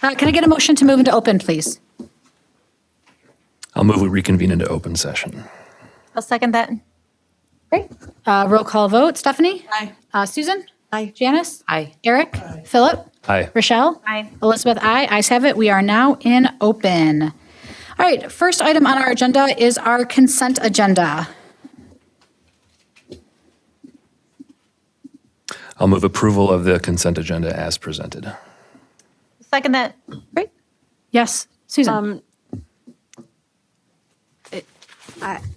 Can I get a motion to move into open, please? I'll move we reconvene into open session. I'll second that. Great. Roll call vote. Stephanie? Aye. Susan? Aye. Janice? Aye. Eric? Philip? Aye. Rochelle? Aye. Elizabeth, aye. Ayes have it. We are now in open. All right, first item on our agenda is our consent agenda. I'll move approval of the consent agenda as presented. Second that. Great. Yes, Susan?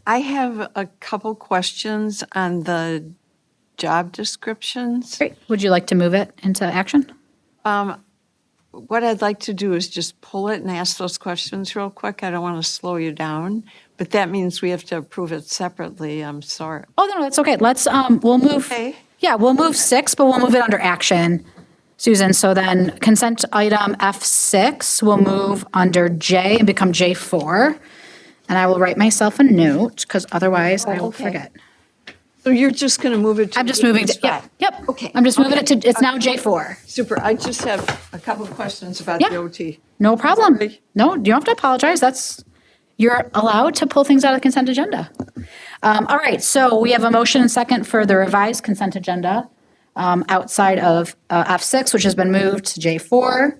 I have a couple questions on the job descriptions. Great. Would you like to move it into action? What I'd like to do is just pull it and ask those questions real quick. I don't want to slow you down, but that means we have to approve it separately. I'm sorry. Oh, no, that's okay. Let's, we'll move. Okay. Yeah, we'll move 6, but we'll move it under action, Susan. So then consent item F6 will move under J and become J4. And I will write myself a note because otherwise I will okay. forget. So you're just going to move it to I'm just a moving, different spot? yep. Okay. I'm just moving it to, it's now J4. Super. I just have a couple questions about Yeah. the OT. No problem. Sorry. No, you don't have to apologize. You're allowed to pull things out of the consent agenda. All right, so we have a motion and second for the revised consent agenda outside of F6, which has been moved to J4.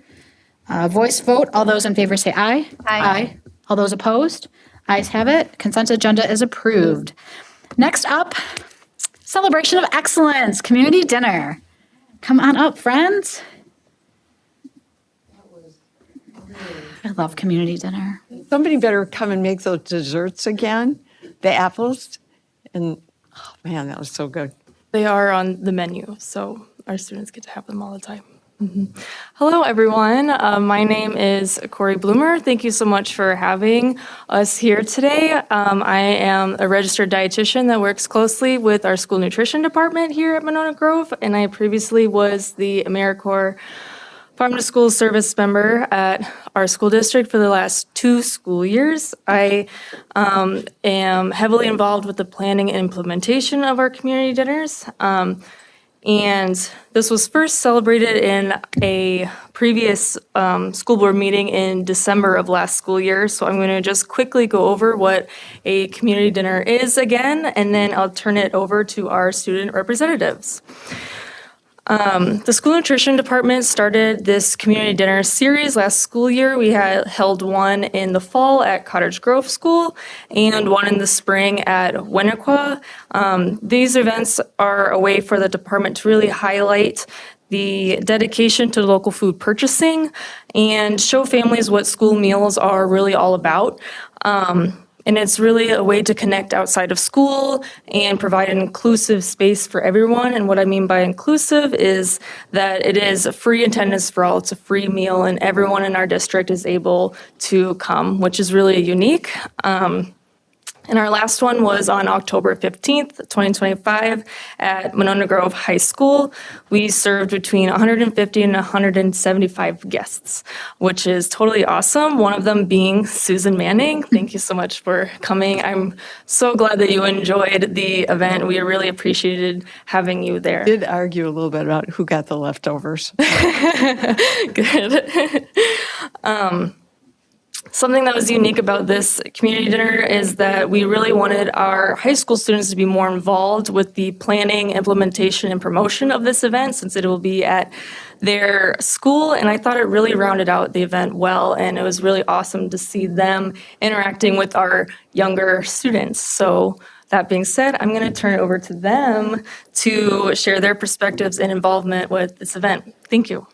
Voice vote. All those in favor say aye. Aye. All those opposed? Ayes have it. Consent agenda is approved. Next up, celebration of excellence, community dinner. Come on up, friends. I love community dinner. Somebody better come and make those desserts again, the apples. And, oh man, that was so good. They are on the menu, so our students get to have them all the time. Hello, everyone. My name is Corey Bloomer. Thank you so much for having us here today. I am a registered dietitian that works closely with our school nutrition department here at Monona Grove, and I previously was the AmeriCorps Farm to School service member at our school district for the last 2 school years. I am heavily involved with the planning and implementation of our community dinners. And this was first celebrated in a previous school board meeting in December of last school year. So I'm going to just quickly go over what a community dinner is again, and then I'll turn it over to our student representatives. The school nutrition department started this community dinner series last school year. We had held one in the fall at Cottage Grove School and one in the spring at Winnequa. These events are a way for the department to really highlight the dedication to local food purchasing and show families what school meals are really all about. And it's really a way to connect outside of school and provide an inclusive space for everyone. And what I mean by inclusive is that it is a free attendance for all. It's a free meal, and everyone in our district is able to come, which is really unique. And our last one was on October 15th, 2025 at Monona Grove High School. We served between 150 and 175 guests, which is totally awesome. One of them being Susan Manning. Thank you so much for coming. I'm so glad that you enjoyed the event. We really appreciated having you there. Did argue a little bit about who got the leftovers. Good. Something that was unique about this community dinner is that we really wanted our high school students to be more involved with the planning, implementation, and promotion of this event, since it will be at their school. And I thought it really rounded out the event well, and it was really awesome to see them interacting with our younger students. So that being said, I'm going to turn it over to them to share their perspectives and involvement with this event. Thank you.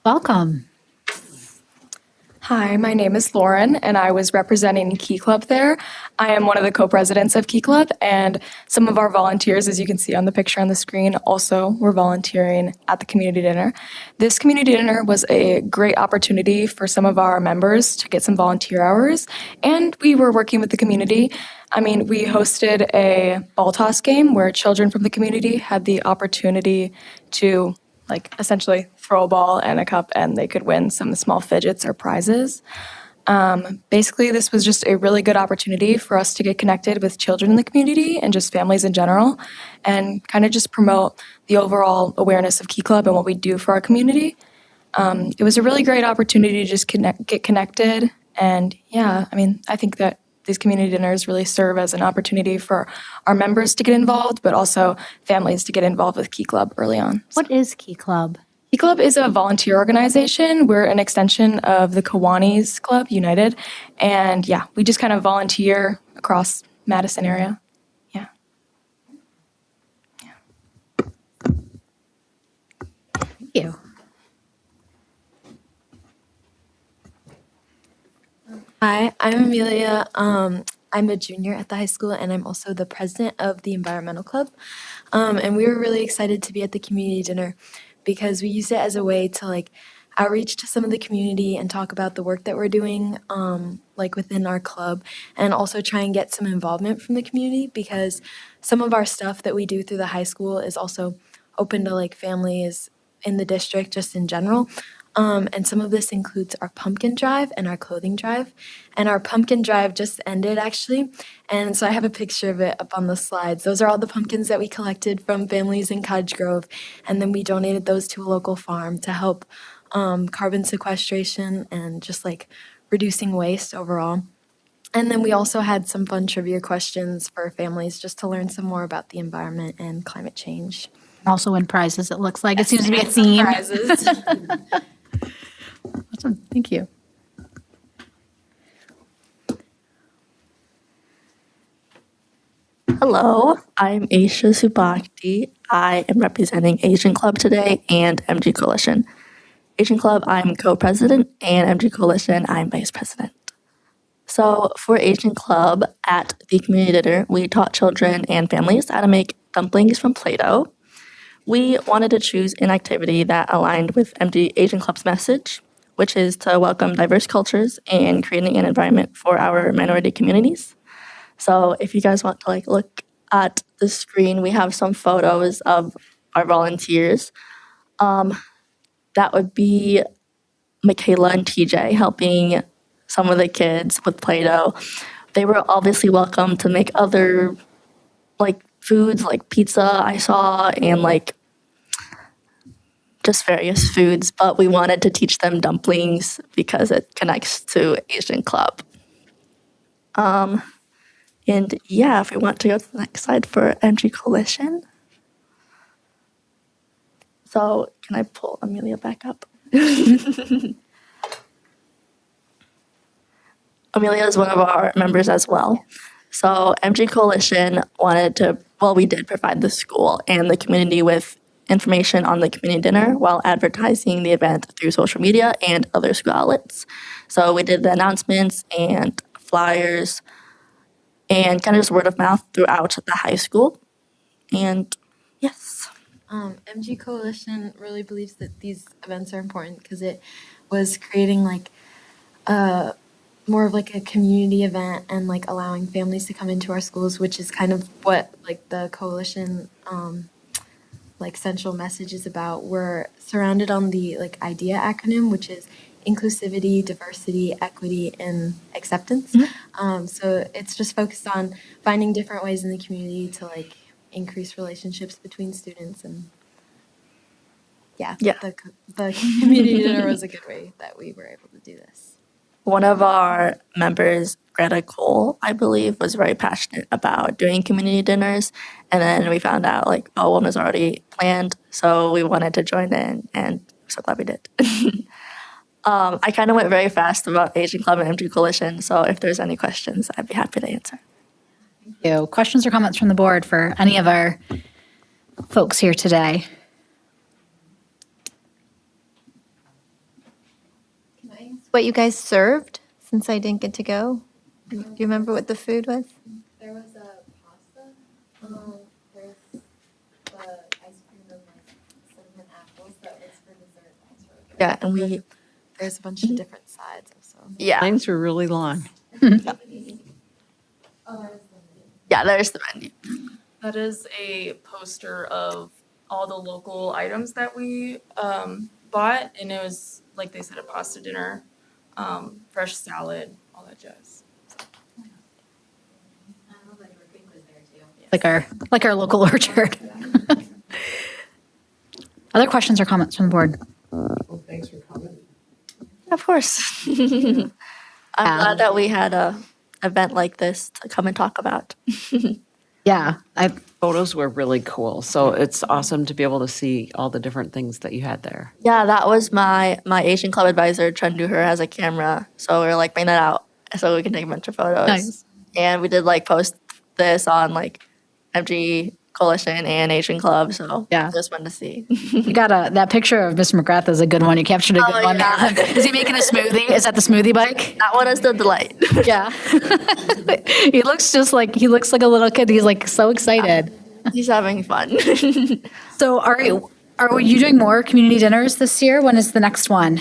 Welcome. Hi, my name is Lauren, and I was representing Key Club there. I am one of the co-presidents of Key Club, and some of our volunteers, as you can see on the picture on the screen, also were volunteering at the community dinner. This community dinner was a great opportunity for some of our members to get some volunteer hours, and we were working with the community. I mean, we hosted a ball toss game where children from the community had the opportunity to essentially throw a ball and a cup, and they could win some small fidgets or prizes. Basically, this was just a really good opportunity for us to get connected with children in the community and just families in general, and kind of just promote the overall awareness of Key Club and what we do for our community. It was a really great opportunity to just get connected, and yeah, I mean, I think that these community dinners really serve as an opportunity for our members to get involved, but also families to get involved with Key Club early on. What is Key Club? Key Club is a volunteer organization. We're an extension of the Kiwanis Club United. And yeah, we just kind of volunteer across Madison area. Yeah. Thank you. Hi, I'm Amelia. I'm a junior at the high school, and I'm also the president of the environmental club. And we were really excited to be at the community dinner because we used it as a way to like outreach to some of the community and talk about the work that we're doing, like within our club, and also try and get some involvement from the community because some of our stuff that we do through the high school is also open to like families in the district just in general. And some of this includes our pumpkin drive and our clothing drive. And our pumpkin drive just ended actually. And so I have a picture of it up on the slides. Those are all the pumpkins that we collected from families in Cottage Grove. And then we donated those to a local farm to help carbon sequestration and just like reducing waste overall. And then we also had some fun trivia questions for families just to learn some more about the environment and climate change. Also win prizes, it looks like. It seems to be a theme. Prizes. Awesome. Thank you. Hello, I'm Aisha Subakti. I am representing Asian Club today and MG Coalition. Asian Club, I'm co-president, and MG Coalition, I'm vice president. So for Asian Club, at the community dinner, we taught children and families how to make dumplings from Play-Doh. We wanted to choose an activity that aligned with MG Asian Club's message, which is to welcome diverse cultures and creating an environment for our minority communities. So if you guys want to like look at the screen, we have some photos of our volunteers. That would be Michaela and TJ helping some of the kids with Play-Doh. They were obviously welcome to make other like foods like pizza I saw and like just various foods, but we wanted to teach them dumplings because it connects to Asian Club. And yeah, if we want to go to the next slide for MG Coalition. So can I pull Amelia back up? Amelia is one of our members as well. So MG Coalition wanted to, well, we did provide the school and the community with information on the community dinner while advertising the event through social media and other school outlets. So we did the announcements and flyers and kind of just word of mouth throughout the high school. And yes. MG Coalition really believes that these events are important because it was creating like more of like a community event and like allowing families to come into our schools, which is kind of what like the coalition like central message is about. We're surrounded on the like IDEA acronym, which is inclusivity, diversity, equity, and acceptance. So it's just focused on finding different ways in the community to like increase relationships between students and yeah. The community dinner was a good way that we were able to do this. One of our members, Greta Cole, I believe, was very passionate about doing community dinners. And then we found out like, oh, one was already planned. So we wanted to join in and I'm so glad we did. I kind of went very fast about Asian Club and MG Coalition. So if there's any questions, I'd be happy to answer. Thank you. Questions or comments from the board for any of our folks here today? What you guys served, since I didn't get to go? Do you remember what the food was? There was a pasta. There's the ice cream and like cinnamon apples that was for dessert. That's really good. Yeah, and There's a bunch of different sides also. yeah, Lines were really long. yeah, there's the menu. That is a poster of all the local items that we bought, and it was, like they said, a pasta dinner fresh salad, all that jazz. Like our local orchard. Other questions or comments from the board? Thanks for coming. Of course. I'm glad that we had a event like this to come and talk about. Yeah, Photos were really cool. So it's awesome to be able to see all the different things that you had there. Yeah, that was my Asian club advisor, Trendu, her has a camera. So we were like, bring that out so we can take a bunch of photos. Nice. And we did like post this on like MG Coalition and Asian Club. So Yeah. just fun to see. you got that picture of Mr. McGrath is a good one. You captured a good Oh, one yeah. there. Is he making a smoothie? Is that the smoothie bike? That one is the delight. Yeah. He looks like a little kid. He's like so excited. He's having fun. So are you doing more community dinners this year? When is the next one?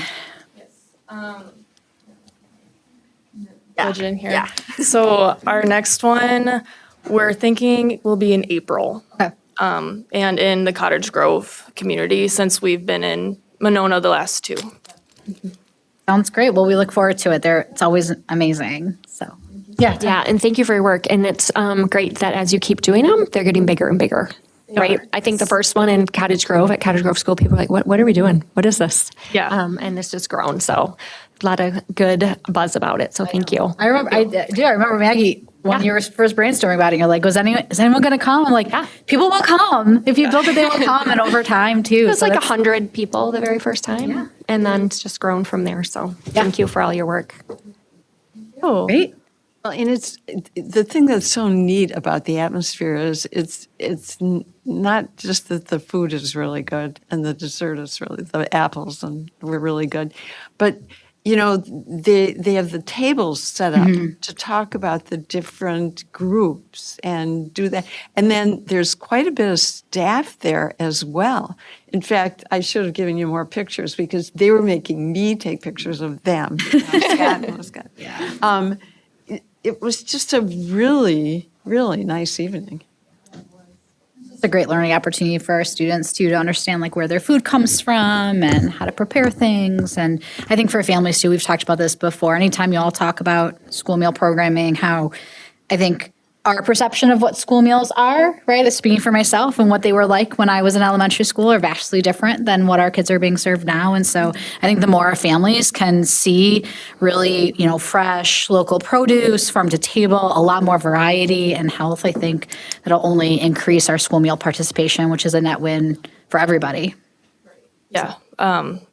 Legend here. Yeah. So our next one, we're thinking will be in April. Okay. And in the Cottage Grove community, since we've been in Monona the last two. Sounds great. Well, we look forward to it. It's always amazing. So, yeah. Yeah, and thank you for your work. And it's great that as you keep doing them, they're getting bigger and bigger. Right? I think the first one in Cottage Grove, at Cottage Grove School, people were like, what are we doing? What is this? Yeah. And it's just grown. So a lot of good buzz about it. So thank you. I remember Maggie when you were first brainstorming about it. You're like, is anyone going to come? I'm like, people will come. If you build it, they will come. And over time too. It was So like that's- 100 people the very first time. And then it's just grown from there. So thank you for all your work. Oh, Great. Well, and it's the thing that's so neat about the atmosphere is not just that the food is really good and the dessert is really, the apples were really good, but you know, they have the tables set up to talk about the different groups and do that. And then there's quite a bit of staff there as well. In fact, I should have given you more pictures because they were making me take pictures of them. Scott. Yeah. It was just a really, really nice evening. It's a great learning opportunity for our students too, to understand like where their food comes from and how to prepare things. And I think for families too, we've talked about this before. Anytime you all talk about school meal programming, how I think our perception of what school meals are, right? Speaking for myself and what they were like when I was in elementary school are vastly different than what our kids are being served now. And so I think the more our families can see really, fresh local produce, farm to table, a lot more variety and health, I think that'll only increase our school meal participation, which is a net win for everybody. yeah.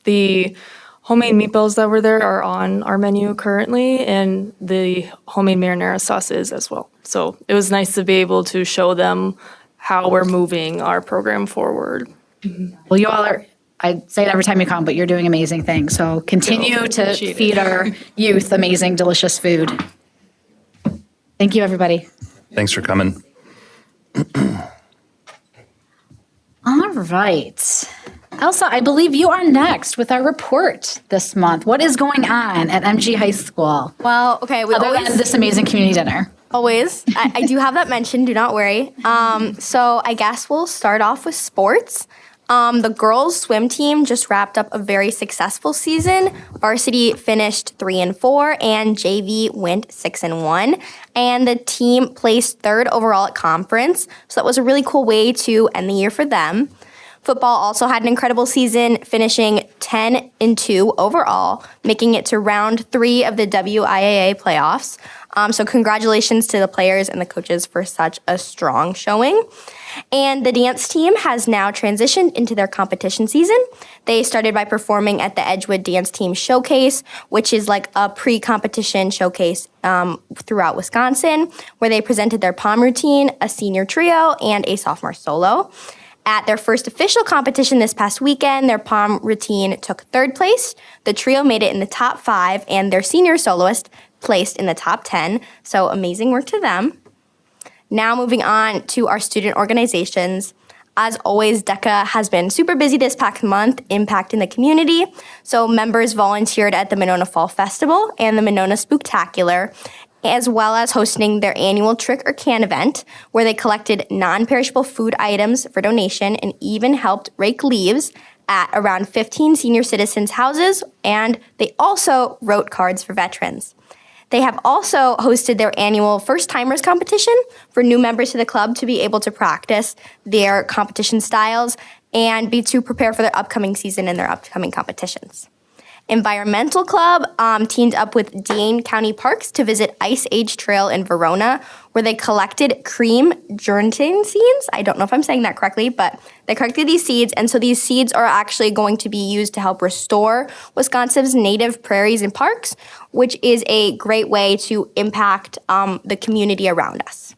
The homemade meatballs that were there are on our menu currently, and the homemade marinara sauces as well. So it was nice to be able to show them how we're moving our program forward. Well, you all are, I say it every time you come, but you're doing amazing things. So continue to Appreciate it. feed our youth amazing, delicious food. Thank you, everybody. Thanks for coming. All right. Elsa, I believe you are next with our report this month. What is going on at MG High School? Well, okay, we Other than this amazing community dinner. always. I do have that mentioned, do not worry. So I guess we'll start off with sports. The girls' swim team just wrapped up a very successful season. Varsity finished 3-4, and JV went 6-1. And the team placed third overall at conference. So that was a really cool way to end the year for them. Football also had an incredible season, finishing 10-2 overall, making it to round 3 of the WIAA playoffs. So congratulations to the players and the coaches for such a strong showing. And the dance team has now transitioned into their competition season. They started by performing at the Edgewood Dance Team Showcase, which is like a pre-competition showcase throughout Wisconsin, where they presented their pom routine, a senior trio, and a sophomore solo. At their first official competition this past weekend, their pom routine took third place. The trio made it in the top 5, and their senior soloist placed in the top 10. So amazing work to them. Now moving on to our student organizations. As always, DECA has been super busy this past month, impacting the community. So members volunteered at the Monona Fall Festival and the Monona Spooktacular. as well as hosting their annual Trick or Can event, where they collected non-perishable food items for donation and even helped rake leaves at around 15 senior citizens' houses, and they also wrote cards for veterans. They have also hosted their annual First Timers competition for new members to the club to be able to practice their competition styles and to prepare for their upcoming season and their upcoming competitions. Environmental Club teamed up with Dane County Parks to visit Ice Age Trail in Verona, where they collected cream gelatin seeds. I don't know if I'm saying that correctly, but they collected these seeds, and so these seeds are actually going to be used to help restore Wisconsin's native prairies and parks, which is a great way to impact the community around us.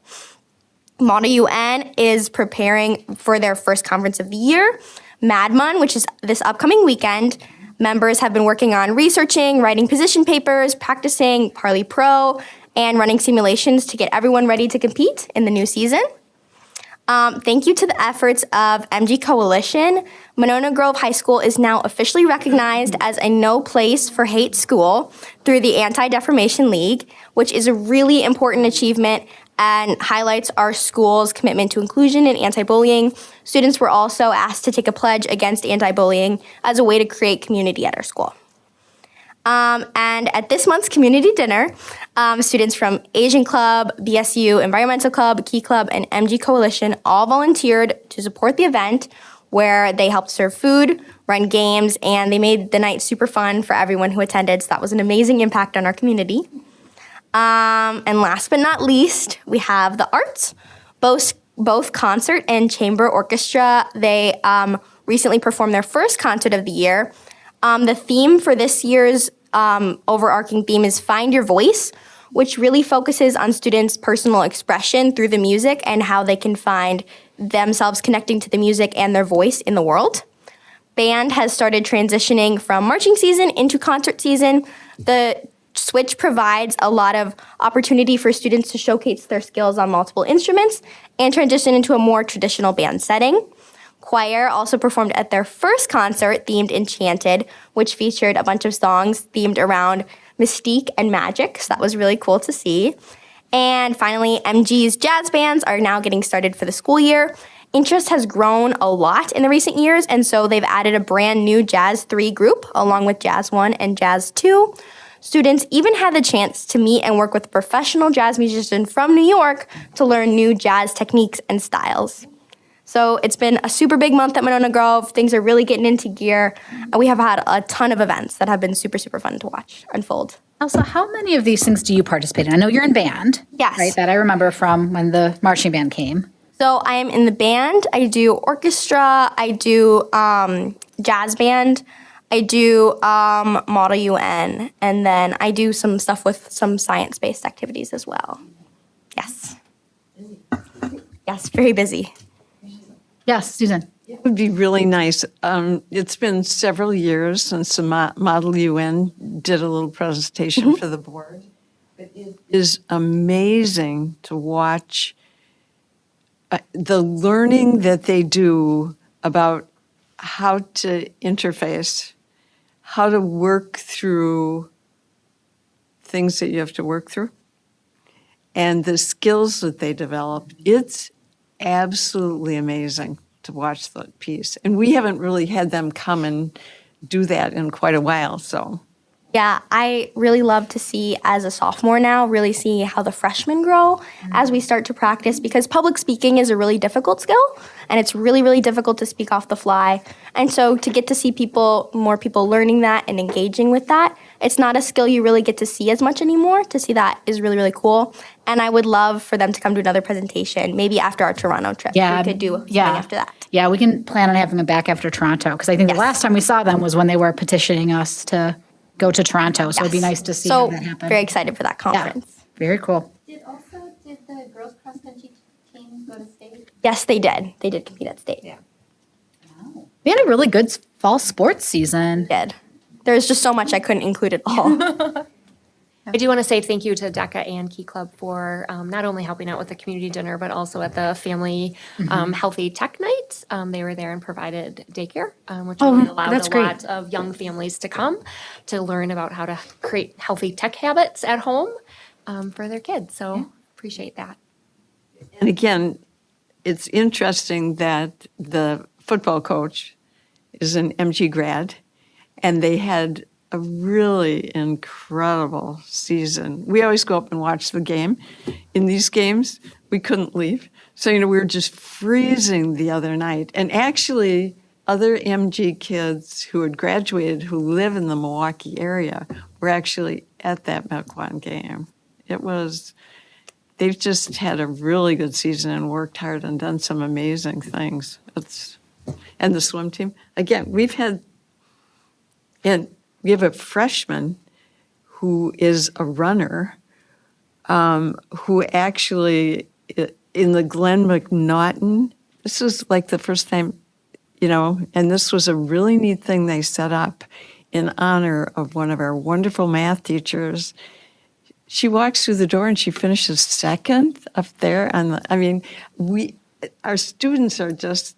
Model UN is preparing for their first conference of the year, MadMon, which is this upcoming weekend. Members have been working on researching, writing position papers, practicing Parley Pro, and running simulations to get everyone ready to compete in the new season. Thank you to the efforts of MG Coalition, Monona Grove High School is now officially recognized as a no place for hate school through the Anti-Defamation League, which is a really important achievement and highlights our school's commitment to inclusion and anti-bullying. Students were also asked to take a pledge against anti-bullying as a way to create community at our school. And at this month's community dinner, students from Asian Club, BSU Environmental Club, Key Club, and MG Coalition all volunteered to support the event, where they helped serve food, run games, and they made the night super fun for everyone who attended. So that was an amazing impact on our community. And last but not least, we have the arts. Both concert and chamber orchestra, they recently performed their first concert of the year. The theme for this year's overarching theme is Find Your Voice, which really focuses on students' personal expression through the music and how they can find themselves connecting to the music and their voice in the world. Band has started transitioning from marching season into concert season. The switch provides a lot of opportunity for students to showcase their skills on multiple instruments and transition into a more traditional band setting. Choir also performed at their first concert themed Enchanted, which featured a bunch of songs themed around mystique and magic, so that was really cool to see. And finally, MG's jazz bands are now getting started for the school year. Interest has grown a lot in the recent years, and so they've added a brand new Jazz 3 group along with Jazz 1 and Jazz 2. Students even had the chance to meet and work with a professional jazz musician from New York to learn new jazz techniques and styles. So it's been a super big month at Monona Grove. Things are really getting into gear. And we have had a ton of events that have been super, super fun to watch unfold. Elsa, how many of these things do you participate in? I know you're in band. Yes. Right, that I remember from when the marching band came. So I am in the band. I do orchestra. I do jazz band. I do Model UN, and then I do some stuff with some science-based activities as well. Yes. Yes, very busy. Yes, Susan. It would be really nice. It's been several years since the Model UN did a little presentation for the board. But it is amazing to watch the learning that they do about how to interface, how to work through things that you have to work through, and the skills that they develop. It's absolutely amazing to watch that piece. And we haven't really had them come and do that in quite a while, so. Yeah, I really love to see, as a sophomore now, really see how the freshmen grow as we start to practice, because public speaking is a really difficult skill, and it's really, really difficult to speak off the fly. And so to get to see more people learning that and engaging with that, it's not a skill you really get to see as much anymore. To see that is really, really cool. And I would love for them to come to another presentation, maybe after our Toronto trip. Yeah, we could do something after that. Yeah, we can plan on having them back after Toronto, because I think the last time we saw them was when they were petitioning us to go to Toronto. So it'd be nice to see how that happen. Very excited for that conference. Yeah, very cool. Did the girls cross country team go to state? Yes, they did. They did compete at state. Yeah. We had a really good fall sports season. Did. There's just so much I couldn't include it all. I do want to say thank you to DECA and Key Club for not only helping out with the community dinner, but also at the family healthy tech nights. They were there and provided daycare, which really allowed that's a great. lot of young families to come to learn about how to create healthy tech habits at home. for their kids. So appreciate that. And again, it's interesting that the football coach is an MG grad, and they had a really incredible season. We always go up and watch the game. In these games, we couldn't leave. So, we were just freezing the other night. And actually, other MG kids who had graduated who live in the Milwaukee area were actually at that Mequon game. They've just had a really good season and worked hard and done some amazing things. And the swim team, again, we have a freshman who is a runner, who actually, in the Glenn McNaughton, this was like the first time, and this was a really neat thing they set up in honor of one of our wonderful math teachers. She walks through the door and she finishes second up there. Our students are just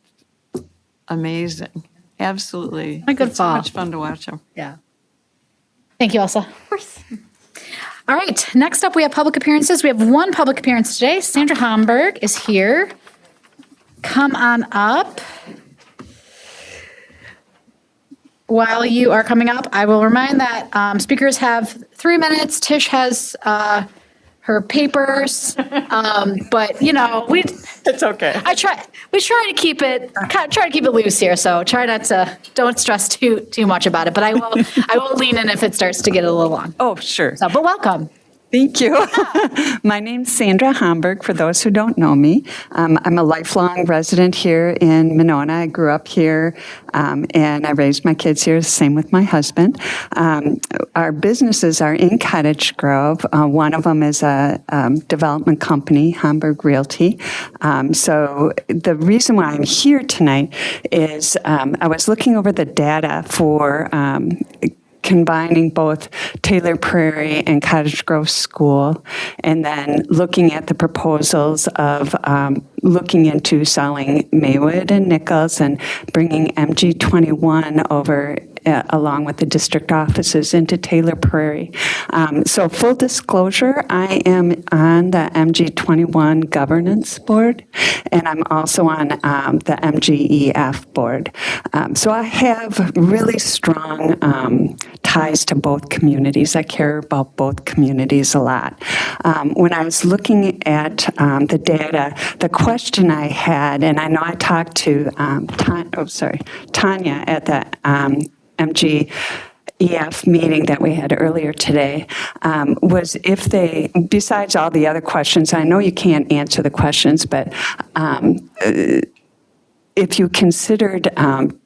amazing. Absolutely. A good It's fall. so much fun to watch them. Yeah. Thank you, Elsa. Of course. All right, next up we have public appearances. We have one public appearance today. Sandra Homburg is here. Come on up. While you are coming up, I will remind that speakers have 3 minutes. Tish has her papers, but It's okay. we try to keep it loose here. So don't stress too much about it. But I will lean in if it starts to get a little long. Oh, sure. So, but welcome. Thank you. My name's Sandra Homburg, for those who don't know me. I'm a lifelong resident here in Monona. I grew up here, and I raised my kids here, same with my husband. Our businesses are in Cottage Grove. One of them is a development company, Homburg Realty. So the reason why I'm here tonight is I was looking over the data for combining both Taylor Prairie and Cottage Grove School, and then looking at the proposals of looking into selling Maywood and Nichols and bringing MG21 over along with the district offices into Taylor Prairie. So full disclosure, I am on the MG21 governance board, and I'm also on the MGEF board. So I have really strong ties to both communities. I care about both communities a lot. When I was looking at the data, the question I had, and I know I talked to Tanya at the MGEF meeting that we had earlier today, was if they, besides all the other questions, I know you can't answer the questions, but if you considered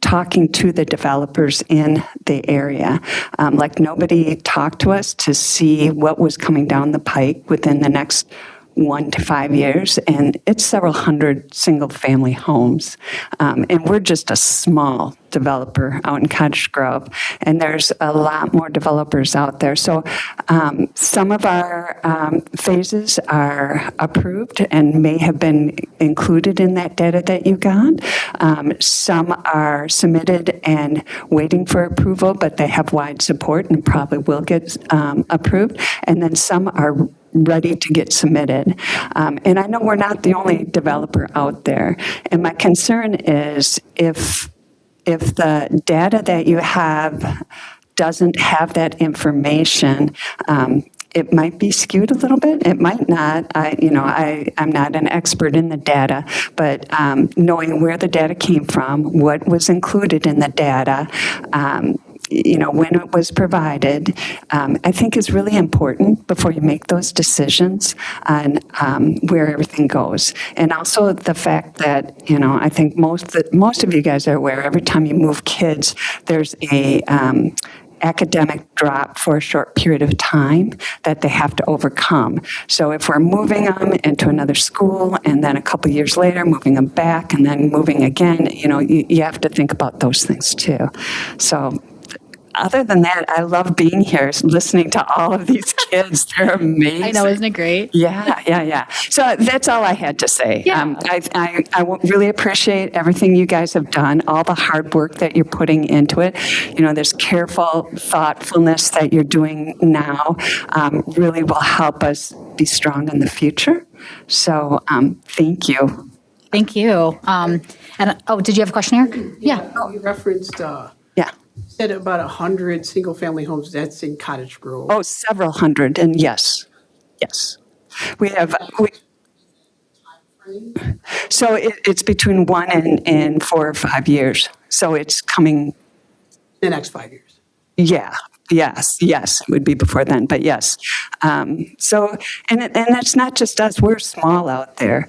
talking to the developers in the area, like nobody talked to us to see what was coming down the pike within the next 1 to 5 years, and it's several hundred single-family homes. And we're just a small developer out in Cottage Grove, and there's a lot more developers out there. So some of our phases are approved and may have been included in that data that you got. Some are submitted and waiting for approval, but they have wide support and probably will get approved. And then some are ready to get submitted. And I know we're not the only developer out there. And my concern is if the data that you have doesn't have that information, it might be skewed a little bit. It might not. I'm not an expert in the data, but knowing where the data came from, what was included in the data, when it was provided, I think is really important before you make those decisions on where everything goes. And also the fact that, I think most of you guys are aware, every time you move kids, there's a academic drop for a short period of time that they have to overcome. So if we're moving them into another school and then a couple years later moving them back and then moving again, you have to think about those things too. So other than that, I love being here, listening to all of these kids. They're amazing. I know, isn't it great? Yeah. So that's all I had to say. Yeah. I really appreciate everything you guys have done, all the hard work that you're putting into it. This careful thoughtfulness that you're doing now really will help us be strong in the future. So thank you. Thank you. Did you have a question, Eric? Yeah. You referenced, Yeah. said about 100 single-family homes. That's in Cottage Grove. Oh, several hundred, and yes. We have, so it's between 1 and 4 or 5 years. So it's coming. The next 5 years. Yeah. Yes, it would be before then, but yes. So, and it's not just us, we're small out there.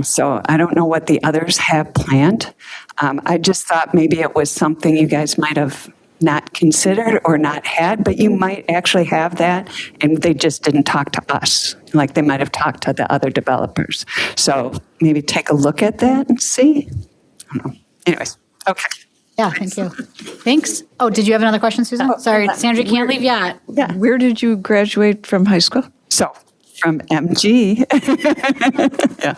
So I don't know what the others have planned. I just thought maybe it was something you guys might have not considered or not had, but you might actually have that, and they just didn't talk to us, like they might have talked to the other developers. So maybe take a look at that and see. I don't know. Anyways, okay. Yeah, thank you. Thanks. Oh, did you have another question, Susan? Sorry, Sandra can't leave yet. Yeah. Where did you graduate from high school? So from MG. Yeah.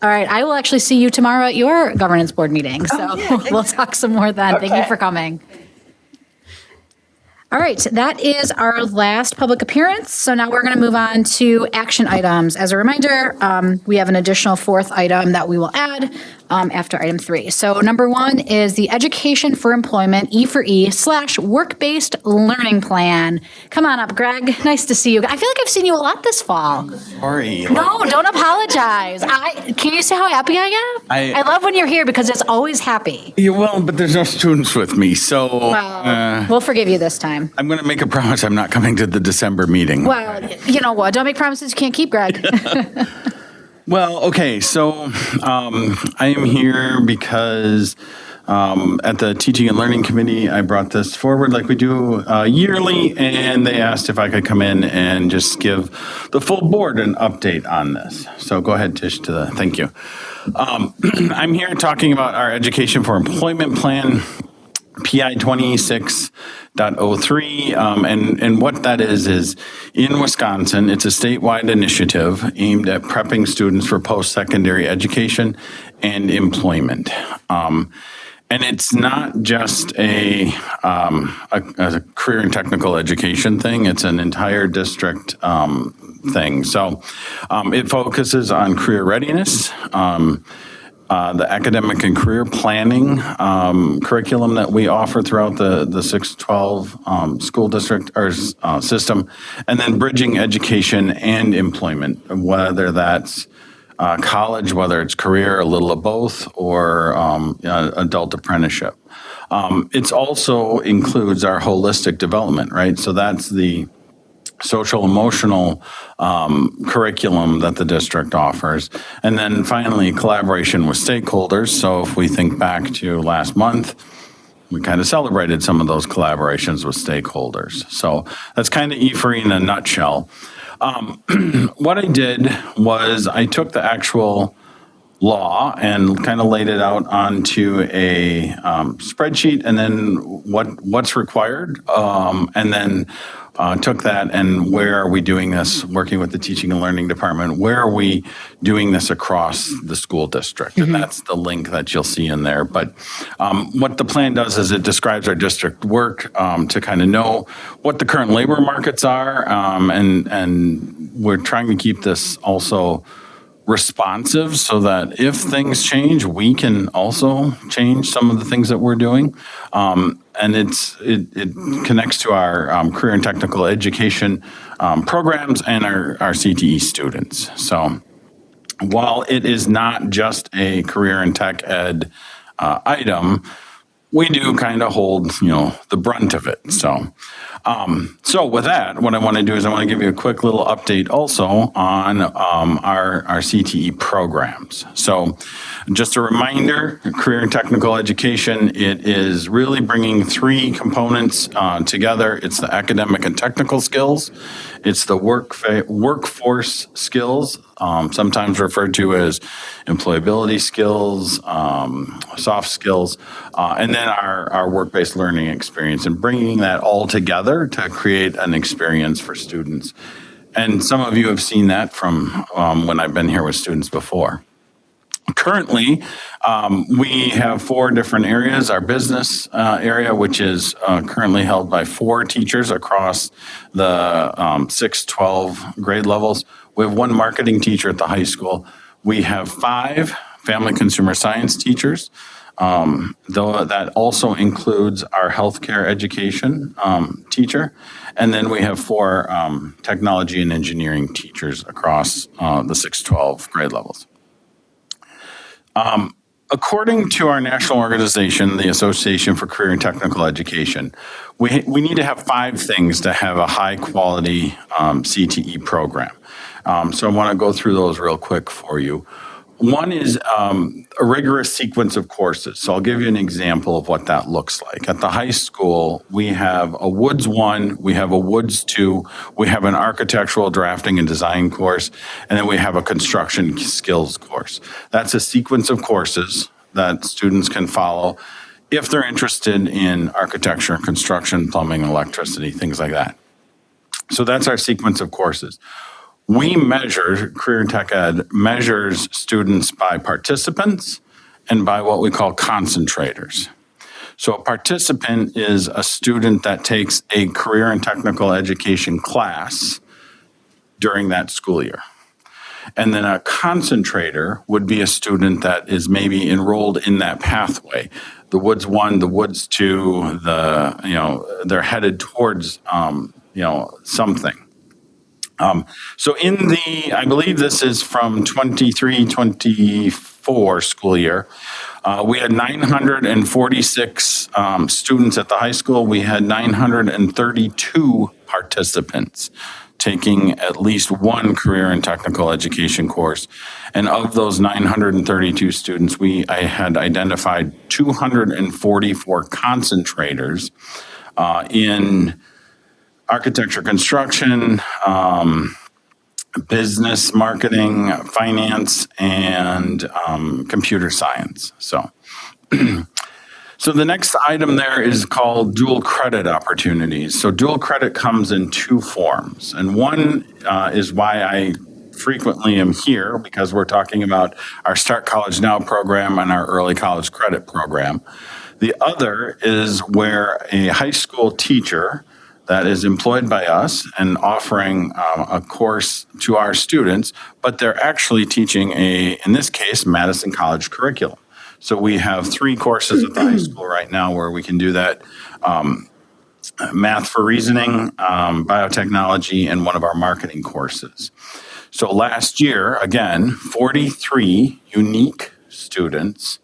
All right, I will actually see you tomorrow at your governance board meeting, so we'll talk some more then. Thank you for coming. All right, that is our last public appearance. So now we're going to move on to action items. As a reminder, we have an additional fourth item that we will add after item 3. So number 1 is the Education for Employment E4E / work-based learning plan. Come on up, Greg. Nice to see you. I feel like I've seen you a lot this fall. Sorry. No, don't apologize. Can you say how happy I am? I love when you're here because it's always happy. Yeah, well, but there's no students with me, so We'll forgive you this time. I'm going to make a promise I'm not coming to the December meeting. Well, you know what? Don't make promises you can't keep, Greg. Well, okay, so I am here because at the Teaching and Learning Committee, I brought this forward like we do yearly, and they asked if I could come in and just give the full board an update on this. So go ahead, Tish, thank you. I'm here talking about our Education for Employment Plan, PI 26.03, and what that is in Wisconsin, it's a statewide initiative aimed at prepping students for post-secondary education and employment. And it's not just a career and technical education thing, it's an entire district thing. So it focuses on career readiness, the academic and career planning curriculum that we offer throughout the 612 school district or system, and then bridging education and employment, whether that's college, whether it's career, a little of both, or adult apprenticeship. It also includes our holistic development, right? So that's the social emotional curriculum that the district offers. And then finally, collaboration with stakeholders. So if we think back to last month, we kind of celebrated some of those collaborations with stakeholders. So that's kind of E4E in a nutshell. What I did was I took the actual law and kind of laid it out onto a spreadsheet, and then what's required, and then took that and where are we doing this, working with the teaching and learning department, where are we doing this across the school district? And that's the link that you'll see in there. But what the plan does is it describes our district work to kind of know what the current labor markets are, and we're trying to keep this also responsive so that if things change, we can also change some of the things that we're doing. And it connects to our career and technical education programs and our CTE students. So while it is not just a career and tech ed item, we do kind of hold, the brunt of it. So with that, what I want to do is I want to give you a quick little update also on our CTE programs. So just a reminder, career and technical education, it is really bringing 3 components together. It's the academic and technical skills, it's the workforce skills, sometimes referred to as employability skills, soft skills, and then our work-based learning experience, and bringing that all together to create an experience for students. And some of you have seen that from when I've been here with students before. Currently, we have 4 different areas. Our business area, which is currently held by 4 teachers across the 6, 12 grade levels. We have 1 marketing teacher at the high school. We have 5 family consumer science teachers. Though that also includes our healthcare education teacher. And then we have 4 technology and engineering teachers across the 6, 12 grade levels. According to our national organization, the Association for Career and Technical Education, we need to have 5 things to have a high quality CTE program. So I want to go through those real quick for you. One is a rigorous sequence of courses. So I'll give you an example of what that looks like. At the high school, we have a Woods 1, we have a Woods 2, we have an architectural drafting and design course, and then we have a construction skills course. That's a sequence of courses that students can follow if they're interested in architecture, construction, plumbing, electricity, things like that. So that's our sequence of courses. We measure, Career and Tech Ed measures students by participants and by what we call concentrators. So a participant is a student that takes a career and technical education class during that school year. And then a concentrator would be a student that is maybe enrolled in that pathway. The Woods 1, the Woods 2, they're headed towards, something. So I believe this is from 23-24 school year, we had 946 students at the high school. We had 932 participants taking at least 1 career and technical education course. And of those 932 students, I had identified 244 concentrators in architecture, construction, business, marketing, finance, and computer science. So the next item there is called dual credit opportunities. So dual credit comes in 2 forms. And one is why I frequently am here, because we're talking about our Start College Now program and our early college credit program. The other is where a high school teacher that is employed by us and offering a course to our students, but they're actually teaching in this case, Madison College curriculum. So we have 3 courses at the high school right now where we can do that. Math for reasoning, biotechnology, and one of our marketing courses. So last year, again, 43 unique students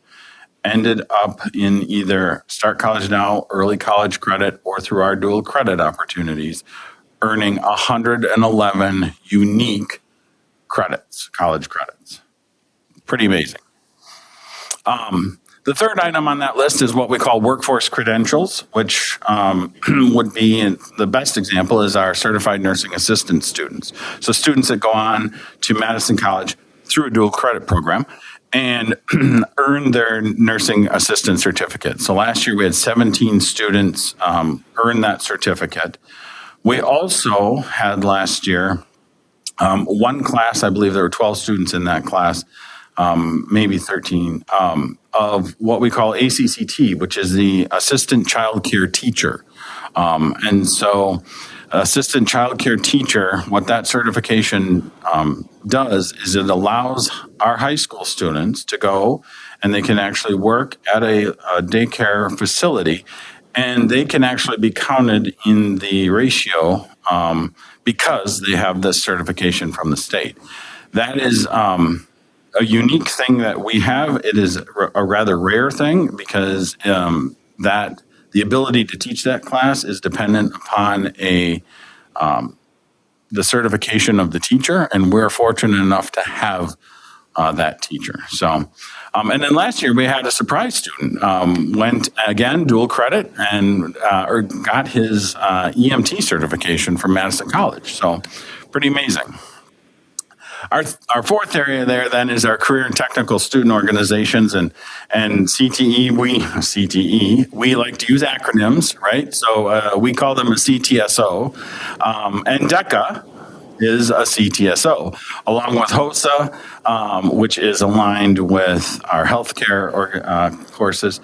ended up in either Start College Now, early college credit, or through our dual credit opportunities, earning 111 unique credits, college credits. Pretty amazing. The third item on that list is what we call workforce credentials, which would be, the best example is our certified nursing assistant students. So students that go on to Madison College through a dual credit program and earn their nursing assistant certificate. So last year we had 17 students earn that certificate. We also had last year 1 class, I believe there were 12 students in that class, maybe 13, of what we call ACCT, which is the Assistant Child Care Teacher. And so assistant child care teacher, what that certification does is it allows our high school students to go and they can actually work at a daycare facility, and they can actually be counted in the ratio because they have this certification from the state. That is a unique thing that we have. It is a rather rare thing because the ability to teach that class is dependent upon the certification of the teacher, and we're fortunate enough to have that teacher. So, and then last year we had a surprise student, went again, dual credit, and got his EMT certification from Madison College. So pretty amazing. our fourth area there then is our career and technical student organizations and CTE. We like to use acronyms, right? So we call them a CTSO, and DECA is a CTSO, along with HOSA, which is aligned with our healthcare courses,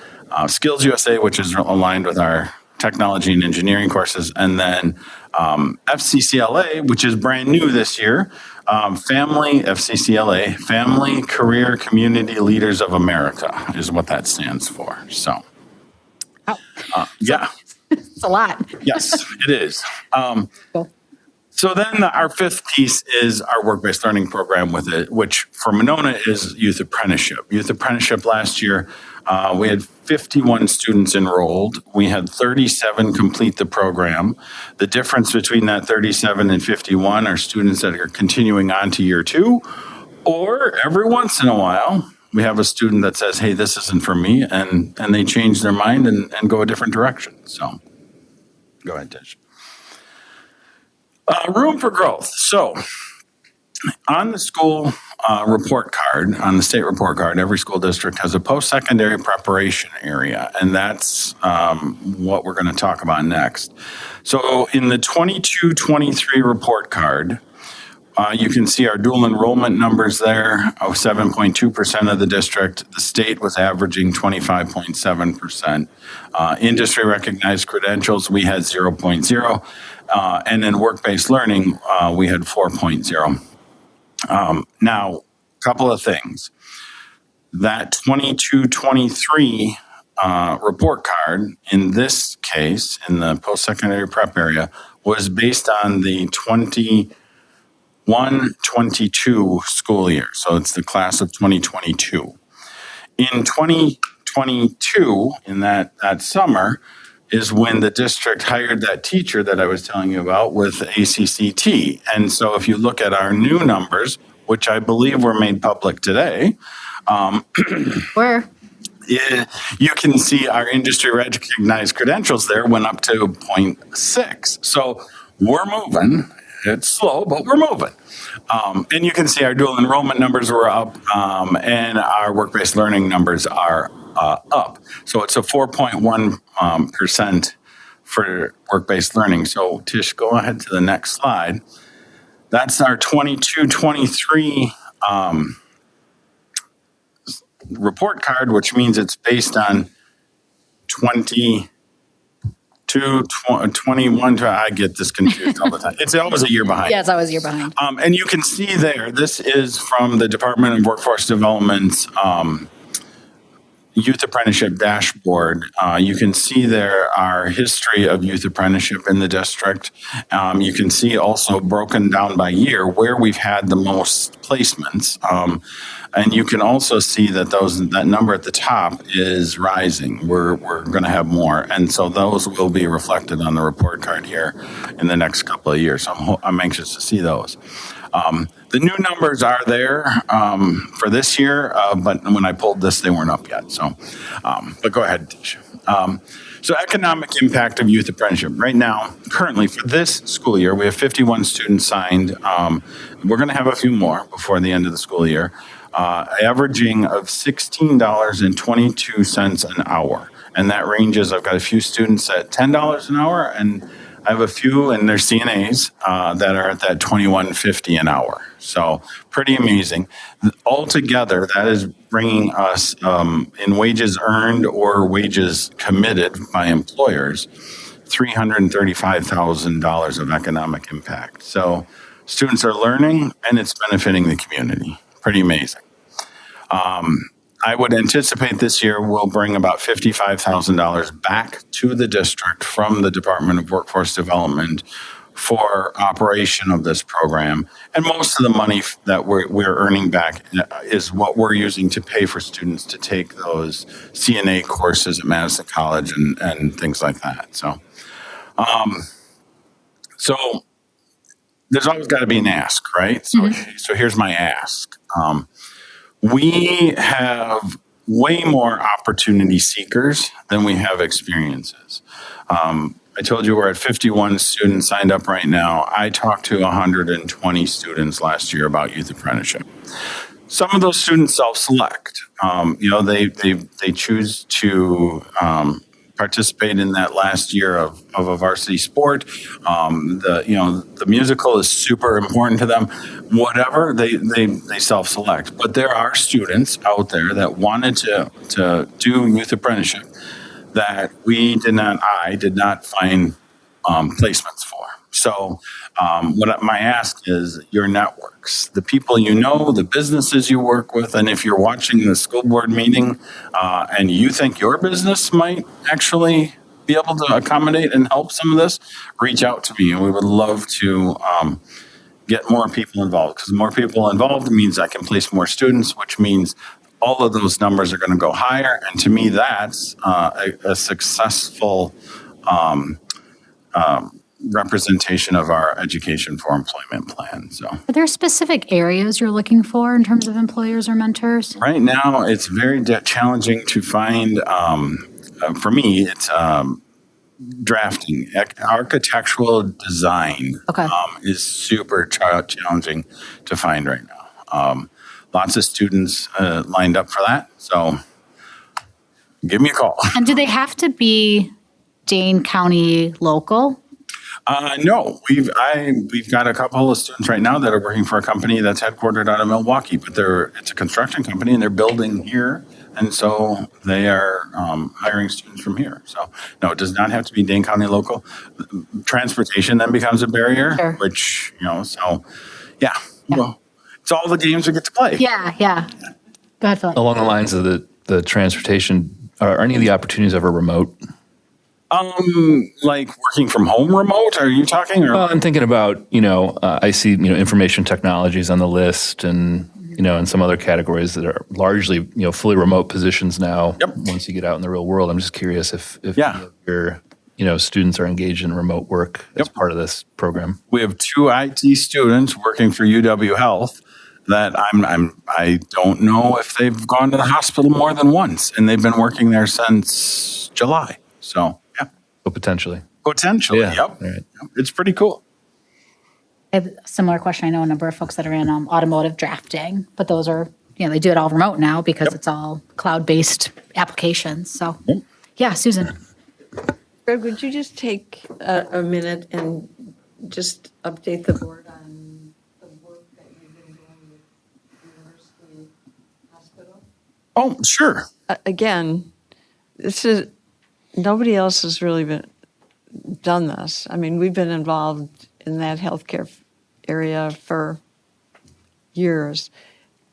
Skills USA, which is aligned with our technology and engineering courses, and then FCCLA, which is brand new this year, FCCLA, Family Career Community Leaders of America is what that stands for. So, yeah. It's a lot. Yes, it is. So then our fifth piece is our work-based learning program with it, which for Monona is youth apprenticeship. Youth apprenticeship last year, we had 51 students enrolled. We had 37 complete the program. The difference between that 37 and 51 are students that are continuing on to year 2, or every once in a while, we have a student that says, hey, this isn't for me, and they change their mind and go a different direction. So go ahead, Tish. Room for growth. So on the school report card, on the state report card, every school district has a post-secondary preparation area, and that's what we're going to talk about next. So in the 22-23 report card, you can see our dual enrollment numbers there of 7.2% of the district. The state was averaging 25.7%. Industry recognized credentials, we had 0.0. And in work-based learning, we had 4.0. Now, a couple of things. That 22-23 report card, in this case, in the post-secondary prep area, was based on the 21-22 school year. So it's the class of 2022. In 2022, in that summer, is when the district hired that teacher that I was telling you about with ACCT. And so if you look at our new numbers, which I believe were made public today, you can see our industry recognized credentials there went up to 0.6. So we're moving. It's slow, but we're moving. And you can see our dual enrollment numbers were up, and our work-based learning numbers are up. So it's a 4.1% for work-based learning. So Tish, go ahead to the next slide. That's our 22-23 report card, which means it's based on 21, I get this confused all the time. It's always a year behind. Yeah, it's always a year behind. And you can see there, this is from the Department of Workforce Development's youth apprenticeship dashboard. You can see there our history of youth apprenticeship in the district. You can see also broken down by year where we've had the most placements. And you can also see that that number at the top is rising. We're going to have more. And so those will be reflected on the report card here in the next couple of years. So I'm anxious to see those. The new numbers are there for this year, but when I pulled this, they weren't up yet. So, but go ahead, Tish. So economic impact of youth apprenticeship. Right now, currently for this school year, we have 51 students signed. We're going to have a few more before the end of the school year, averaging of $16.22 an hour. And that ranges, I've got a few students at $10 an hour, and I have a few, and they're CNAs that are at that $21.50 an hour. So pretty amazing. Altogether, that is bringing us in wages earned or wages committed by employers, $335,000 of economic impact. So students are learning, and it's benefiting the community. Pretty amazing. I would anticipate this year we'll bring about $55,000 back to the district from the Department of Workforce Development for operation of this program. And most of the money that we're earning back is what we're using to pay for students to take those CNA courses at Madison College and things like that. So, so there's always got to be an ask, right? So here's my ask. We have way more opportunity seekers than we have experiences. I told you we're at 51 students signed up right now. I talked to 120 students last year about youth apprenticeship. Some of those students self-select. They choose to participate in that last year of a varsity sport. The musical is super important to them. Whatever, they self-select. But there are students out there that wanted to do youth apprenticeship that I did not find placements for. So my ask is your networks, the people you know, the businesses you work with, and if you're watching the school board meeting and you think your business might actually be able to accommodate and help some of this, reach out to me, and we would love to get more people involved, because more people involved means I can place more students, which means all of those numbers are going to go higher. And to me, that's a successful representation of our education for employment plan. So, Are there specific areas you're looking for in terms of employers or mentors? right now, it's very challenging to find. For me, it's drafting. Architectural design is super challenging to find right now. Lots of students lined up for that. So give me a call. And do they have to be Dane County local? No, we've got a couple of students right now that are working for a company that's headquartered out of Milwaukee, but it's a construction company and they're building here. And so they are hiring students from here. So no, it does not have to be Dane County local. Transportation then becomes a barrier, which, so yeah. Well, it's all the games we get to play. Yeah. Go ahead, Philip. Along the lines of the transportation, are any of the opportunities ever remote? Like working from home remote, are you talking? Or I'm thinking about, I see, information technologies on the list and, and some other categories that are largely, fully remote positions now. Once you get out in the real world, I'm just curious if your, students are engaged in remote work as part of this program. We have 2 IT students working for UW Health that I don't know if they've gone to the hospital more than once, and they've been working there since July. So, yeah. So potentially. Yeah. Yep. Right. It's pretty cool. I have a similar question. I know a number of folks that are in automotive drafting, but those are, they do it all remote now because it's all cloud-based applications. So, yeah, Susan. Greg, would you just take a minute and just update the board on the work that you've been doing with University Hospital? Oh, sure. Again, nobody else has really done this. I mean, we've been involved in that healthcare area for years.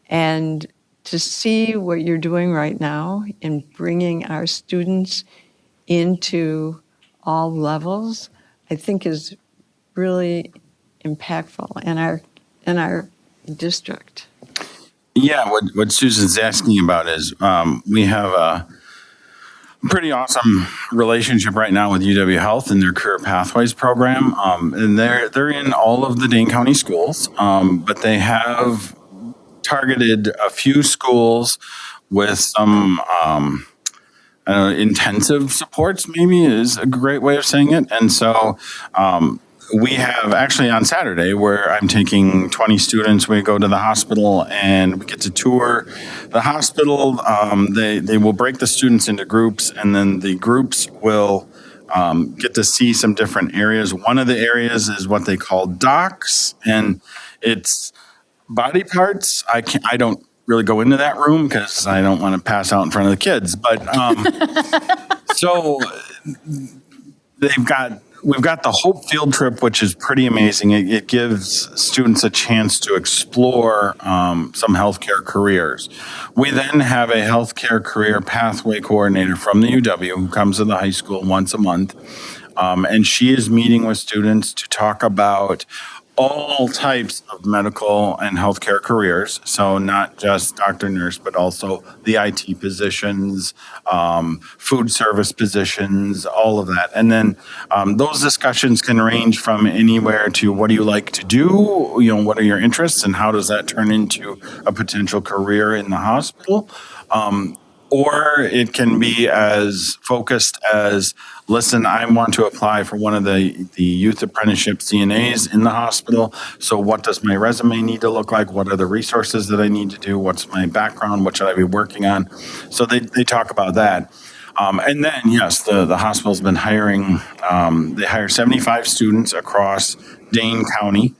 And to see what you're doing right now in bringing our students into all levels, I think is really impactful in our district. Yeah, what Susan's asking about is we have a pretty awesome relationship right now with UW Health and their Career Pathways program. And they're in all of the Dane County schools, but they have targeted a few schools with some intensive supports, maybe is a great way of saying it. And so we have actually on Saturday where I'm taking 20 students, we go to the hospital and we get to tour the hospital. They will break the students into groups, and then the groups will get to see some different areas. One of the areas is what they call docs, and it's body parts. I don't really go into that room because I don't want to pass out in front of the kids. But so we've got the Hope Field Trip, which is pretty amazing. It gives students a chance to explore some healthcare careers. We then have a healthcare career pathway coordinator from the UW who comes to the high school once a month. And she is meeting with students to talk about all types of medical and healthcare careers. So not just doctor, nurse, but also the IT positions, food service positions, all of that. And then those discussions can range from anywhere to what do you like to do? What are your interests and how does that turn into a potential career in the hospital? Or it can be as focused as, listen, I want to apply for one of the youth apprenticeship CNAs in the hospital. So what does my resume need to look like? What are the resources that I need to do? What's my background? What should I be working on? So they talk about that. And then, yes, the hospital's been hiring, they hire 75 students across Dane County.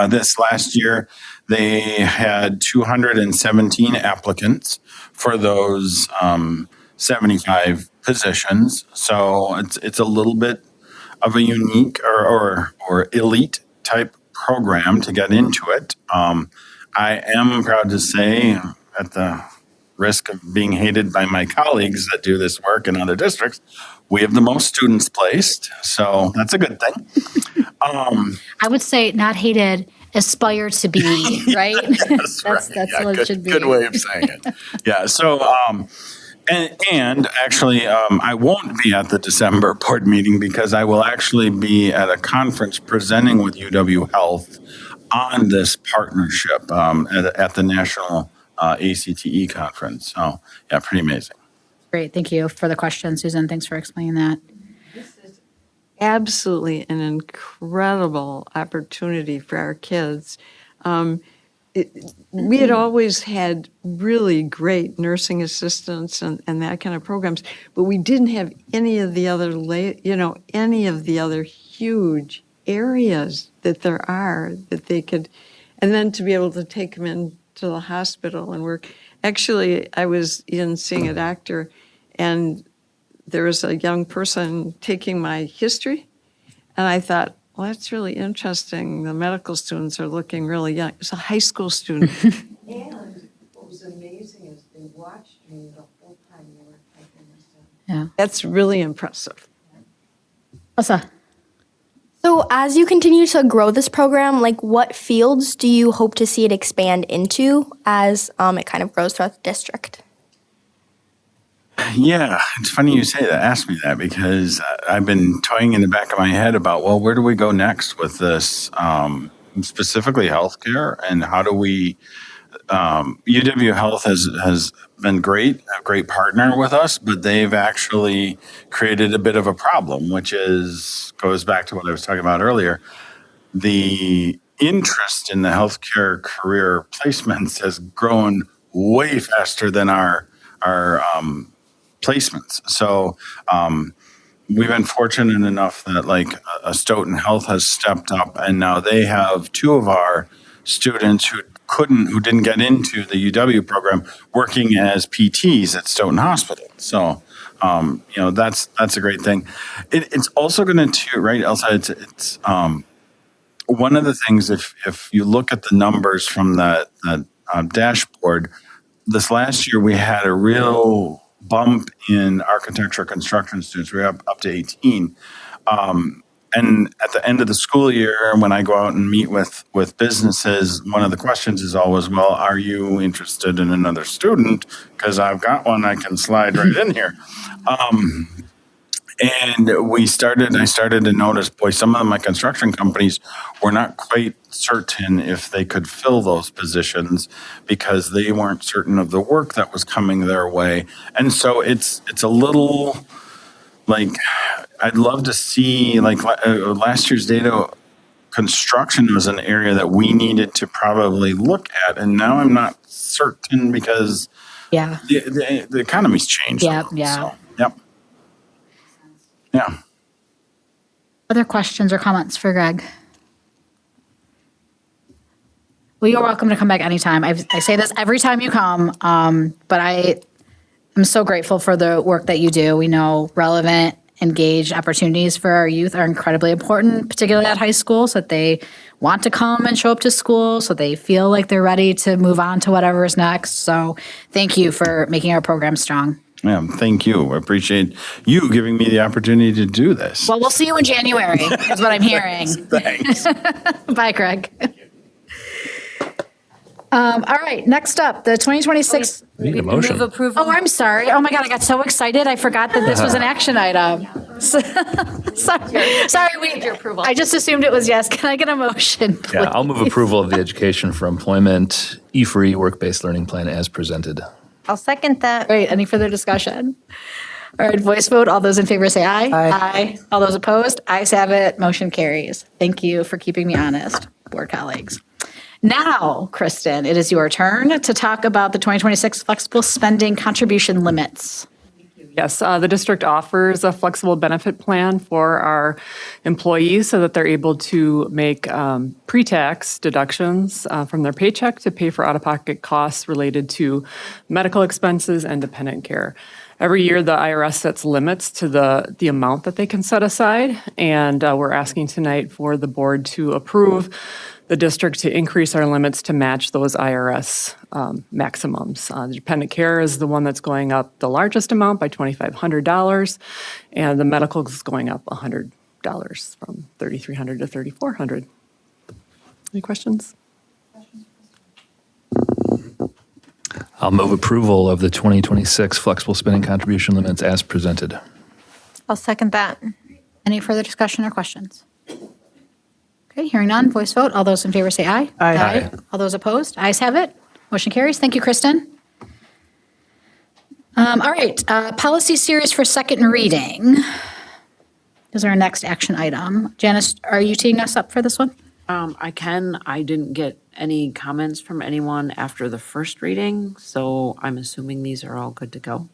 This last year, they had 217 applicants for those 75 positions. So it's a little bit of a unique or elite type program to get into it. I am proud to say, at the risk of being hated by my colleagues that do this work in other districts, we have the most students placed. So that's a good thing. I would say not hated, aspire to be, right? Yes, That's yeah, what good, it should be. Good way of saying it. Yeah. So, and actually, I won't be at the December board meeting because I will actually be at a conference presenting with UW Health on this partnership at the National ACTE conference. So, yeah, pretty amazing. Great. Thank you for the question, Susan. Thanks for explaining that. Absolutely an incredible opportunity for our kids. We had always had really great nursing assistants and that kind of programs, but we didn't have any of the other, any of the other huge areas that there are that they could, and then to be able to take them into the hospital and work. Actually, I was in seeing a doctor, and there was a young person taking my history, and I thought, well, that's really interesting. The medical students are looking really young. It's a high school student. And what was amazing is they watched me the whole time they were taking this stuff. Yeah. That's really impressive. Elsa. So as you continue to grow this program, like what fields do you hope to see it expand into as it kind of grows throughout the district? Yeah, it's funny you say that. Ask me that because I've been toying in the back of my head about, well, where do we go next with this, specifically healthcare, and how do we? UW Health has been great, a great partner with us, but they've actually created a bit of a problem, which goes back to what I was talking about earlier. The interest in the healthcare career placements has grown way faster than our placements. So we've been fortunate enough that like Stoughton Health has stepped up, and now they have two of our students who didn't get into the UW program working as PTs at Stoughton Hospital. So that's a great thing. It's also going to, right, Elsa, it's one of the things, if you look at the numbers from that dashboard, this last year we had a real bump in architecture construction students. We're up to 18. And at the end of the school year, when I go out and meet with businesses, one of the questions is always, well, are you interested in another student? Because I've got one I can slide right in here. And I started to notice, boy, some of my construction companies were not quite certain if they could fill those positions because they weren't certain of the work that was coming their way. And so it's a little like, I'd love to see, like last year's data, construction was an area that we needed to probably look at. And now I'm not certain because the economy's changed. So, yep. Yeah. Other questions or comments for Greg? Well, you're welcome to come back anytime. I say this every time you come, but I'm so grateful for the work that you do. We know relevant, engaged opportunities for our youth are incredibly important, particularly at high school, so that they want to come and show up to school, so they feel like they're ready to move on to whatever is next. So thank you for making our program strong. Yeah, thank you. I appreciate you giving me the opportunity to do this. Well, we'll see you in January, is what I'm hearing. Thanks. Bye, Greg. All right, next up, the 2026. We need a motion. Oh, I'm sorry. Oh my God, I got so excited. I forgot that this was an action item. Sorry, I just assumed it was yes. Can I get a motion, please? Yeah, I'll move approval of the Education for Employment E-Free Work-Based Learning Plan as presented. I'll second that. Great. Any further discussion? All right, voice vote. All those in favor say aye. Aye. All those opposed? Ayes have it. Motion carries. Thank you for keeping me honest, board colleagues. Now, Kristen, it is your turn to talk about the 2026 flexible spending contribution limits. Yes, the district offers a flexible benefit plan for our employees so that they're able to make pre-tax deductions from their paycheck to pay for out-of-pocket costs related to medical expenses and dependent care. Every year, the IRS sets limits to the amount that they can set aside, and we're asking tonight for the board to approve the district to increase our limits to match those IRS maximums. The dependent care is the one that's going up the largest amount by $2,500, and the medical is going up $100 from $3,300 to $3,400. Any questions? I'll move approval of the 2026 flexible spending contribution limits as presented. I'll second that. Any further discussion or questions? Okay, hearing none, voice vote. All those in favor say aye. Aye. All those opposed? Ayes have it. Motion carries. Thank you, Kristen. All right, policy series for second reading is our next action item. Janice, are you teeing us up for this one? I can. I didn't get any comments from anyone after the first reading, so I'm assuming these are all good to go.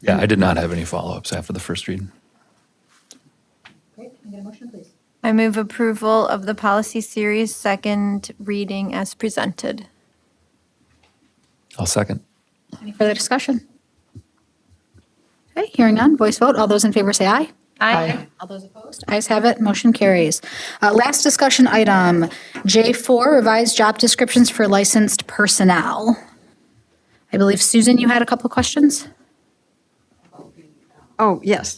Yeah, I did not have any follow-ups after the first read. Great. Can I get a motion, please? I move approval of the policy series second reading as presented. I'll second. Any further discussion? Okay, hearing none, voice vote. All those in favor say aye. Aye. All those opposed? Ayes have it. Motion carries. Last discussion item, J4, revised job descriptions for licensed personnel. I believe, Susan, you had a couple of questions? Oh, yes.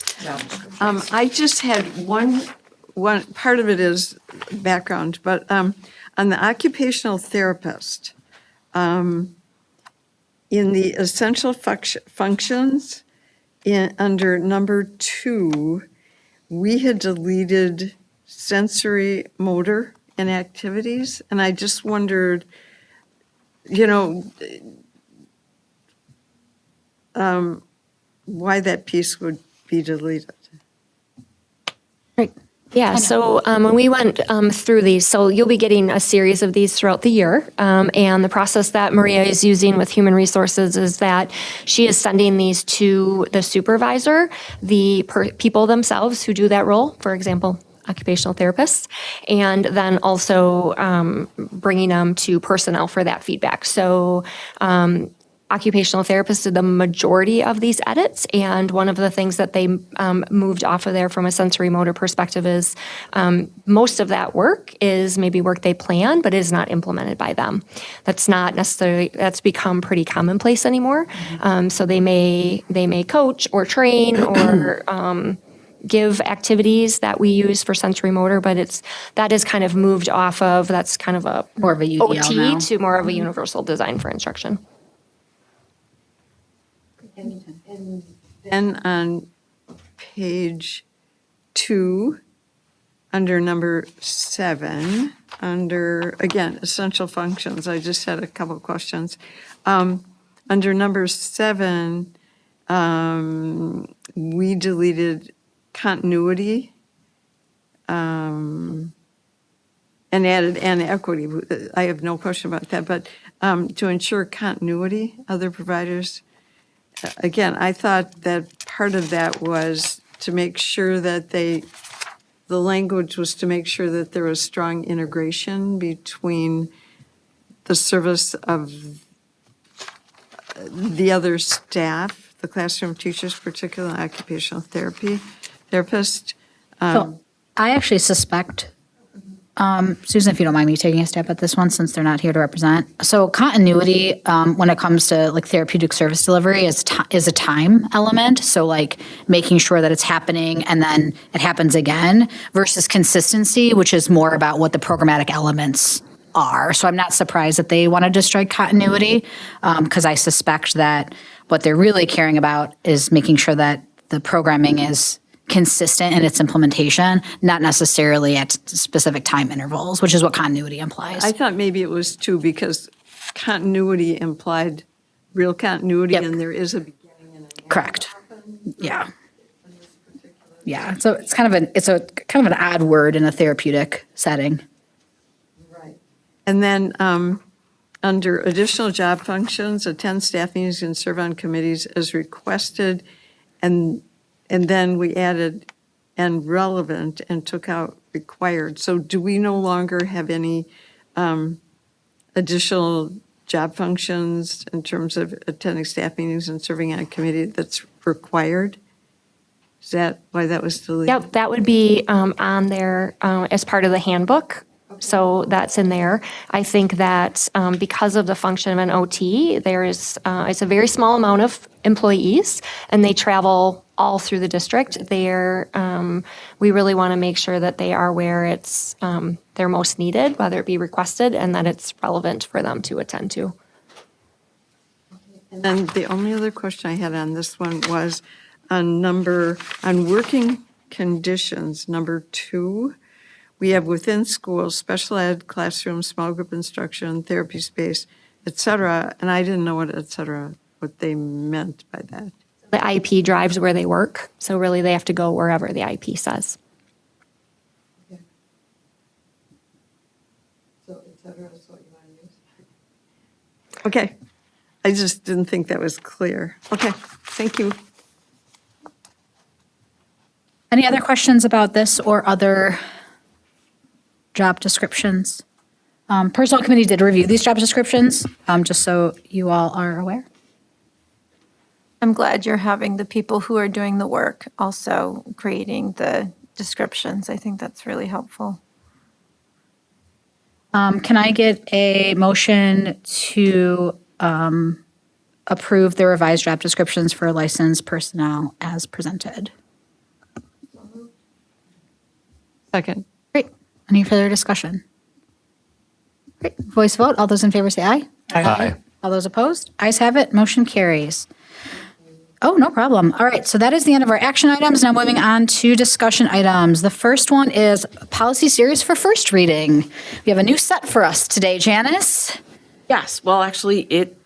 I just had one, part of it is background, but on the occupational therapist, in the essential functions, under number 2, we had deleted sensory, motor, and activities, and I just wondered, why that piece would be deleted. Great. Yeah, so when we went through these, so you'll be getting a series of these throughout the year. And the process that Maria is using with Human Resources is that she is sending these to the supervisor, the people themselves who do that role, for example, occupational therapists, and then also bringing them to personnel for that feedback. So occupational therapists did the majority of these edits, and one of the things that they moved off of there from a sensory motor perspective is most of that work is maybe work they plan, but is not implemented by them. That's not necessarily, that's become pretty commonplace anymore. So they may coach or train or give activities that we use for sensory motor, but that is kind of moved off of, that's kind of a more of a UDL OT now. to more of a universal design for instruction. And then on page 2, under number 7, under, again, essential functions, I just had a couple of questions. Under number 7, we deleted continuity and added and equity. I have no question about that, but to ensure continuity, other providers. Again, I thought that part of that was to make sure that the language was to make sure that there was strong integration between the service of the other staff, the classroom teachers, particularly occupational therapist. So I actually suspect, Susan, if you don't mind me taking a step at this one, since they're not here to represent. So continuity, when it comes to like therapeutic service delivery, is a time element. So like making sure that it's happening and then it happens again, versus consistency, which is more about what the programmatic elements are. So I'm not surprised that they wanted to strike continuity, because I suspect that what they're really caring about is making sure that the programming is consistent in its implementation, not necessarily at specific time intervals, which is what continuity implies. I thought maybe it was 2 because continuity implied real continuity, and there is a beginning and an end. Correct. Yeah. Yeah, so it's kind of an odd word in a therapeutic setting. And then under additional job functions, attend staff meetings and serve on committees as requested. And then we added and relevant and took out required. So do we no longer have any additional job functions in terms of attending staff meetings and serving on a committee that's required? Is that why that was deleted? Yep, that would be on there as part of the handbook. So that's in there. I think that because of the function of an OT, it's a very small amount of employees, and they travel all through the district. We really want to make sure that they are where they're most needed, whether it be requested, and that it's relevant for them to attend to. And then the only other question I had on this one was on working conditions, number 2. We have within schools, special ed, classroom, small group instruction, therapy space, et cetera. And I didn't know what they meant by that. The IEP drives where they work, so really they have to go wherever the IEP says. So et cetera is what you want to use? Okay. I just didn't think that was clear. Okay, thank you. Any other questions about this or other job descriptions? Personnel committee did review these job descriptions, just so you all are aware. I'm glad you're having the people who are doing the work also creating the descriptions. I think that's really helpful. Can I get a motion to approve the revised job descriptions for licensed personnel as presented? Second. Great. Any further discussion? Great. Voice vote. All those in favor say aye. Aye. All those opposed? Ayes have it. Motion carries. Oh, no problem. All right. So that is the end of our action items. Now moving on to discussion items. The first one is policy series for first reading. We have a new set for us today, Janice. Yes, well, actually,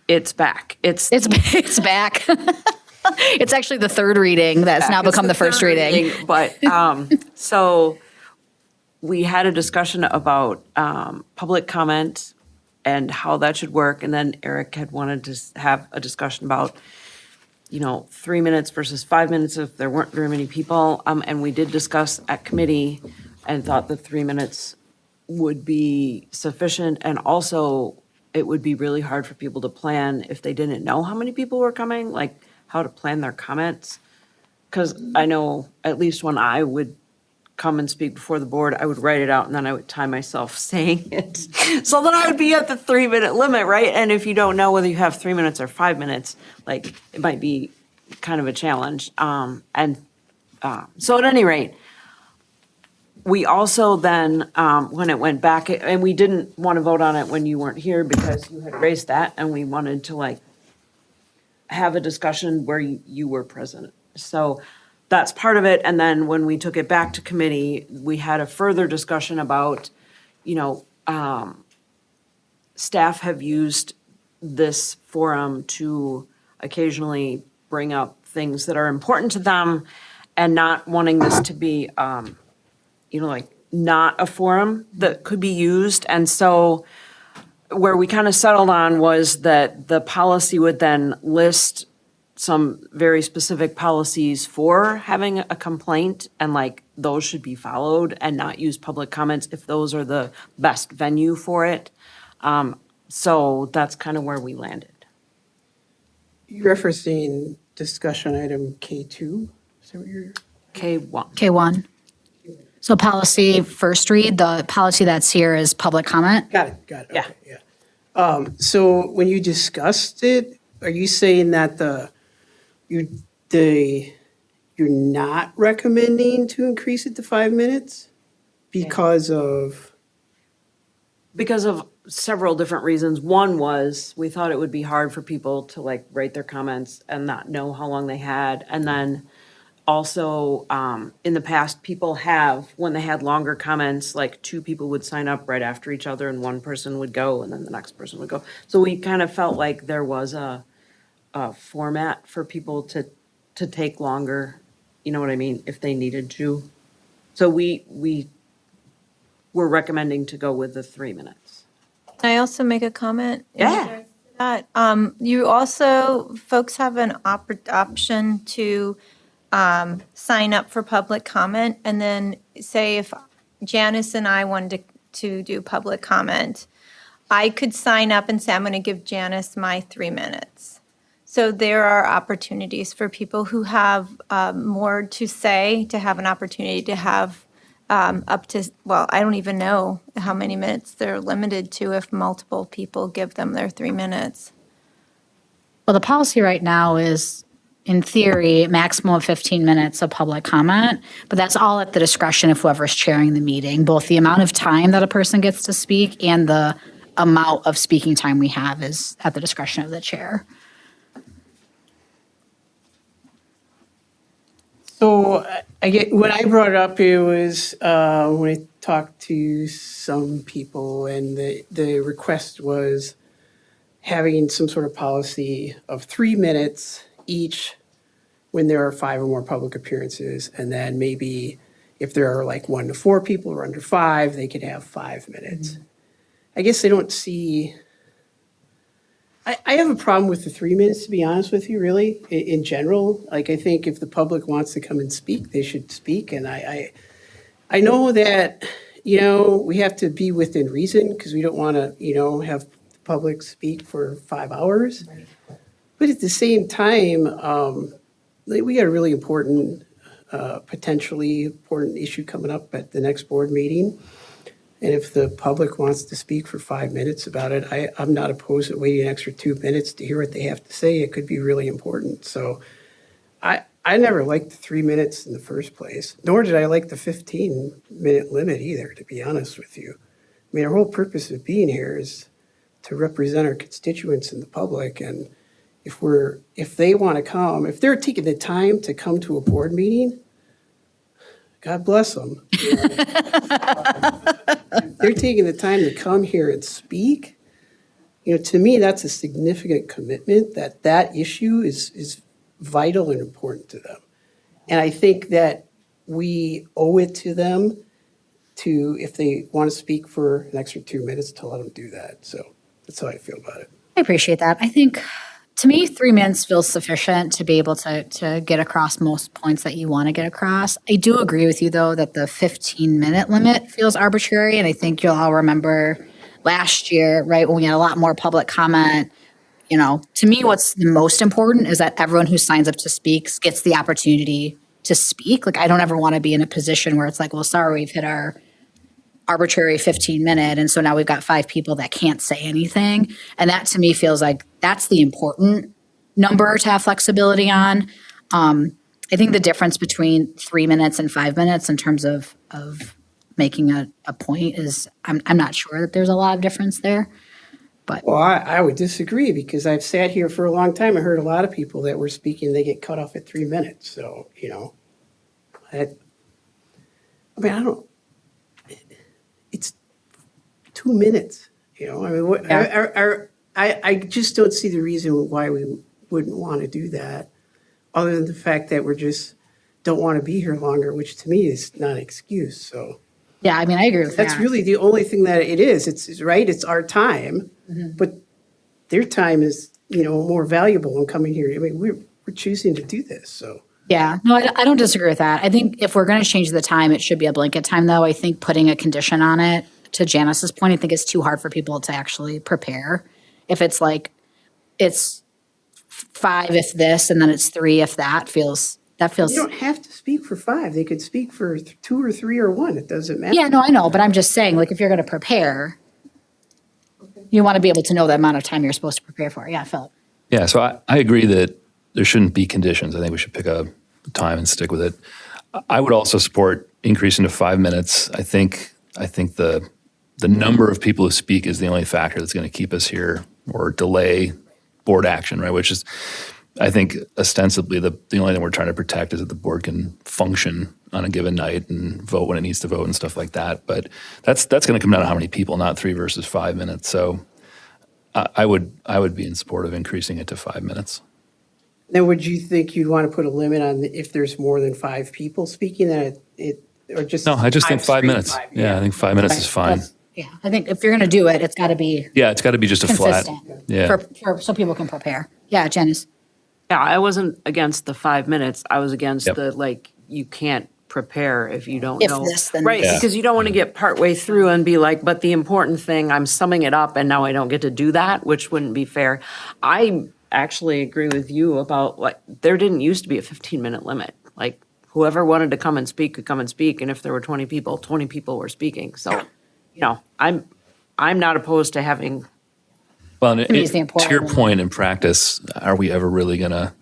it's back. It's back. It's actually the third reading that's now become the first reading. But, so we had a discussion about public comment and how that should work. And then Eric had wanted to have a discussion about, 3 minutes versus 5 minutes if there weren't very many people. And we did discuss at committee and thought the 3 minutes would be sufficient. And also, it would be really hard for people to plan if they didn't know how many people were coming, like how to plan their comments. Because I know, at least when I would come and speak before the board, I would write it out and then I would time myself saying it. So then I would be at the 3 minute limit, right? And if you don't know whether you have 3 minutes or 5 minutes, like it might be kind of a challenge. So at any rate, we also then, when it went back, and we didn't want to vote on it when you weren't here because you had raised that and we wanted to have a discussion where you were present. So that's part of it. And then when we took it back to committee, we had a further discussion about, staff have used this forum to occasionally bring up things that are important to them and not wanting this to be, not a forum that could be used. And so where we kind of settled on was that the policy would then list some very specific policies for having a complaint, and those should be followed and not use public comments if those are the best venue for it. So that's kind of where we landed. You're referencing discussion item K2? Is that what you're? K1. K1. So policy first read, the policy that's here is public comment. Got it. Yeah. Okay, yeah. So when you discussed it, are you saying that you're not recommending to increase it to 5 minutes because of? Because of several different reasons. One was we thought it would be hard for people to write their comments and not know how long they had. And then Also, in the past, people have, when they had longer comments, like 2 people would sign up right after each other and one person would go and then the next person would go. So we kind of felt like there was a format for people to take longer, you know what I mean, if they needed to. So we were recommending to go with the 3 minutes. Can I also make a comment? Yeah. That, you also, folks have an option to sign up for public comment, and then say if Janice and I wanted to do public comment, I could sign up and say, I'm going to give Janice my 3 minutes. So there are opportunities for people who have more to say, to have an opportunity to have up to, well, I don't even know how many minutes they're limited to if multiple people give them their 3 minutes. Well, the policy right now is, in theory, maximum of 15 minutes of public comment, but that's all at the discretion of whoever's chairing the meeting. Both the amount of time that a person gets to speak and the amount of speaking time we have is at the discretion of the chair. So I get, when I brought it up, it was when I talked to some people, and the request was having some sort of policy of 3 minutes each when there are 5 or more public appearances, and then maybe if there are like 1 to 4 people or under 5, they could have 5 minutes. I guess they don't see. I have a problem with the 3 minutes, to be honest with you, really, in general. Like, I think if the public wants to come and speak, they should speak. And I know that, you know, we have to be within reason because we don't want to, you know, have the public speak for 5 hours. But at the same time, we got a really important, potentially important issue coming up at the next board meeting. And if the public wants to speak for 5 minutes about it, I'm not opposed to waiting an extra 2 minutes to hear what they have to say. It could be really important. So I never liked the 3 minutes in the first place, nor did I like the 15-minute limit either, to be honest with you. I mean, our whole purpose of being here is to represent our constituents and the public. And if they want to come, if they're taking the time to come to a board meeting, God bless them. You know? They're taking the time to come here and speak. You know, to me, that's a significant commitment that issue is vital and important to them. And I think that we owe it to them to, if they want to speak for an extra 2 minutes, to let them do that. So that's how I feel about it. I appreciate that. I think, to me, 3 minutes feels sufficient to be able to get across most points that you want to get across. I do agree with you, though, that the 15-minute limit feels arbitrary. And I think you'll all remember last year, right, when we had a lot more public comment. You know, to me, what's the most important is that everyone who signs up to speak gets the opportunity to speak. Like, I don't ever want to be in a position where it's like, well, sorry, we've hit our arbitrary 15-minute, and so now we've got 5 people that can't say anything. And that, to me, feels like that's the important number to have flexibility on. I think the difference between 3 minutes and 5 minutes in terms of making a point is, I'm not sure that there's a lot of difference there. But well, I would disagree, because I've sat here for a long time. I heard a lot of people that were speaking, they get cut off at 3 minutes. So, you know, I don't. It's 2 minutes, you know. I mean, what, I just don't see the reason why we wouldn't want to do that, other than the fact that we're just don't want to be here longer, which to me is not an excuse. So yeah, I mean, I agree with that. That's really the only thing that it is. It's right. It's our time, but their time is, you know, more valuable in coming here. I mean, we're choosing to do this, so. Yeah, no, I don't disagree with that. I think if we're going to change the time, it should be a blanket time, though. I think putting a condition on it, to Janice's point, I think it's too hard for people to actually prepare. If it's like, it's 5 if this, and then it's 3 if that feels. You don't have to speak for 5. They could speak for 2 or 3 or 1. It doesn't matter. Yeah, no, I know, but I'm just saying, like, if you're going to prepare, you want to be able to know the amount of time you're supposed to prepare for. Yeah, Philip. Yeah, so I agree that there shouldn't be conditions. I think we should pick a time and stick with it. I would also support increasing to 5 minutes. I think the number of people who speak is the only factor that's going to keep us here or delay board action, right? Which is, I think ostensibly the only thing we're trying to protect is that the board can function on a given night and vote when it needs to vote and stuff like that. But that's going to come down to how many people, not 3 versus 5 minutes. So I would be in support of increasing it to 5 minutes. Then would you think you'd want to put a limit on if there's more than 5 people speaking, that or just? No, I just think 5 straight minutes. Yeah, I think 5 minutes is fine. Yeah, I think if you're going to do it, it's got to be Yeah, it's got to be just a flat. consistent. Yeah. So people can prepare. Yeah, Janice. Yeah, I wasn't against the 5 minutes. I was against Yep. you can't prepare if you don't If know. this, then Right, this. Yeah. because you don't want to get partway through and be like, but the important thing, I'm summing it up and now I don't get to do that, which wouldn't be fair. I actually agree with you about there didn't used to be a 15-minute limit. Like whoever wanted to come and speak could come and speak. And if there were 20 people were speaking. So, I'm not opposed to having. Well, and me, it's the to important your one. point, in practice, are we ever really going to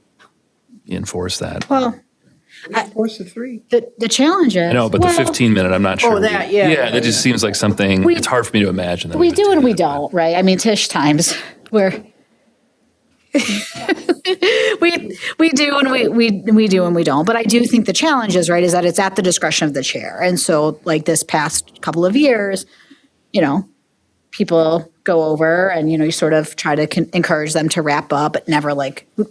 enforce that? Well, Force of 3. the challenge is. I know, but the 15-minute, I'm not sure. that, yeah. Yeah, that just seems like something, it's hard for me to imagine. That We would do and we 15-minute. don't, right? I mean, Tish times where we do and we do and we don't. But I do think the challenge is, right, is that it's at the discretion of the chair. And so like this past couple of years, people go over and, you sort of try to encourage them to wrap up, but never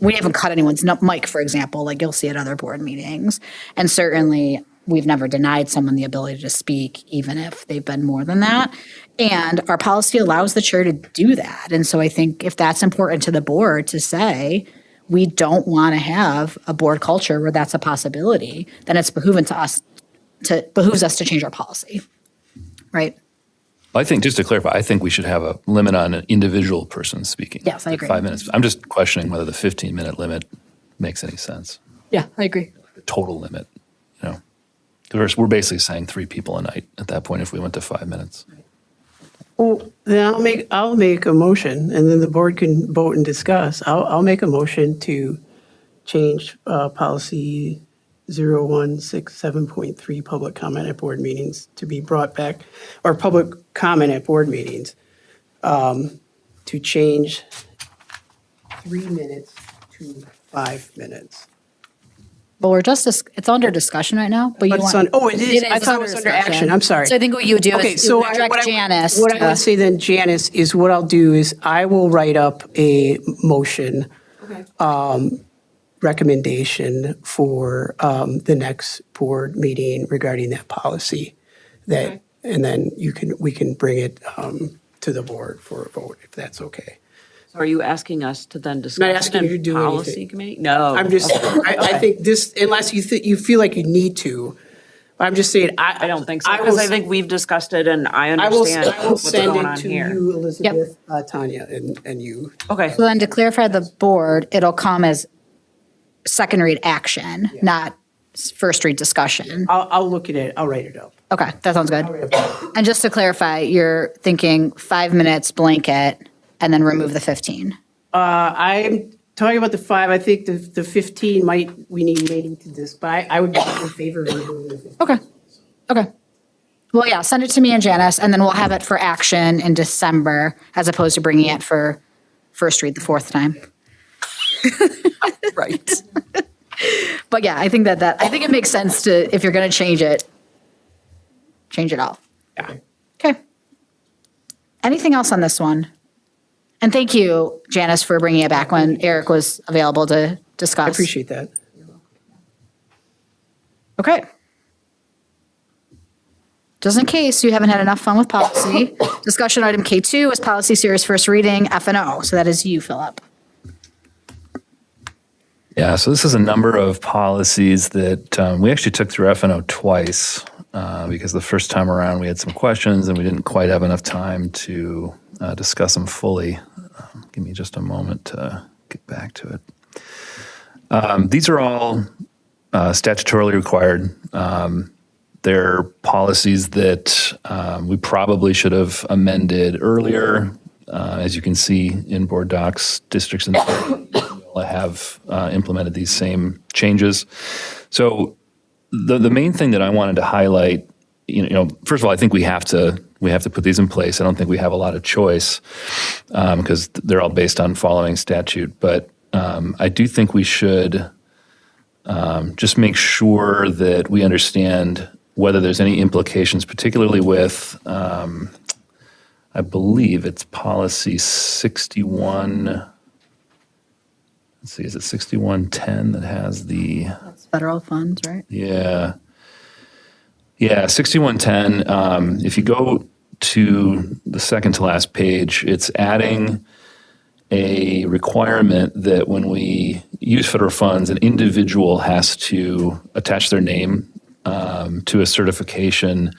we haven't cut anyone's mic, for example, like you'll see at other board meetings. And certainly we've never denied someone the ability to speak, even if they've been more than that. And our policy allows the chair to do that. And so I think if that's important to the board to say, we don't want to have a board culture where that's a possibility, then it's behooves us to change our policy, right? I think, just to clarify, I think we should have a limit on an individual person speaking. Yes, I agree. 5 minutes. I'm just questioning whether the 15-minute limit makes any sense. Yeah, I agree. The total limit, 'Cause we're basically saying 3 people a night at that point if we went to 5 minutes. Well, then I'll make a motion, and then the board can vote and discuss. I'll make a motion to change policy 0167.3, public comment at board meetings, to be brought back, or public comment at board meetings, to change 3 minutes to 5 minutes. But we're it's under discussion right now, but you But it's want. it is. I thought it was under discussion. action. I'm sorry. So I think what you would do Okay, is so you would direct Janice. What I to- would say then, Janice, is what I'll do is I will write up a motion recommendation for the next board meeting regarding that policy. And then we can bring it to the board for a vote, if that's okay. So are you asking us to then discuss? Not asking it you in to do policy anything. committee? No. I'm just, I think this, unless you feel like you need to, I'm just saying, I don't think so, I will because I think we've discussed it and I I will understand what's send going it on to here. you, Elizabeth, Tanya, and you. Okay. So then to clarify the board, it'll come as second read action, not first read discussion. I'll look at it, I'll write it up. Okay, that sounds good. And just to clarify, you're thinking 5 minutes blanket and then remove the 15. I'm talking about the 5, I think the 15 we need maybe to this, but I would be in favor of removing the 15. Okay. Well, yeah, send it to me and Janice, and then we'll have it for action in December, as opposed to bringing it for first read the 4th time. Right. But yeah, I think I think it makes sense to, if you're going to change it all. Yeah. Okay. Anything else on this one? And thank you, Janice, for bringing it back when Eric was available to discuss. I appreciate that. Okay. Just in case you haven't had enough fun with policy, discussion item K2 is policy series first reading, F&O. So that is you, Philip. Yeah, so this is a number of policies that we actually took through F&O twice because the first time around we had some questions and we didn't quite have enough time to discuss them fully. Give me just a moment to get back to it. These are all statutorily required. They're policies that we probably should have amended earlier. As you can see in board docs, districts and have implemented these same changes. So the main thing that I wanted to highlight, first of all, I think we have to put these in place. I don't think we have a lot of choice because they're all based on following statute. But I do think we should just make sure that we understand whether there's any implications, particularly with, I believe it's policy 61, let's see, is it 6110 that has the, That's federal funds, right? yeah. Yeah, 6110, if you go to the second to last page, it's adding a requirement that when we use federal funds, an individual has to attach their name to a certification,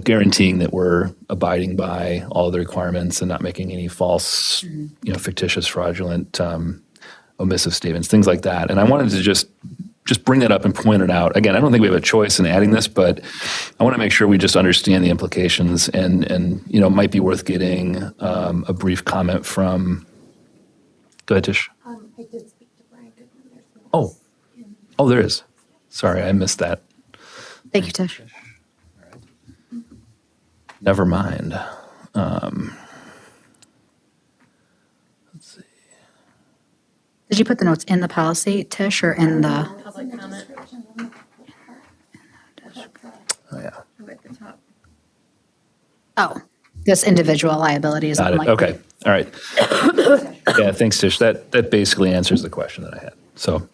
guaranteeing that we're abiding by all the requirements and not making any false, fictitious, fraudulent, omissive statements, things like that. And I wanted to just bring that up and point it out. Again, I don't think we have a choice in adding this, but I want to make sure we just understand the implications and it might be worth getting a brief comment from, go ahead, Tish. I did speak to Brian Goodman. Oh, there is. Sorry, I missed that. Thank you, Tish. Never mind. Let's see. Did you put the notes in the policy, Tish, or in the? Public comment. Oh, yeah. Oh, this individual liability is Got it. unlikely. Okay. All right. Yeah, thanks, Tish. That basically answers the question that I had. So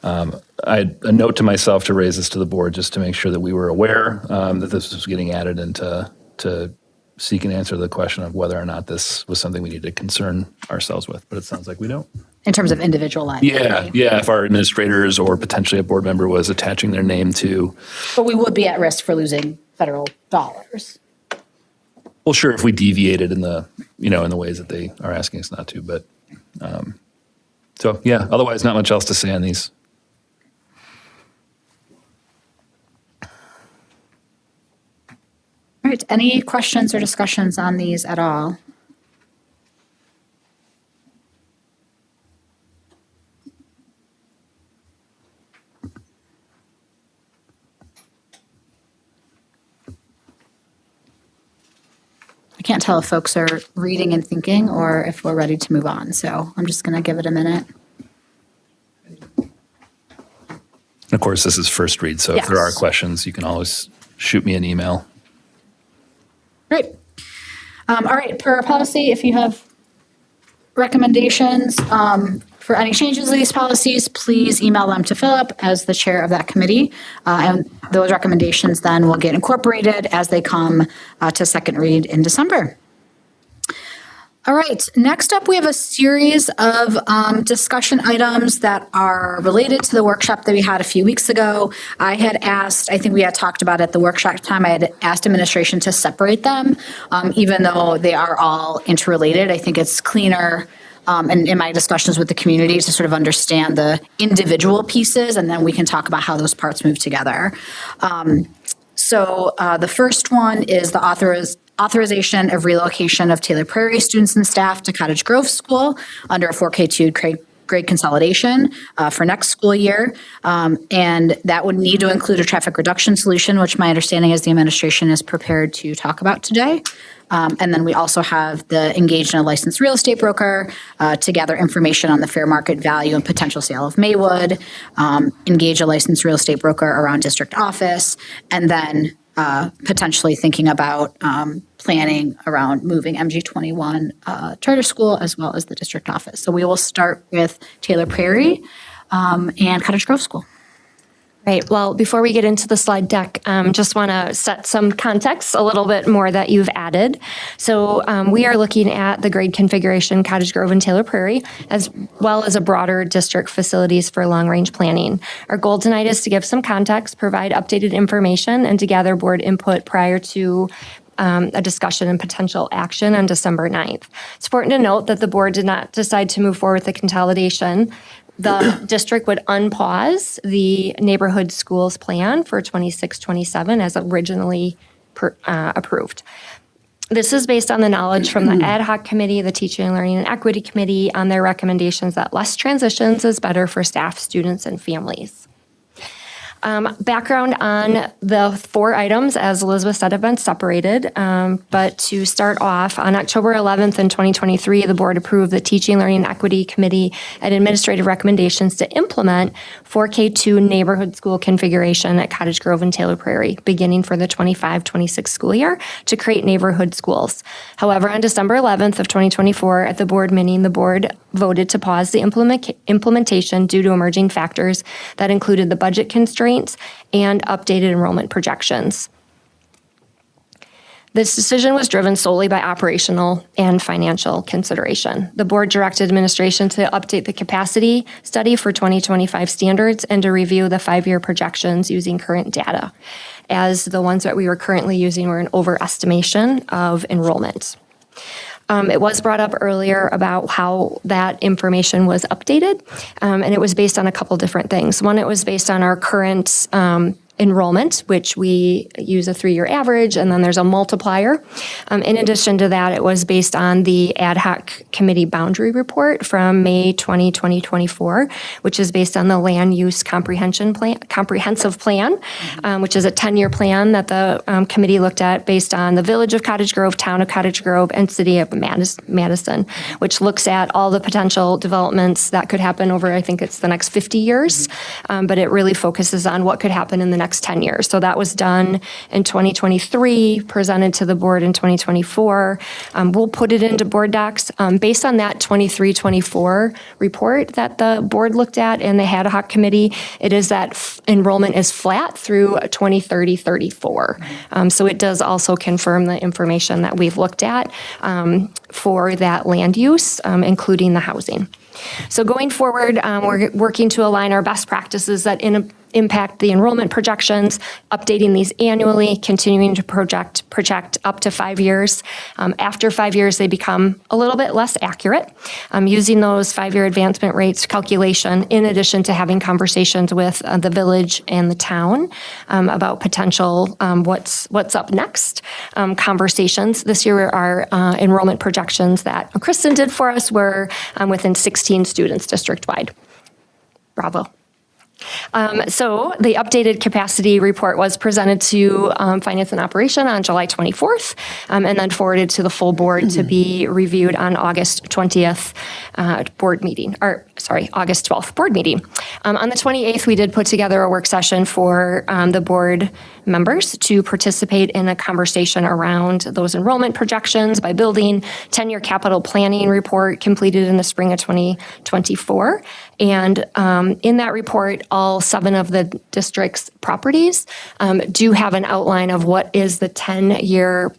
I had a note to myself to raise this to the board just to make sure that we were aware that this was getting added and to seek an answer to the question of whether or not this was something we need to concern ourselves with. But it sounds like we don't. In terms of individual liability. Yeah. If our administrators or potentially a board member was attaching their name to. But we would be at risk for losing federal dollars. Well, sure, if we deviated in the ways that they are asking us not to, but so yeah, otherwise not much else to say on these. All right, any questions or discussions on these at all? I can't tell if folks are reading and thinking or if we're ready to move on, so I'm just going to give it a minute. Of course, this is first read, so if there are Yes. questions, you can always shoot me an email. Great. All right, per policy, if you have recommendations for any changes to these policies, please email them to Philip as the chair of that committee. And those recommendations then will get incorporated as they come to second read in December. All right, next up, we have a series of discussion items that are related to the workshop that we had a few weeks ago. I think we had talked about at the workshop time, I had asked administration to separate them, even though they are all interrelated. I think it's cleaner, and in my discussions with the community, to sort of understand the individual pieces, and then we can talk about how those parts move together. So the first one is the authorization of relocation of Taylor Prairie students and staff to Cottage Grove School under a 4K2 grade consolidation for next school year. And that would need to include a traffic reduction solution, which my understanding is the administration is prepared to talk about today. And then we also have the engaged in a licensed real estate broker to gather information on the fair market value and potential sale of Maywood, engage a licensed real estate broker around district office, and then potentially thinking about planning around moving MG21 charter school as well as the district office. So we will start with Taylor Prairie and Cottage Grove School. Right. Well, before we get into the slide deck, just want to set some context a little bit more that you've added. So we are looking at the grade configuration, Cottage Grove and Taylor Prairie, as well as a broader district facilities for long-range planning. Our goal tonight is to give some context, provide updated information, and to gather board input prior to a discussion and potential action on December 9th. It's important to note that the board did not decide to move forward with the consolidation. The district would unpause the neighborhood schools plan for 26-27 as originally approved. This is based on the knowledge from the ad hoc committee, the teaching and learning and equity committee on their recommendations that less transitions is better for staff, students, and families. Background on the 4 items, as Elizabeth said, have been separated. But to start off, on October 11th in 2023, the board approved the Teaching, Learning, and Equity Committee and administrative recommendations to implement 4K2 neighborhood school configuration at Cottage Grove and Taylor Prairie, beginning for the 25-26 school year to create neighborhood schools. However, on December 11th of 2024, at the board meeting, the board voted to pause the implementation due to emerging factors that included the budget constraints and updated enrollment projections. This decision was driven solely by operational and financial consideration. The board directed administration to update the capacity study for 2025 standards and to review the 5-year projections using current data, as the ones that we were currently using were an overestimation of enrollment. It was brought up earlier about how that information was updated, and it was based on a couple different things. One, it was based on our current enrollment, which we use a 3-year average, and then there's a multiplier. In addition to that, it was based on the ad hoc committee boundary report from May 2024, which is based on the land use comprehensive plan, which is a 10-year plan that the committee looked at based on the village of Cottage Grove, town of Cottage Grove, and city of Madison, which looks at all the potential developments that could happen over, I think it's the next 50 years, but it really focuses on what could happen in the next 10 years. So that was done in 2023, presented to the board in 2024. We'll put it into board docs. Based on that 23-24 report that the board looked at and the ad hoc committee, it is that enrollment is flat through 2030-34. So it does also confirm the information that we've looked at for that land use, including the housing. So going forward, we're working to align our best practices that impact the enrollment projections, updating these annually, continuing to project up to 5 years. After 5 years, they become a little bit less accurate. Using those 5-year advancement rates calculation, in addition to having conversations with the village and the town about potential what's up next conversations. This year, our enrollment projections that Kristen did for us were within 16 students district-wide. Bravo. So the updated capacity report was presented to Finance and Operation on July 24th, and then forwarded to the full board to be reviewed on August 20th board meeting, August 12th board meeting. On the 28th, we did put together a work session for the board members to participate in a conversation around those enrollment projections by building 10-year capital planning report completed in the spring of 2024. And in that report, all 7 of the district's properties do have an outline of what is the 10-year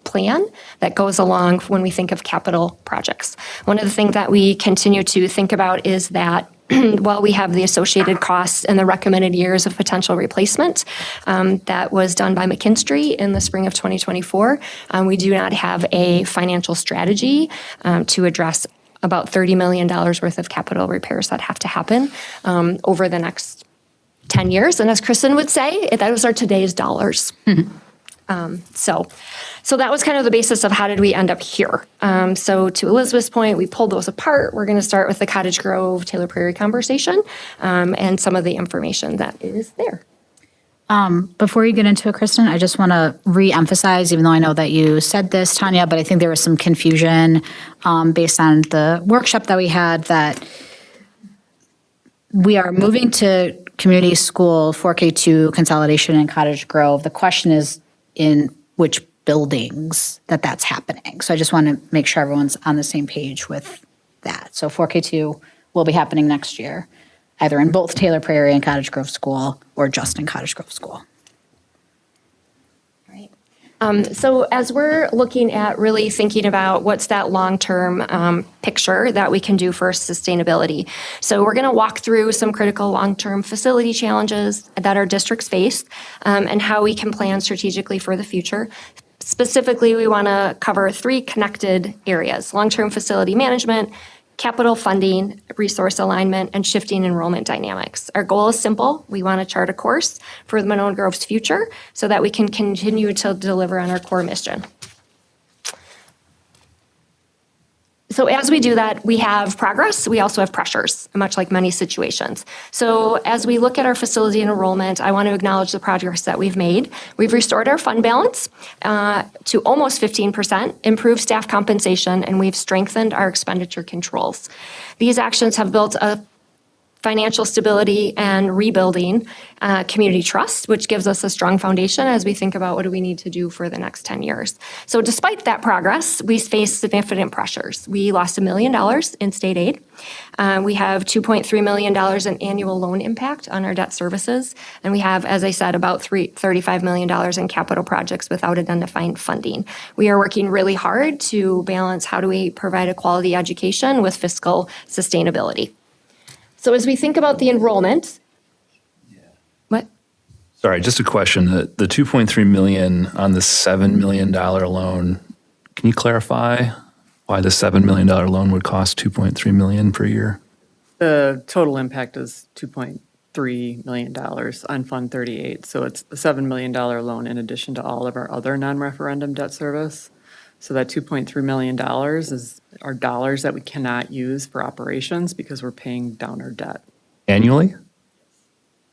plan that goes along when we think of capital projects. One of the things that we continue to think about is that while we have the associated costs and the recommended years of potential replacement that was done by McKinstry in the spring of 2024, we do not have a financial strategy to address about $30 million worth of capital repairs that have to happen over the next 10 years. And as Kristen would say, those are today's dollars. So that was kind of the basis of how did we end up here. So to Elizabeth's point, we pulled those apart. We're going to start with the Cottage Grove, Taylor Prairie conversation and some of the information that is there. Before you get into it, Kristen, I just want to re-emphasize, even though I know that you said this, Tanya, but I think there was some confusion based on the workshop that we had, that we are moving to community school 4K2 consolidation in Cottage Grove. The question is in which buildings that's happening. So I just want to make sure everyone's on the same page with that. So 4K2 will be happening next year, either in both Taylor Prairie and Cottage Grove School or just in Cottage Grove School. Right. So as we're looking at really thinking about what's that long-term picture that we can do for sustainability. So we're going to walk through some critical long-term facility challenges that our districts face and how we can plan strategically for the future. Specifically, we want to cover 3 connected areas: long-term facility management, capital funding, resource alignment, and shifting enrollment dynamics. Our goal is simple. We want to chart a course for the Monona Grove's future so that we can continue to deliver on our core mission. So as we do that, we have progress, we also have pressures, much like many situations. So as we look at our facility and enrollment, I want to acknowledge the progress that we've made. We've restored our fund balance to almost 15%, improved staff compensation, and we've strengthened our expenditure controls. These actions have built a financial stability and rebuilding community trust, which gives us a strong foundation as we think about what do we need to do for the next 10 years. So despite that progress, we face significant pressures. We lost $1 million in state aid. We have $2.3 million in annual loan impact on our debt services. And we have, as I said, about $35 million in capital projects without identifying funding. We are working really hard to balance how do we provide a quality education with fiscal sustainability. So as we think about the enrollment, what? Sorry, just a question. The $2.3 million on the $7 million loan, can you clarify why the $7 million loan would cost $2.3 million per year? The total impact is $2.3 million on Fund 38. So it's a $7 million loan in addition to all of our other non-referendum debt service. So that $2.3 million are dollars that we cannot use for operations because we're paying down our debt. Annually?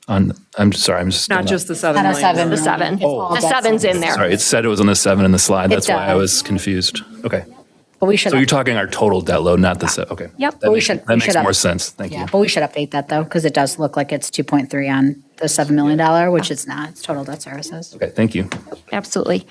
I'm sorry, I'm just. Not just the $7 Not a million. seven. The seven. The seven's in there. Sorry, it said it was on the 7 in the slide. That's why I does. was confused. Okay. But we should. So you're talking our total debt load, not the 7. Okay. Yep. That we makes, should- that we makes should more up- sense. Thank Yeah, you. but we should update that though, because it does look like it's 2.3 on the $7 million, which it's not. It's total debt services. Okay, thank you. Absolutely.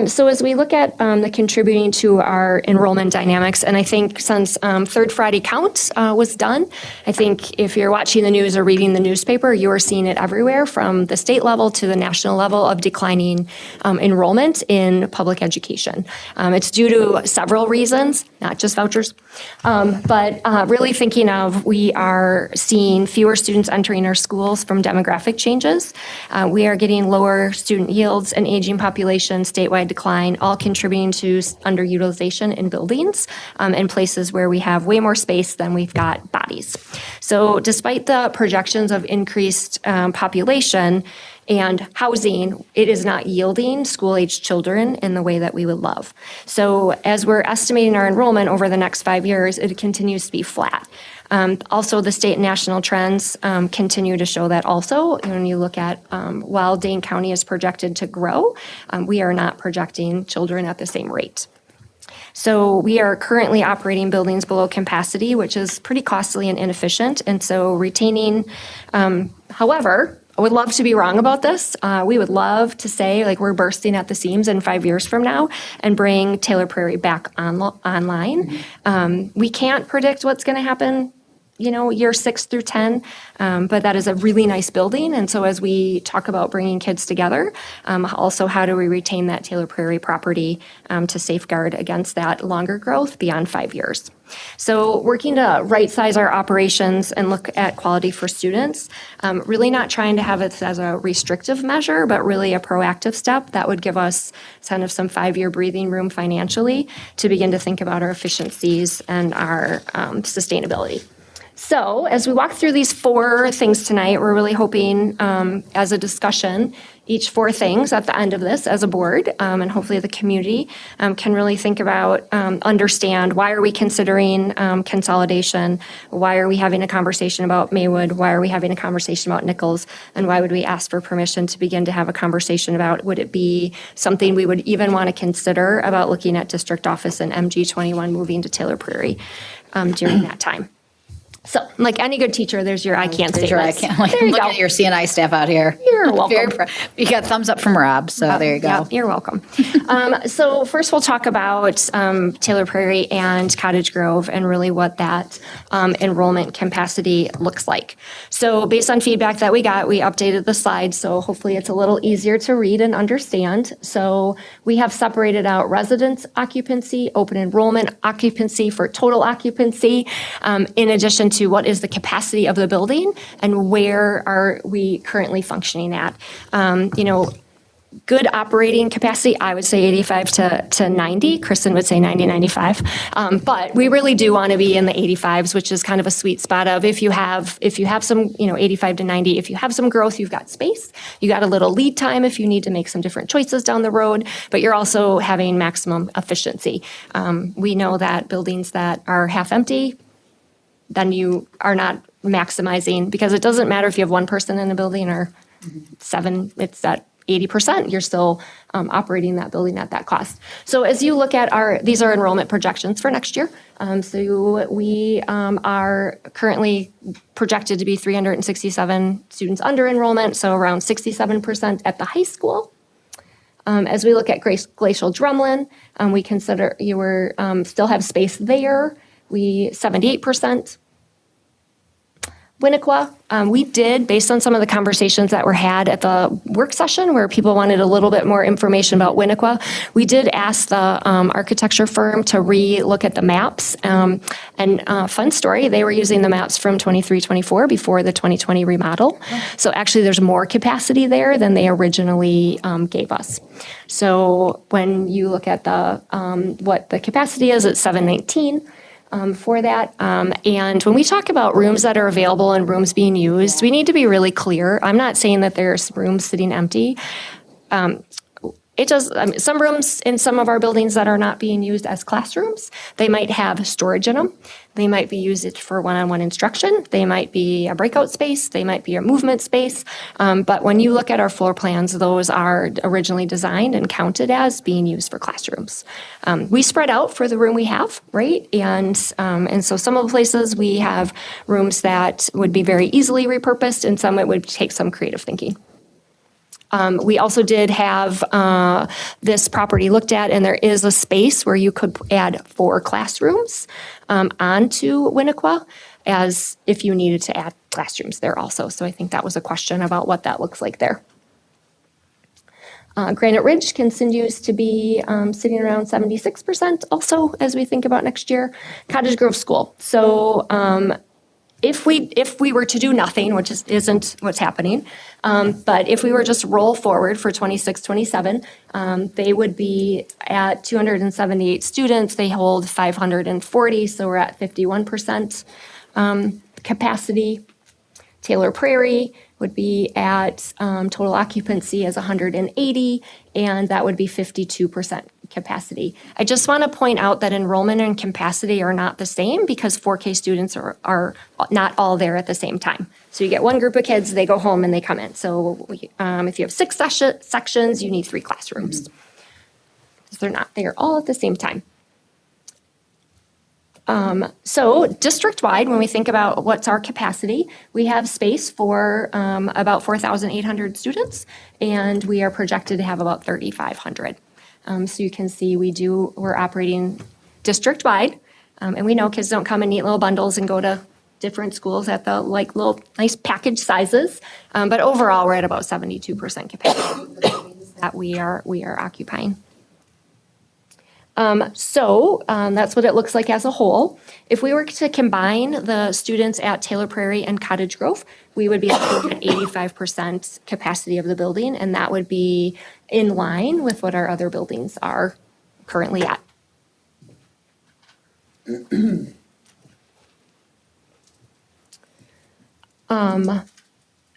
So as we look at the contributing to our enrollment dynamics, and I think since Third Friday Count was done, I think if you're watching the news or reading the newspaper, you are seeing it everywhere from the state level to the national level of declining enrollment in public education. It's due to several reasons, not just vouchers, but really thinking of we are seeing fewer students entering our schools from demographic changes. We are getting lower student yields, and aging population, statewide decline, all contributing to underutilization in buildings in places where we have way more space than we've got bodies. So despite the projections of increased population and housing, it is not yielding school-aged children in the way that we would love. So as we're estimating our enrollment over the next 5 years, it continues to be flat. Also, the state and national trends continue to show that also. When you look at, while Dane County is projected to grow, we are not projecting children at the same rate. So we are currently operating buildings below capacity, which is pretty costly and inefficient. And so retaining, however, I would love to be wrong about this. We would love to say like we're bursting at the seams in 5 years from now and bring Taylor Prairie back online. We can't predict what's going to happen, year 6 through 10, but that is a really nice building. And so as we talk about bringing kids together, also how do we retain that Taylor Prairie property to safeguard against that longer growth beyond 5 years? So working to right-size our operations and look at quality for students, really not trying to have it as a restrictive measure, but really a proactive step that would give us kind of some 5-year breathing room financially to begin to think about our efficiencies and our sustainability. So as we walk through these 4 things tonight, we're really hoping as a discussion, each 4 things at the end of this as a board, and hopefully the community can really think about, understand why are we considering consolidation? Why are we having a conversation about Maywood? Why are we having a conversation about Nichols? And why would we ask for permission to begin to have a conversation about, would it be something we would even want to consider about looking at district office and MG21 moving to Taylor Prairie during that time? So, like any good teacher, there's your I can't There's your I statements. can't. There you Look go. at your CNI staff out here. You're welcome. You got thumbs up from Rob, so there you go. Yep, you're welcome. So first we'll talk about Taylor Prairie and Cottage Grove and really what that enrollment capacity looks like. So based on feedback that we got, we updated the slides, so hopefully it's a little easier to read and understand. So we have separated out residence occupancy, open enrollment occupancy for total occupancy, in addition to what is the capacity of the building and where are we currently functioning at. good operating capacity, I would say 85 to 90. Kristen would say 90, 95. But we really do want to be in the 85s, which is kind of a sweet spot of if you have some, 85 to 90, if you have some growth, you've got space. You got a little lead time if you need to make some different choices down the road, but you're also having maximum efficiency. We know that buildings that are half empty, then you are not maximizing, because it doesn't matter if you have one person in a building or 7, it's at 80%, you're still operating that building at that cost. So as you look at these are enrollment projections for next year. So we are currently projected to be 367 students under enrollment, so around 67% at the high school. As we look at Glacial Drumlin, we consider still have space there. 78%. Winnequa, we did, based on some of the conversations that were had at the work session where people wanted a little bit more information about Winnequa, we did ask the architecture firm to re-look at the maps. And fun story, they were using the maps from 23-24 before the 2020 remodel. So actually there's more capacity there than they originally gave us. So when you look at what the capacity is, it's 719. For that. And when we talk about rooms that are available and rooms being used, we need to be really clear. I'm not saying that there's rooms sitting empty. Some rooms in some of our buildings that are not being used as classrooms, they might have storage in them. They might be used for one-on-one instruction. They might be a breakout space. They might be a movement space. But when you look at our floor plans, those are originally designed and counted as being used for classrooms. We spread out for the room we have, right? And so some of the places we have rooms that would be very easily repurposed, and some it would take some creative thinking. We also did have this property looked at, and there is a space where you could add 4 classrooms onto Winnequa, as if you needed to add classrooms there also. So I think that was a question about what that looks like there. Granite Ridge continues to be sitting around 76% also as we think about next year. Cottage Grove School. So if we were to do nothing, which isn't what's happening, but if we were just roll forward for 26, 27, they would be at 278 students. They hold 540, so we're at 51% capacity. Taylor Prairie would be at total occupancy as 180, and that would be 52% capacity. I just want to point out that enrollment and capacity are not the same because 4K students are not all there at the same time. So you get one group of kids, they go home and they come in. So if you have 6 sections, you need 3 classrooms. Because they are all at the same time. So district-wide, when we think about what's our capacity, we have space for about 4,800 students, and we are projected to have about 3,500. So you can see we're operating district-wide, and we know kids don't come in neat little bundles and go to different schools at the little nice package sizes, but overall we're at about 72% capacity that we are occupying. So that's what it looks like as a whole. If we were to combine the students at Taylor Prairie and Cottage Grove, we would be at 85% capacity of the building, and that would be in line with what our other buildings are currently at.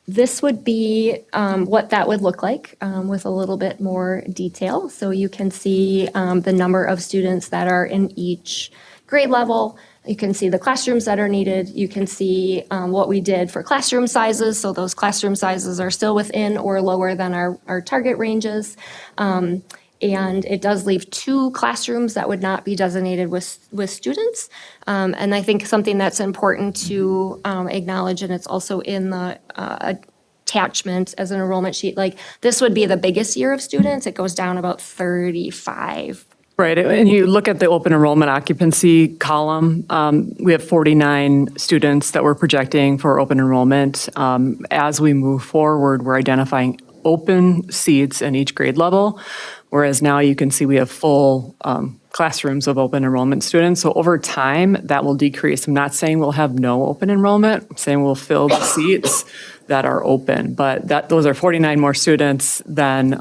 This would be what that would look like with a little bit more detail. So you can see the number of students that are in each grade level. You can see the classrooms that are needed. You can see what we did for classroom sizes. So those classroom sizes are still within or lower than our target ranges. And it does leave 2 classrooms that would not be designated with students. And I think something that's important to acknowledge, and it's also in the attachment as an enrollment sheet, this would be the biggest year of students. It goes down about 35. Right, and you look at the open enrollment occupancy column, we have 49 students that we're projecting for open enrollment. As we move forward, we're identifying open seats in each grade level, whereas now you can see we have full classrooms of open enrollment students. So over time, that will decrease. I'm not saying we'll have no open enrollment. I'm saying we'll fill the seats that are open, but those are 49 more students than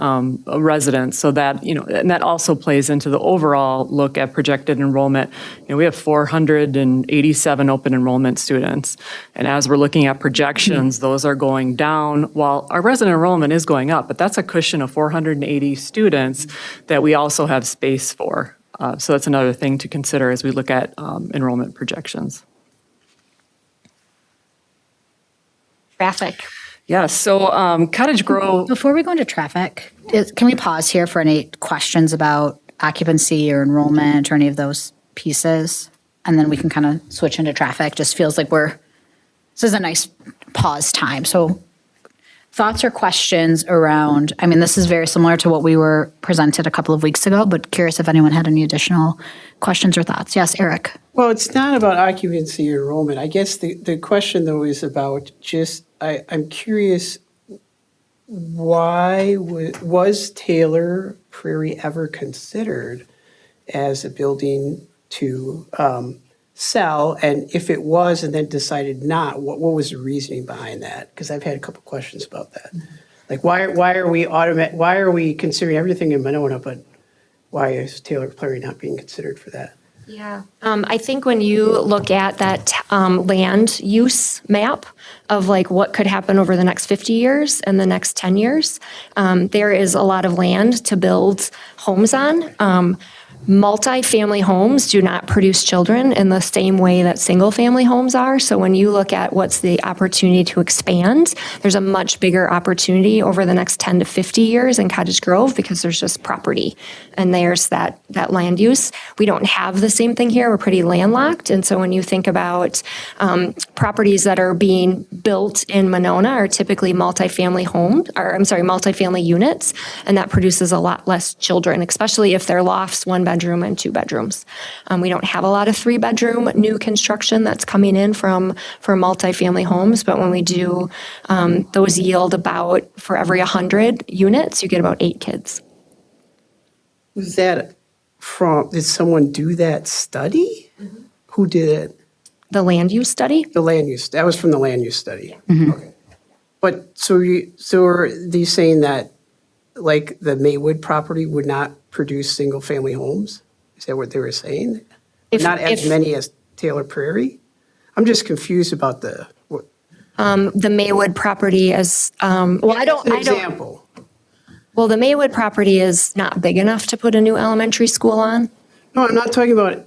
residents. So that, and that also plays into the overall look at projected enrollment. We have 487 open enrollment students. And as we're looking at projections, those are going down while our resident enrollment is going up, but that's a cushion of 480 students that we also have space for. So that's another thing to consider as we look at enrollment projections. Traffic. Yeah, so Cottage Grove. Before we go into traffic, can we pause here for any questions about occupancy or enrollment or any of those pieces? And then we can kind of switch into traffic. Just feels like this is a nice pause time. So thoughts or questions around, this is very similar to what we were presented a couple of weeks ago, but curious if anyone had any additional questions or thoughts. Yes, Eric. Well, it's not about occupancy or enrollment. I guess the question, though, is about just, I'm curious, why was Taylor Prairie ever considered as a building to sell? And if it was and then decided not, what was the reasoning behind that? Because I've had a couple questions about that. Like, why are we considering everything in Monona, but why is Taylor Prairie not being considered for that? Yeah, I think when you look at that land use map of like what could happen over the next 50 years and the next 10 years, there is a lot of land to build homes on. Multi-family homes do not produce children in the same way that single-family homes are. So when you look at what's the opportunity to expand, there's a much bigger opportunity over the next 10 to 50 years in Cottage Grove because there's just property and there's that land use. We don't have the same thing here. We're pretty landlocked. And so when you think about properties that are being built in Monona are typically multi-family units, and that produces a lot less children, especially if they're lofts, 1-bedroom and 2 bedrooms. We don't have a lot of 3-bedroom new construction that's coming in for multifamily homes, but when we do, those yield about, for every 100 units, you get about 8 kids. Was that did someone do that study? Mm-hmm. Who did it? The land use study? The land use, that was from the land use study. Mm-hmm. Okay. But so are they saying that like the Maywood property would not produce single-family homes? Is that what they were saying? Not as many as Taylor Prairie? I'm just confused about the Maywood property is, example. Well, the Maywood property is not big enough to put a new elementary school on. No, I'm not talking about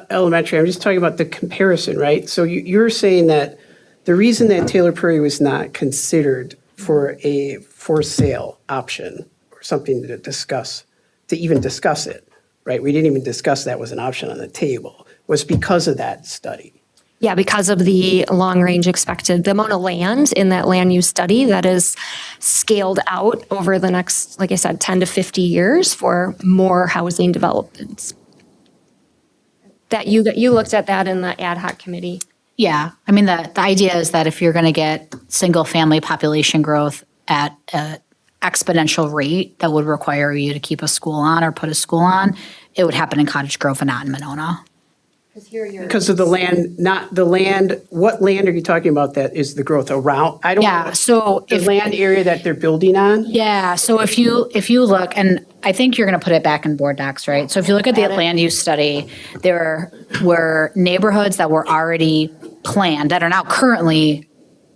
elementary. I'm just talking about the comparison, right? So you're saying that the reason that Taylor Prairie was not considered for a for sale option or something to even discuss it, right? We didn't even discuss that was an option on the table, was because of that study. Yeah, because of the long-range expected, the amount of land in that land use study that is scaled out over the next, like I said, 10 to 50 years for more housing developments. That you looked at that in the ad hoc committee. Yeah, the idea is that if you're going to get single-family population growth at an exponential rate that would require you to keep a school on or put a school on, it would happen in Cottage Grove and not in Monona. Because of the land, not the land, what land are you talking about that is the growth around? I don't know. So the land area that they're building on? Yeah, so if you look, and I think you're going to put it back in board docs, right? So if you look at the land use study, there were neighborhoods that were already planned that are now currently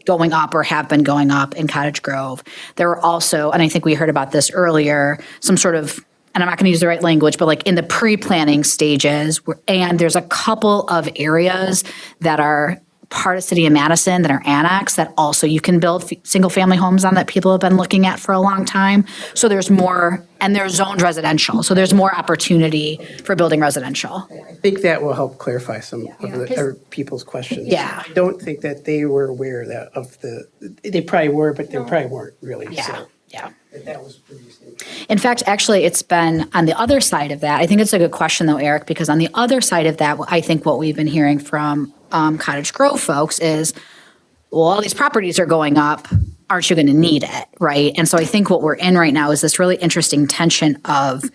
going up or have been going up in Cottage Grove. There were also, and I think we heard about this earlier, some sort of, and I'm not going to use the right language, but like in the pre-planning stages, and there's a couple of areas that are part of City of Madison that are annexed that also you can build single-family homes on that people have been looking at for a long time. So there's more, and they're zoned residential, so there's more opportunity for building residential. I think that will help clarify some of the people's questions. Yeah. I don't think that they were aware they probably were, but they probably weren't really. Yeah, so. yeah. That was pretty simple. In fact, actually, it's been on the other side of that. I think it's a good question, though, Eric, because on the other side of that, I think what we've been hearing from Cottage Grove folks is, well, all these properties are going up. Aren't you going to need it, right? And so I think what we're in right now is this really interesting tension of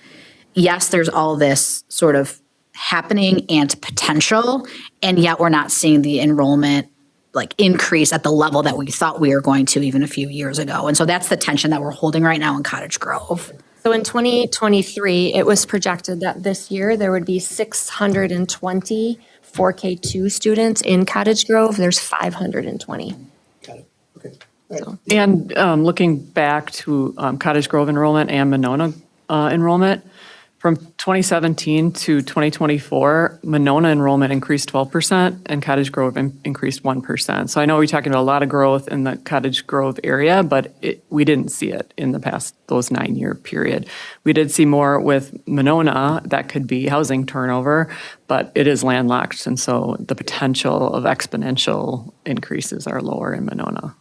yes, there's all this sort of happening and potential, and yet we're not seeing the enrollment like increase at the level that we thought we were going to even a few years ago. And so that's the tension that we're holding right now in Cottage Grove. So in 2023, it was projected that this year there would be 620 4K2 students in Cottage Grove. There's 520. And looking back to Cottage Grove enrollment and Monona enrollment, from 2017 to 2024, Monona enrollment increased 12% and Cottage Grove increased 1%. So I know we're talking about a lot of growth in the Cottage Grove area, but we didn't see it in the past, those 9-year period. We did see more with Monona. That could be housing turnover, but it is landlocked. And so the potential of exponential increases are lower in Monona.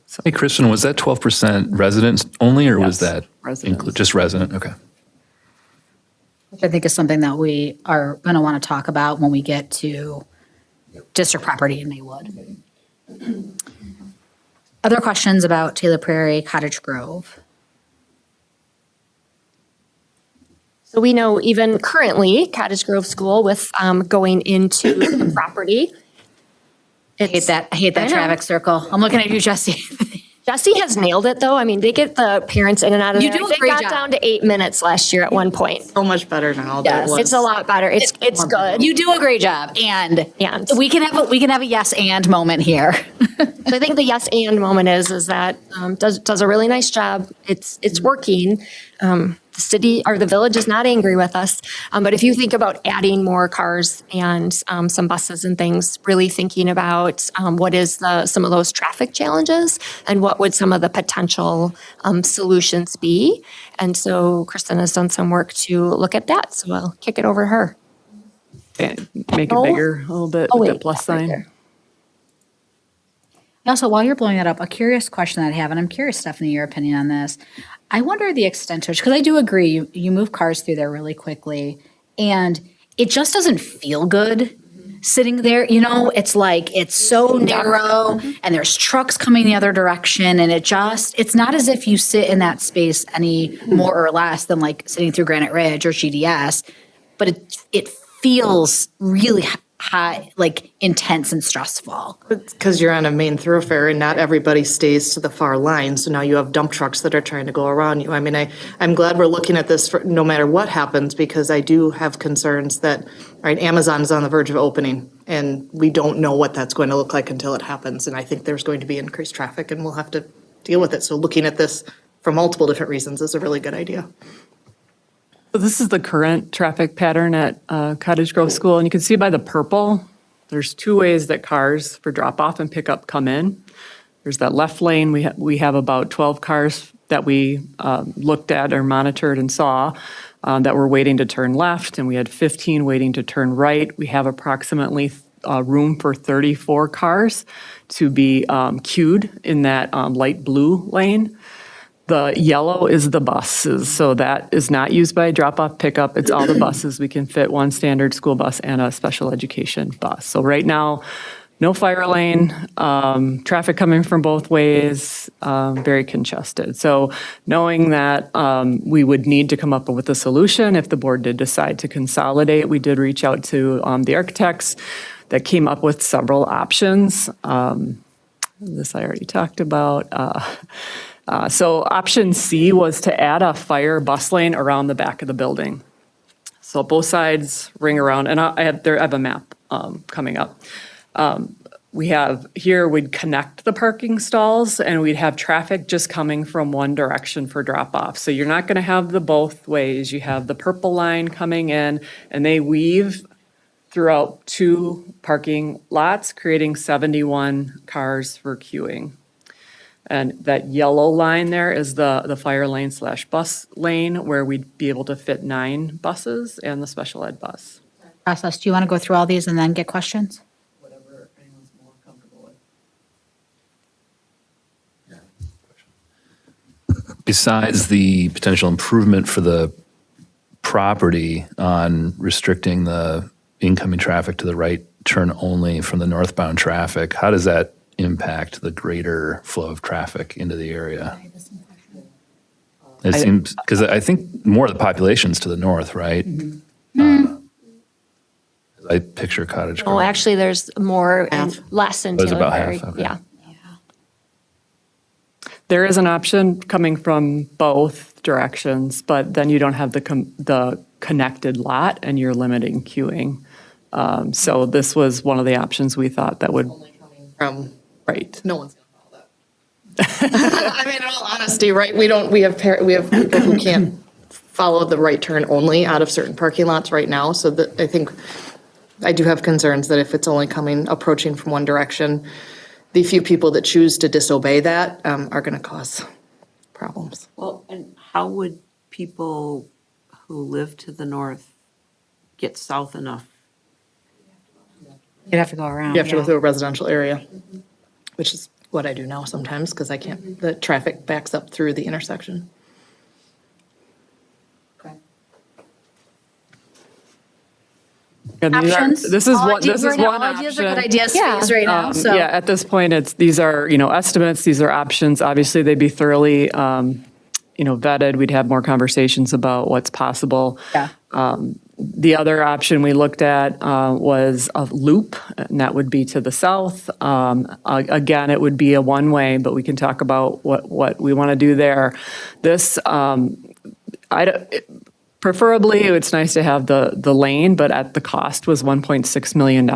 So, Hey, Kristen, was that 12% residents only, or was Yes, that residents. just resident? Okay. Which I think is something that we are going to want to talk about when we get to district property in Maywood. Other questions about Taylor Prairie, Cottage Grove? So we know even currently Cottage Grove School with going into the property. I hate that traffic circle. I'm looking at you, Jesse. Jesse has nailed it, though. I mean, they get the parents in and out of You there. do a They great got job. down to 8 minutes last year at one point. So much better now. Yes. It's a lot better. It's good. You do a great job, and we can have a yes and moment here. So I think the yes and moment is that does a really nice job. It's working. The city or the village is not angry with us. But if you think about adding more cars and some buses and things, really thinking about what is some of those traffic challenges and what would some of the potential solutions be. And so Kristen has done some work to look at that. So I'll kick it over to her. and make it bigger a little bit with the plus sign. Also, while you're blowing that up, a curious question that I have, and I'm curious, Stephanie, your opinion on this. I wonder the extent to which, because I do agree, you move cars through there really quickly, and it just doesn't feel good sitting there. You know, it's like it's so narrow, and there's trucks coming the other direction, and it's not as if you sit in that space any more or less than like sitting through Granite Ridge or GDS, but it feels really high, like intense and stressful. Because you're on a main thoroughfare and not everybody stays to the far line. So now you have dump trucks that are trying to go around you. I mean, I'm glad we're looking at this for no matter what happens, because I do have concerns that, right, Amazon is on the verge of opening and we don't know what that's going to look like until it happens. And I think there's going to be increased traffic and we'll have to deal with it. So looking at this for multiple different reasons is a really good idea. So this is the current traffic pattern at Cottage Grove School, and you can see by the purple, there's two ways that cars for drop-off and pickup come in. There's that left lane, we have about 12 cars that we looked at or monitored and saw that were waiting to turn left, and we had 15 waiting to turn right. We have approximately room for 34 cars to be queued in that light blue lane. The yellow is the buses, so that is not used by drop-off pickup. It's all the buses. We can fit one standard school bus and a special education bus. So right now, no fire lane, traffic coming from both ways, very congested. So knowing that we would need to come up with a solution if the board did decide to consolidate, we did reach out to the architects that came up with several options. This I already talked about. So option C was to add a fire bus lane around the back of the building. So both sides ring around, and I have a map coming up. We have here, we'd connect the parking stalls and we'd have traffic just coming from one direction for drop off. So you're not going to have the both ways. You have the purple line coming in and they weave throughout two parking lots, creating 71 cars for queuing. And that yellow line there is the fire lane / bus lane where we'd be able to fit 9 buses and the special ed bus. Process, do you want to go through all these and then get questions? Whatever anyone's more comfortable with. Besides the potential improvement for the property on restricting the incoming traffic to the right turn only from the northbound traffic, how does that impact the greater flow of traffic into the area? It seems, because I think more of the population's to the north, right? I picture Cottage Grove. Oh, actually, there's more and less in There's Taylor about Perry. half, okay. Yeah. There is an option coming from both directions, but then you don't have the connected lot and you're limiting queuing. So this was one of the options we thought that would. Right. No one's gonna follow that. I mean, in all honesty, right? We have people who can't follow the right turn only out of certain parking lots right now. So that I think I do have concerns that if it's only approaching from one direction, the few people that choose to disobey that are going to cause problems. Well, and how would people who live to the north get south enough? You'd have to go around. You have to go through a residential area, which is what I do now sometimes because I can't, the traffic backs up through the intersection. And Options? This is All one. This ideas is right now, one all option. ideas are good ideas phase right now, so. Yeah, at this point, these are estimates. These are options. Obviously, they'd be thoroughly vetted. We'd have more conversations about what's possible. Yeah. The other option we looked at was a loop, and that would be to the south. Again, it would be a one-way, but we can talk about what we want to do there. This, preferably, it's nice to have the lane, but at the cost was $1.6 million.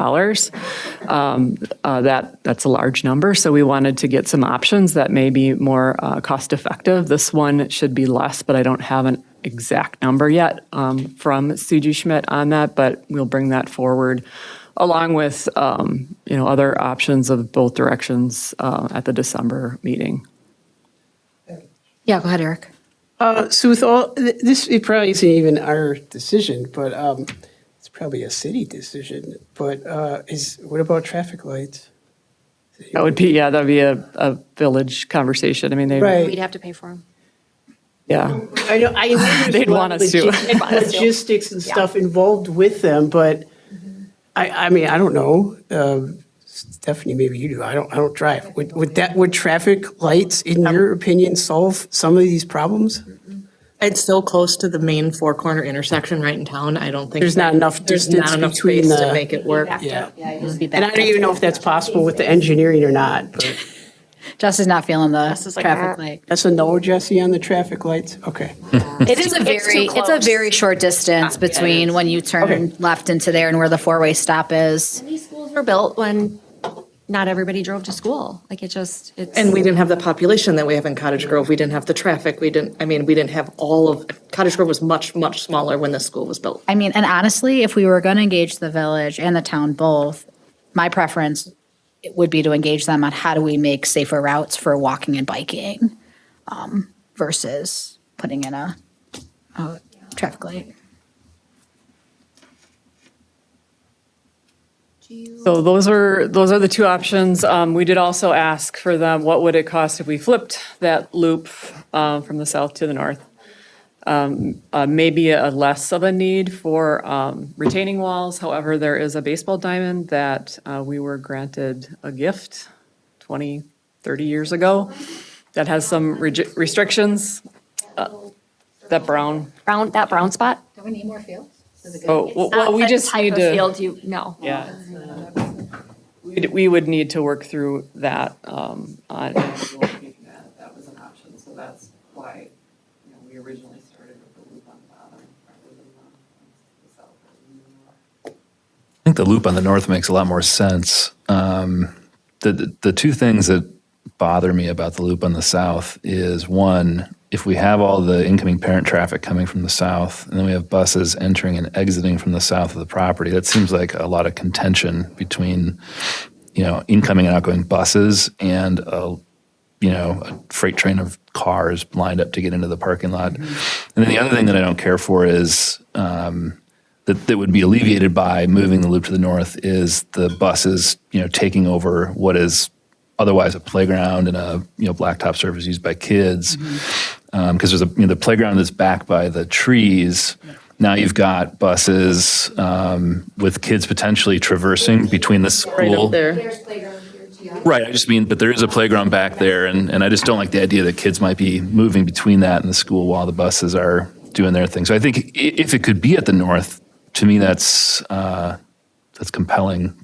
That's a large number, so we wanted to get some options that may be more cost-effective. This one should be less, but I don't have an exact number yet from C.G. Schmidt on that, but we'll bring that forward along with other options of both directions at the December meeting. Yeah, go ahead, Eric. So with all this, it probably isn't even our decision, but it's probably a city decision. But what about traffic lights? That'd be a village conversation. I mean, Right. We'd have to pay for them. Yeah. I know there's They'd a lot want of us to. logistics and stuff involved with them, but I mean, I don't know. Stephanie, maybe you do. I don't drive. Would traffic lights, in your opinion, solve some of these problems? It's so close to the main four-corner intersection right in town. I don't think There's not enough distance between space the. to make it work. Yeah. And I don't even know if that's possible with the engineering or not, but. Jess is not feeling the like, traffic light. That's a no, Jesse, on the traffic lights? Okay. It is it's a very short distance between when you turn Okay. left into there and where the four-way stop is. These schools were built when not everybody drove to school. Like it's. And we didn't have the population that we have in Cottage Grove. We didn't have the traffic. We didn't have Cottage Grove was much, much smaller when the school was built. I mean, and honestly, if we were going to engage the village and the town both, my preference would be to engage them on how do we make safer routes for walking and biking versus putting in a traffic light. So those are the two options. We did also ask for them, what would it cost if we flipped that loop from the south to the north? Maybe a less of a need for retaining walls. However, there is a baseball diamond that we were granted a gift 20, 30 years ago that has some restrictions. That brown. That brown spot? Do we need more fields? Oh, well, we just need to. Field no. Yeah. We would need to work through that on. That was an option, so that's why we originally started with the loop on the bottom rather than the south. I think the loop on the north makes a lot more sense. The two things that bother me about the loop on the south is, one, if we have all the incoming parent traffic coming from the south, and then we have buses entering and exiting from the south of the property, that seems like a lot of contention between, incoming and outgoing buses and a freight train of cars lined up to get into the parking lot. And then the other thing that I don't care for is that would be alleviated by moving the loop to the north is the buses, taking over what is otherwise a playground and a blacktop surface used by kids, because there's the playground that's back by the trees. Now you've got buses with kids potentially traversing between the school. Right up there. Right, I just mean, but there is a playground back there, and I just don't like the idea that kids might be moving between that and the school while the buses are doing their thing. So I think if it could be at the north, to me, that's compelling.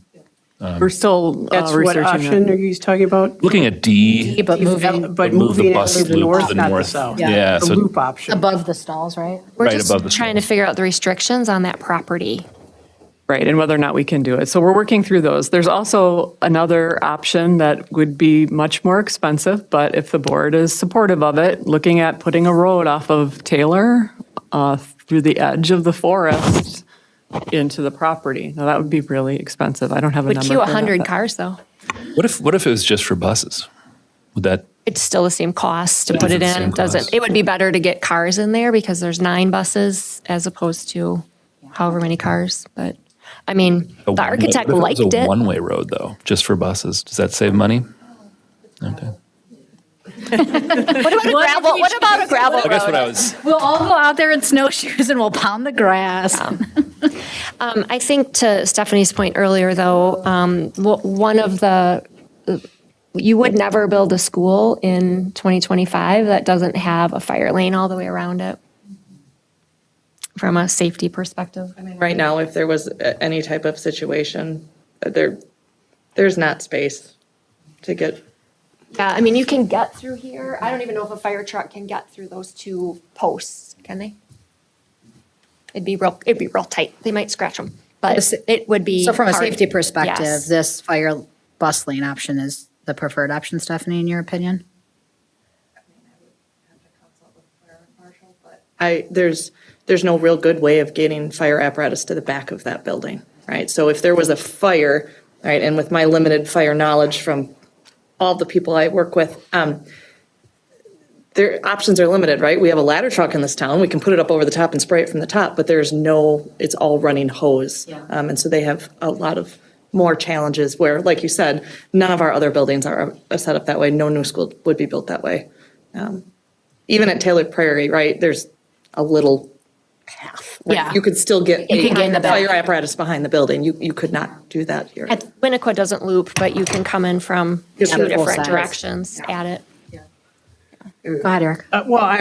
We're still That's what researching option that. are you talking about? Looking at D, But moving But move the moving it bus to the loop north, to the not the north. south. Yeah, The so loop option. above the stalls, right? We're Right just above the trying to figure out the restrictions on that property. Right, and whether or not we can do it. So we're working through those. There's also another option that would be much more expensive, but if the board is supportive of it, looking at putting a road off of Taylor through the edge of the forest into the property. Now, that would be really expensive. I don't have a Would number queue for that, 100 but- cars, though. what if it was just for buses? Would that, It's still the same cost to put it the in. same Doesn't, cost. it would be better to get cars in there because there's 9 buses as opposed to however many cars. But, I mean, the architect liked It's a it. one-way road, though, just for buses. Does that save money? Okay. What about a gravel, what about a gravel I guess what road? I was, We'll all go out there in snowshoes and we'll pound the grass. I think to Stephanie's point earlier, though, one of the, you would never build a school in 2025 that doesn't have a fire lane all the way around it from a safety perspective. Right now, if there was any type of situation, there's not space to get. Yeah, I mean, you can get through here. I don't even know if a fire truck can get through those 2 posts, can they? It'd be real tight. They might scratch them, but it would be. So from a hard. safety perspective, Yes. this fire bus lane option is the preferred option, Stephanie, in your opinion? There's no real good way of getting fire apparatus to the back of that building, right? So if there was a fire, right, and with my limited fire knowledge from all the people I work with, their options are limited, right? We have a ladder truck in this town. We can put it up over the top and spray it from the top, but it's all running hose. And so they have a lot of more challenges where, like you said, none of our other buildings are set up that way. No new school would be built that way. Even at Taylor Prairie, right, there's a little path. Right? Yeah. You could still get You can get in the back. fire apparatus behind the building. You could not do that here. At Winnequa doesn't loop, but you can come in from 2 Just full different size. directions at it. Go ahead, Eric. Well, I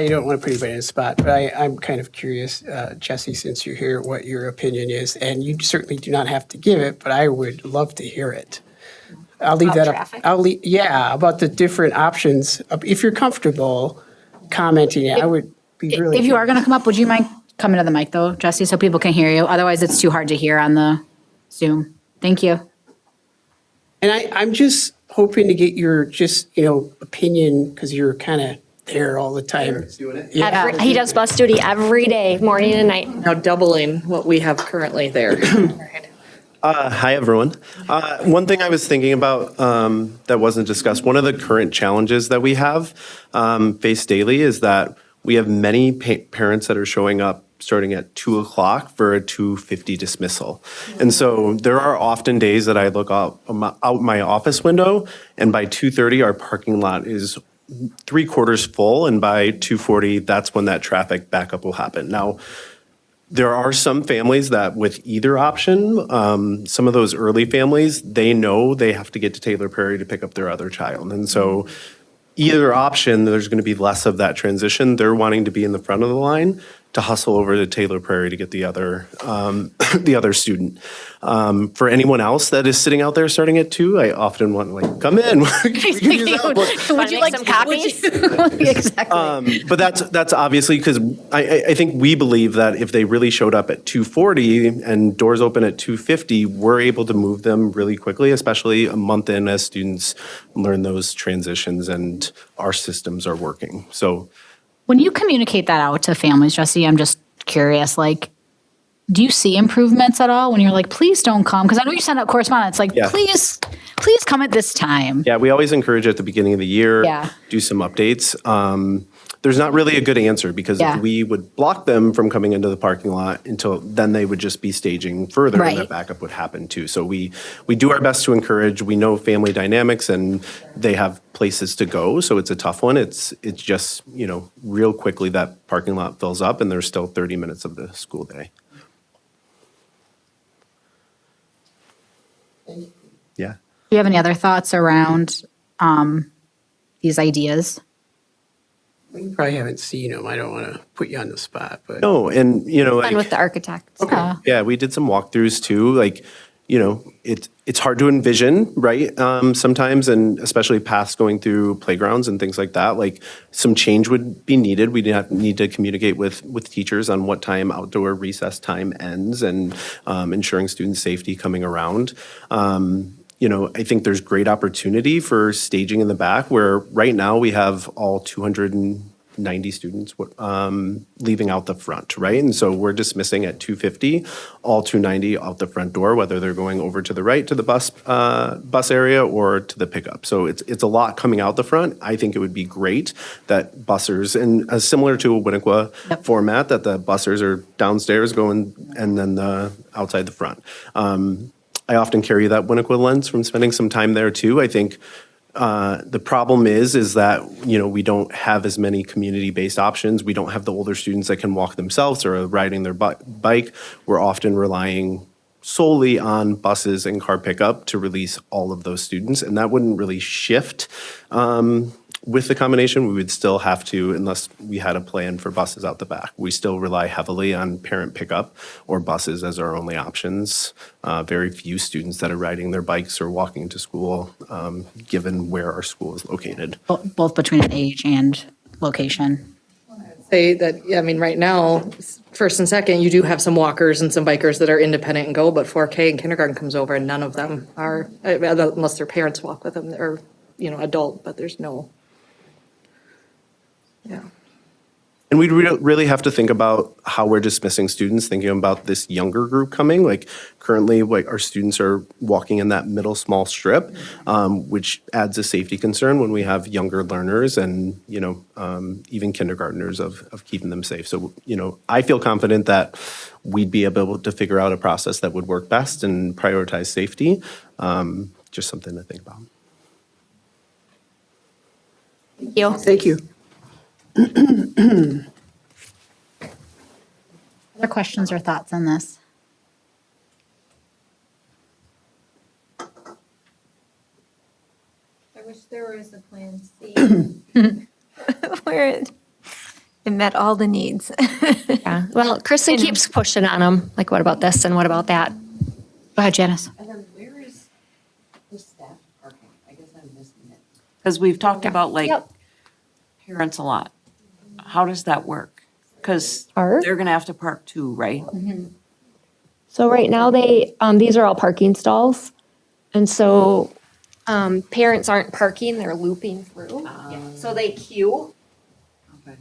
don't want to put anybody in a spot, but I'm kind of curious, Jesse, since you're here, what your opinion is. And you certainly do not have to give it, but I would love to hear it. I'll leave that up. About the different options. If you're comfortable commenting, I would be really. If you are going to come up, would you mind coming to the mic though, Jesse, so people can hear you? Otherwise, it's too hard to hear on the Zoom. Thank you. And I'm just hoping to get your opinion, because you're kind of there all the time. Yeah. He does bus duty every day, morning and night. Now doubling what we have currently there. Hi, everyone. One thing I was thinking about that wasn't discussed, one of the current challenges that we have faced daily is that we have many parents that are showing up starting at 2:00 for a 2:50 dismissal. And so there are often days that I look out my office window, and by 2:30, our parking lot is 3/4 full, and by 2:40, that's when that traffic backup will happen. Now, there are some families that with either option, some of those early families, they know they have to get to Taylor Prairie to pick up their other child. And so either option, there's going to be less of that transition. They're wanting to be in the front of the line to hustle over to Taylor Prairie to get the other student. For anyone else that is sitting out there starting at 2, I often want come in. Would you like some copies? Exactly. But that's obviously because I think we believe that if they really showed up at 2:40 and doors open at 2:50, we're able to move them really quickly, especially a month in as students learn those transitions and our systems are working. So When you communicate that out to families, Jesse, I'm just curious, do you see improvements at all when you're like, please don't come? Because I know you send out correspondence, Yeah. please come at this time. yeah, we always encourage at the beginning of the year, Yeah. do some updates. There's not really a good answer because Yeah. if we would block them from coming into the parking lot until then they would just be staging further and Right. that backup would happen too. So we do our best to encourage. We know family dynamics and they have places to go. So it's a tough one. It's just, real quickly that parking lot fills up and there's still 30 minutes of the school day. Yeah. you have any other thoughts around these ideas? You probably haven't seen them. I don't want to put you on the spot, but. No, and Fun with the architect. Okay. Yeah, we did some walkthroughs too. Like, it's hard to envision, right? Sometimes, and especially past going through playgrounds and things like that. Like, some change would be needed. We'd need to communicate with teachers on what time outdoor recess time ends, and ensuring student safety coming around. I think there's great opportunity for staging in the back, where right now we have all 290 students leaving out the front, right? And so we're dismissing at 250, all 290 out the front door, whether they're going over to the right to the bus area or to the pickup. So it's a lot coming out the front. I think it would be great that bussers, and similar to a Winnequa format, that the bussers are downstairs going and then outside the front. I often carry that Winnequa lens from spending some time there too. I think the problem is that, we don't have as many community-based options. We don't have the older students that can walk themselves or are riding their bike. We're often relying solely on buses and car pickup to release all of those students. And that wouldn't really shift with the combination. We would still have to, unless we had a plan for buses out the back, we still rely heavily on parent pickup or buses as our only options. Very few students that are riding their bikes or walking to school, given where our school is located. Both between an age and location. Say that, right now, first and second, you do have some walkers and some bikers that are independent and go, but 4K and kindergarten comes over and none of them are, unless their parents walk with them, or, adult, but there's no. Yeah. And we'd really have to think about how we're dismissing students, thinking about this younger group coming. Like, currently, our students are walking in that middle small strip, which adds a safety concern when we have younger learners and, even kindergartners of keeping them safe. So, I feel confident that we'd be able to figure out a process that would work best and prioritize safety. Just something to think about. Thank you. Thank you. Other questions or thoughts on this? I wish there was a plan C. Where it met all the needs. Yeah. Well, Kristen keeps pushing on them. Like, what about this and what about that? Go ahead, Janice. And then where is the staff parking? I guess I'm missing it. Because we've talked about parents a lot. How does that work? Because they're going to have to park too, right? So right now these are all parking stalls. And so parents aren't parking, they're looping through. So they queue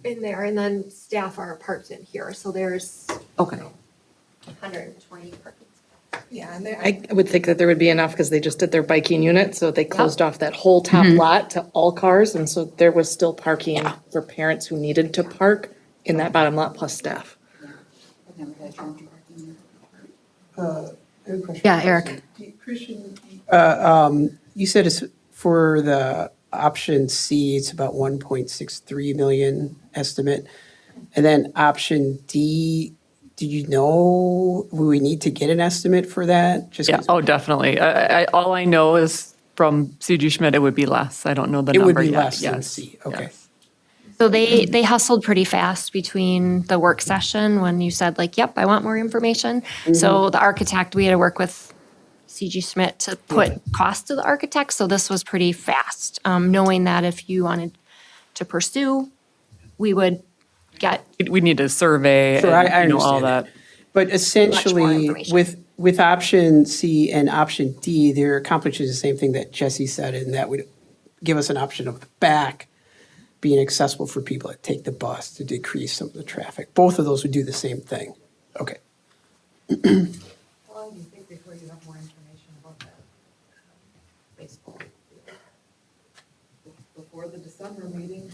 in there and then staff are parked in here. So there's 120 parking. Yeah, and I would think that there would be enough because they just did their biking unit, so they closed off that whole top lot to all cars, and so there was still parking for parents who needed to park in that bottom lot plus staff. Yeah, Eric. Christian, you said it's for the option C, it's about 1.63 million estimate, and then option D. Do you know, will we need to get an estimate for that? Definitely. All I know is from CG Schmidt, it would be less. I don't know the It number would be yet. less than Yes. C, okay. Yes. So they hustled pretty fast between the work session when you said like, yep, I want more information. So the architect, we had to work with CG Schmidt to put cost to the architect. So this was pretty fast, knowing that if you wanted to pursue, we would get. We need a survey Sure, I and all understand that. that. But essentially, information. with option C and option D, they're accomplishing the same thing that Jesse said, and that would give us an option of the back being accessible for people that take the bus to decrease some of the traffic. Both of those would do the same thing. Okay. How long do you think before you have more information about that baseball? Before the December meeting?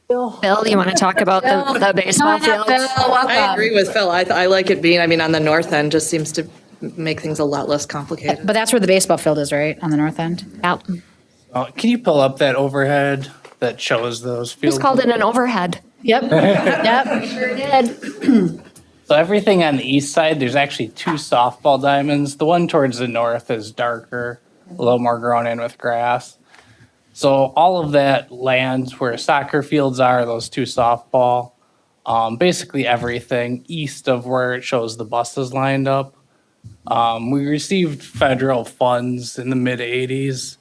Bill, you want to talk about the baseball field? I agree with Phil. I like it being, on the north end, just seems to make things a lot less complicated. But that's where the baseball field is, right? On the north end? Yep. Can you pull up that overhead that shows those fields? Just called it an overhead. Yep. Yep. Sure did. So everything on the east side, there's actually two softball diamonds. The one towards the north is darker. a little more grown in with grass. So all of that land where soccer fields are, those two softball, basically everything east of where it shows the buses lined up. We received federal funds in the mid 80s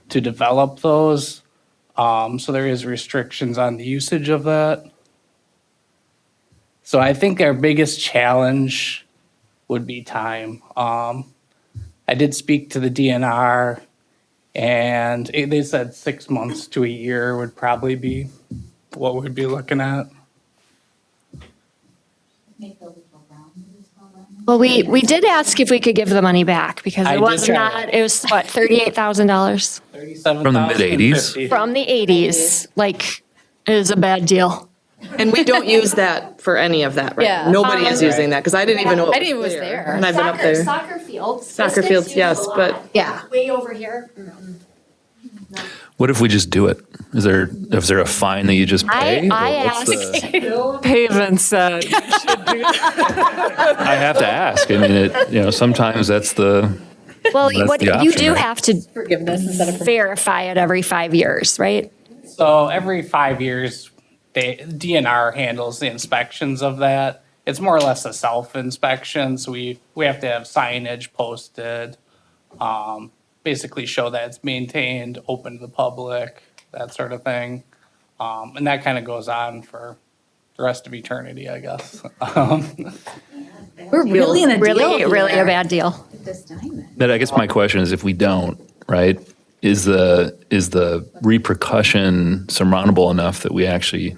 to develop those. So there is restrictions on the usage of that. So I think our biggest challenge would be time. I did speak to the DNR, and they said 6 months to a year would probably be what we'd be looking at. Well, we did ask if we could give the money back because I it did was try not, it was what, $38,000 From the mid-'80s? from the 80s. Like, it was a bad deal. And we don't use that for any of that, right? Yeah. Nobody is using that, because I didn't even know I didn't even was there. And I've been up there. Soccer fields. Soccer fields, yes, but Yeah. Way over here. What if we just do it? Is there a fine that you just pay? I Or what's asked. the- Paven said, I have to ask. I mean, sometimes that's the. Well, That's what the you option, do right? have to verify it every 5 years, right? So every 5 years, the DNR handles the inspections of that. It's more or less a self-inspection, so we have to have signage posted, basically show that it's maintained, open to the public, that sort of thing. And that kind of goes on for the rest of eternity, I guess. We're really in a deal Really here. a bad deal. But I guess my question is, if we don't, right, is the repercussion surmountable enough that we actually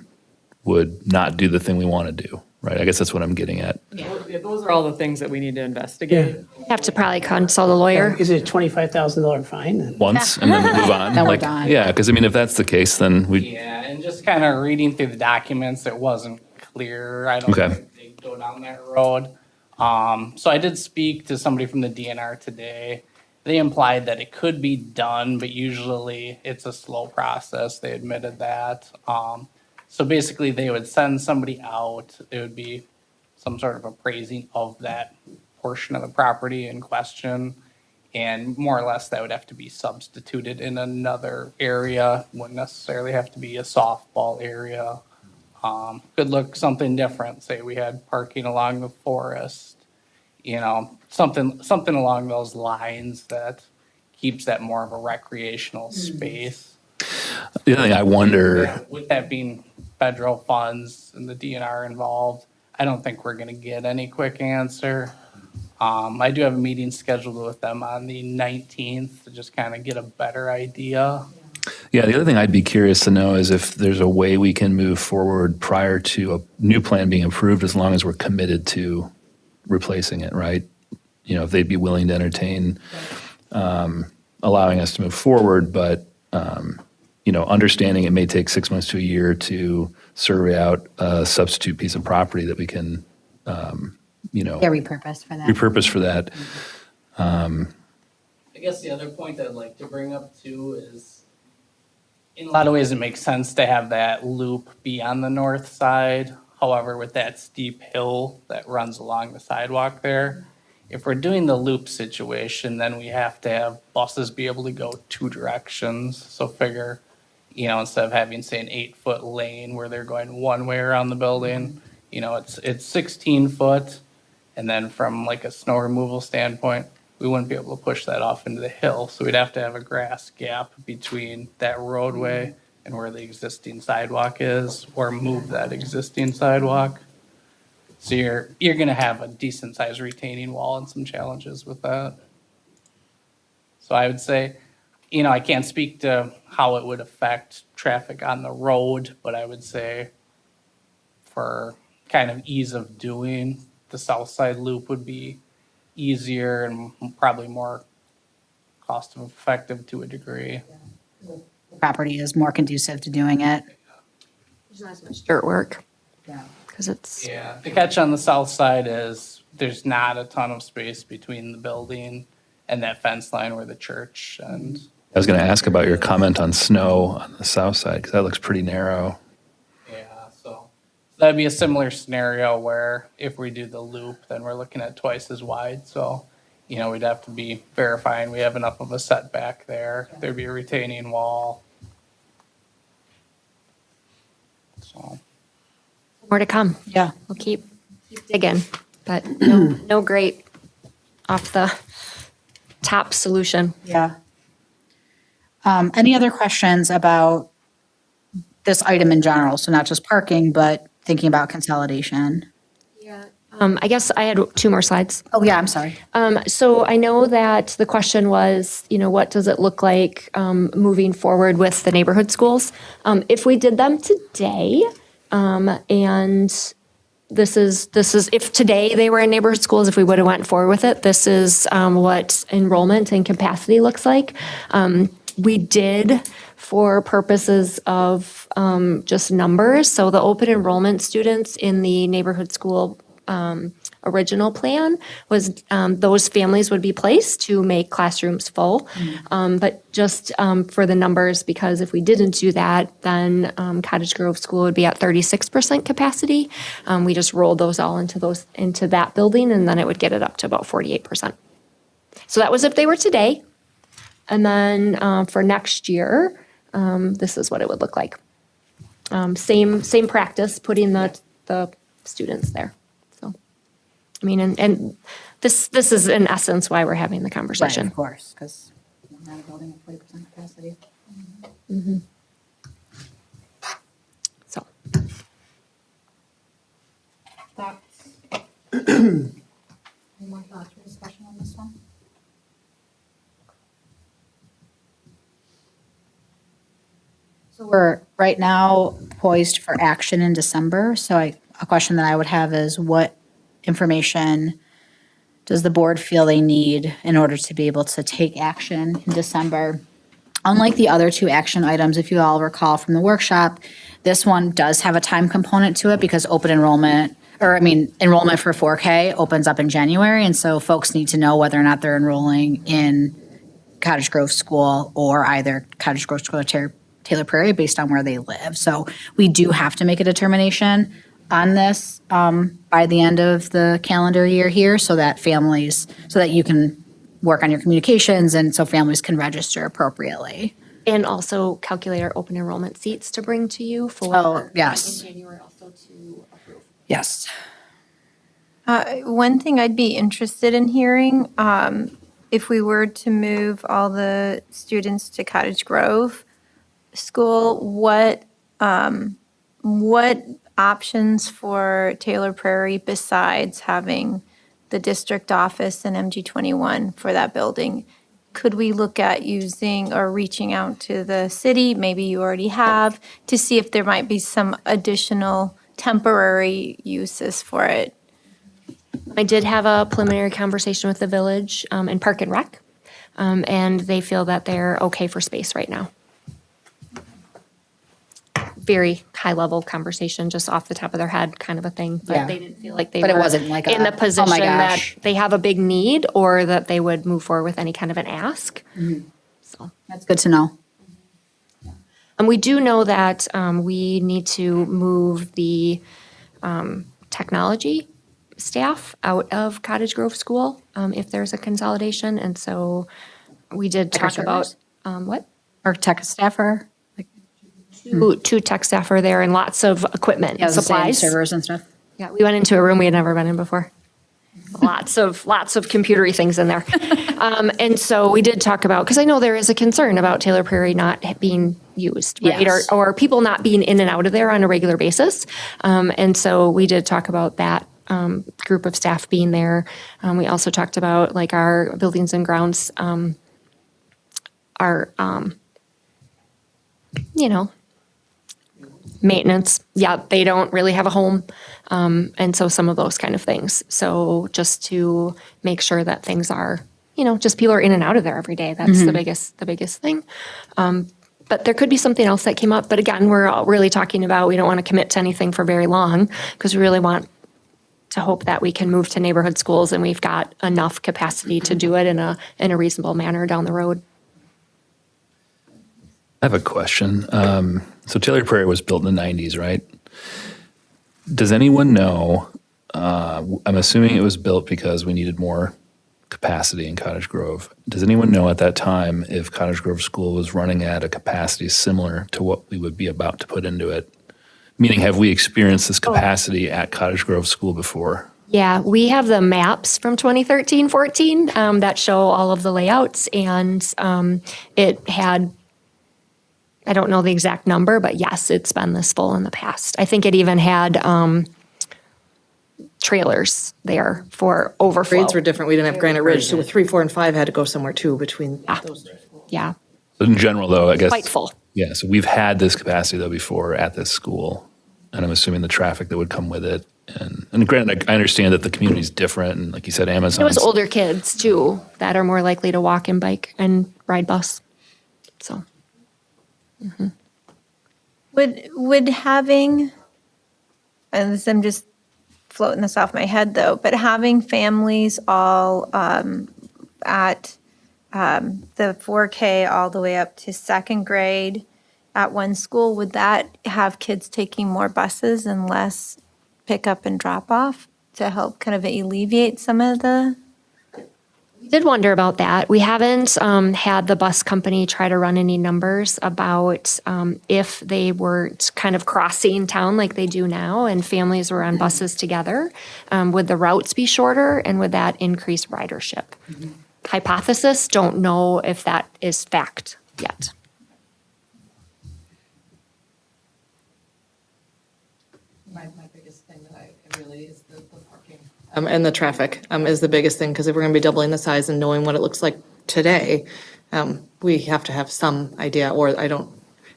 would not do the thing we want to do, right? I guess that's what I'm getting at. Yeah, those are all the things that we need to investigate. Have to probably consult a lawyer. Is it a $25,000 fine? Then? Once and then we move on. Then we're done. Yeah, because I mean, if that's the case, then we. Yeah, and just kind of reading through the documents, it wasn't clear. I don't Okay. think they go down that road. So I did speak to somebody from the DNR today. They implied that it could be done, but usually it's a slow process. They admitted that. So basically, they would send somebody out. It would be some sort of appraising of that portion of the property in question. And more or less, that would have to be substituted in another area. Wouldn't necessarily have to be a softball area. Could look something different. Say we had parking along the forest, something along those lines that keeps that more of a recreational space. The other thing I wonder. With that being federal funds and the DNR involved, I don't think we're going to get any quick answer. I do have a meeting scheduled with them on the 19th to just kind of get a better idea. Yeah, the other thing I'd be curious to know is if there's a way we can move forward prior to a new plan being approved, as long as we're committed to replacing it, right? If they'd be willing to entertain allowing us to move forward, but understanding it may take 6 months to a year to survey out a substitute piece of property that we can, repurposed for that. repurpose for that. I guess the other point I'd like to bring up too is, in a lot of ways, it makes sense to have that loop be on the north side. However, with that steep hill that runs along the sidewalk there, if we're doing the loop situation, then we have to have buses be able to go two directions. So figure, instead of having, say, an 8-foot lane where they're going one way around the building, it's 16 foot. And then from like a snow removal standpoint, we wouldn't be able to push that off into the hill. So we'd have to have a grass gap between that roadway and where the existing sidewalk is, or move that existing sidewalk. So you're going to have a decent sized retaining wall and some challenges with that. So I would say, I can't speak to how it would affect traffic on the road, but I would say for kind of ease of doing, the south side loop would be easier and probably more cost effective to a degree. Property is more conducive to doing it. There's not as much dirt work. Yeah. Because it's. Yeah, the catch on the south side is there's not a ton of space between the building and that fence line where the church and. I was going to ask about your comment on snow on the south side, because that looks pretty narrow. Yeah, so that'd be a similar scenario where if we do the loop, then we're looking at twice as wide. So we'd have to be verifying we have enough of a setback there. There'd be a retaining wall. So. More to come. Yeah. We'll keep digging, but no great off the top solution. Yeah. Any other questions about this item in general? So not just parking, but thinking about consolidation. I guess I had 2 more slides. Oh, yeah, I'm sorry. So I know that the question was, what does it look like moving forward with the neighborhood schools? If we did them today, and this is if today they were in neighborhood schools, if we would have went forward with it, this is what enrollment and capacity looks like. We did, for purposes of just numbers, so the open enrollment students in the neighborhood school original plan was those families would be placed to make classrooms full. But just for the numbers, because if we didn't do that, then Cottage Grove School would be at 36% capacity. We just rolled those all into that building, and then it would get it up to about 48%. So that was if they were today. And then for next year, this is what it would look like. Same practice, putting the students there. I mean, and this is in essence why we're having the conversation. Right, of course, because we're not a building with 40% capacity. So. Thoughts? Any more thoughts or discussion on this one? So we're right now poised for action in December. So a question that I would have is what information does the board feel they need in order to be able to take action in December? Unlike the other 2 action items, if you all recall from the workshop, this one does have a time component to it because enrollment for 4K opens up in January. And so folks need to know whether or not they're enrolling in Cottage Grove School or either Cottage Grove School or Taylor Prairie based on where they live. So we do have to make a determination on this by the end of the calendar year here so that you can work on your communications and so families can register appropriately. And also calculate our open enrollment seats to bring to you for yes. in January also to approve. Yes. One thing I'd be interested in hearing, if we were to move all the students to Cottage Grove School, what options for Taylor Prairie besides having the district office and MG21 for that building? Could we look at using or reaching out to the city, maybe you already have, to see if there might be some additional temporary uses for it? I did have a preliminary conversation with the village and Park and Rec, and they feel that they're okay for space right now. Very high-level conversation, just off the top of their head kind of a thing. But they didn't feel like they But it were wasn't like in a, the "Oh position my that gosh." they have a big need or that they would move forward with any kind of an ask. So That's good to know. And we do know that we need to move the technology staff out of Cottage Grove School if there's a consolidation. And so we did Like our talk about, servers? what? Our tech staffer, Two tech staff are there and lots of equipment, yeah, supplies. servers and stuff. Yeah, we went into a room we had never been in before. Lots of computery things in there. And so we did talk about, because I know there is a concern about Taylor Prairie not being used, right? Yes. Or people not being in and out of there on a regular basis. And so we did talk about that group of staff being there. We also talked about like our buildings and grounds, our, maintenance. Yeah, they don't really have a home. And so some of those kind of things. So just to make sure that things are, just people are in and out of there every day. That's the biggest thing. But there could be something else that came up. But again, we're all really talking about, we don't want to commit to anything for very long because we really want to hope that we can move to neighborhood schools and we've got enough capacity to do it in a reasonable manner down the road. I have a question. So Taylor Prairie was built in the 90s, right? Does anyone know, I'm assuming it was built because we needed more capacity in Cottage Grove. Does anyone know at that time if Cottage Grove School was running at a capacity similar to what we would be about to put into it? Meaning, have we experienced this capacity at Cottage Grove School before? Yeah, we have the maps from 2013-14 that show all of the layouts, and it had, I don't know the exact number, but yes, it's been this full in the past. I think it even had trailers there for overflow. Grades were different. We didn't have Granite Ridge, so 3, 4, and 5 had to go somewhere too between those. Yeah. But in general, though, I guess. Quite full. Yeah, so we've had this capacity, though, before at this school, and I'm assuming the traffic that would come with it. And granted, I understand that the community is different, and like you said, Amazon. It was older kids, too, that are more likely to walk and bike and ride bus, so. Mhm. Would having, and this, I'm just floating this off my head though, but having families all at the 4K all the way up to second grade at one school, would that have kids taking more buses and less pick up and drop off to help kind of alleviate some of the? We did wonder about that. We haven't had the bus company try to run any numbers about if they were kind of crossing town like they do now and families were on buses together. Would the routes be shorter and would that increase ridership? Hypothesis, don't know if that is fact yet. My biggest thing that I really is the parking. And the traffic is the biggest thing, because if we're going to be doubling the size and knowing what it looks like today, we have to have some idea, or I think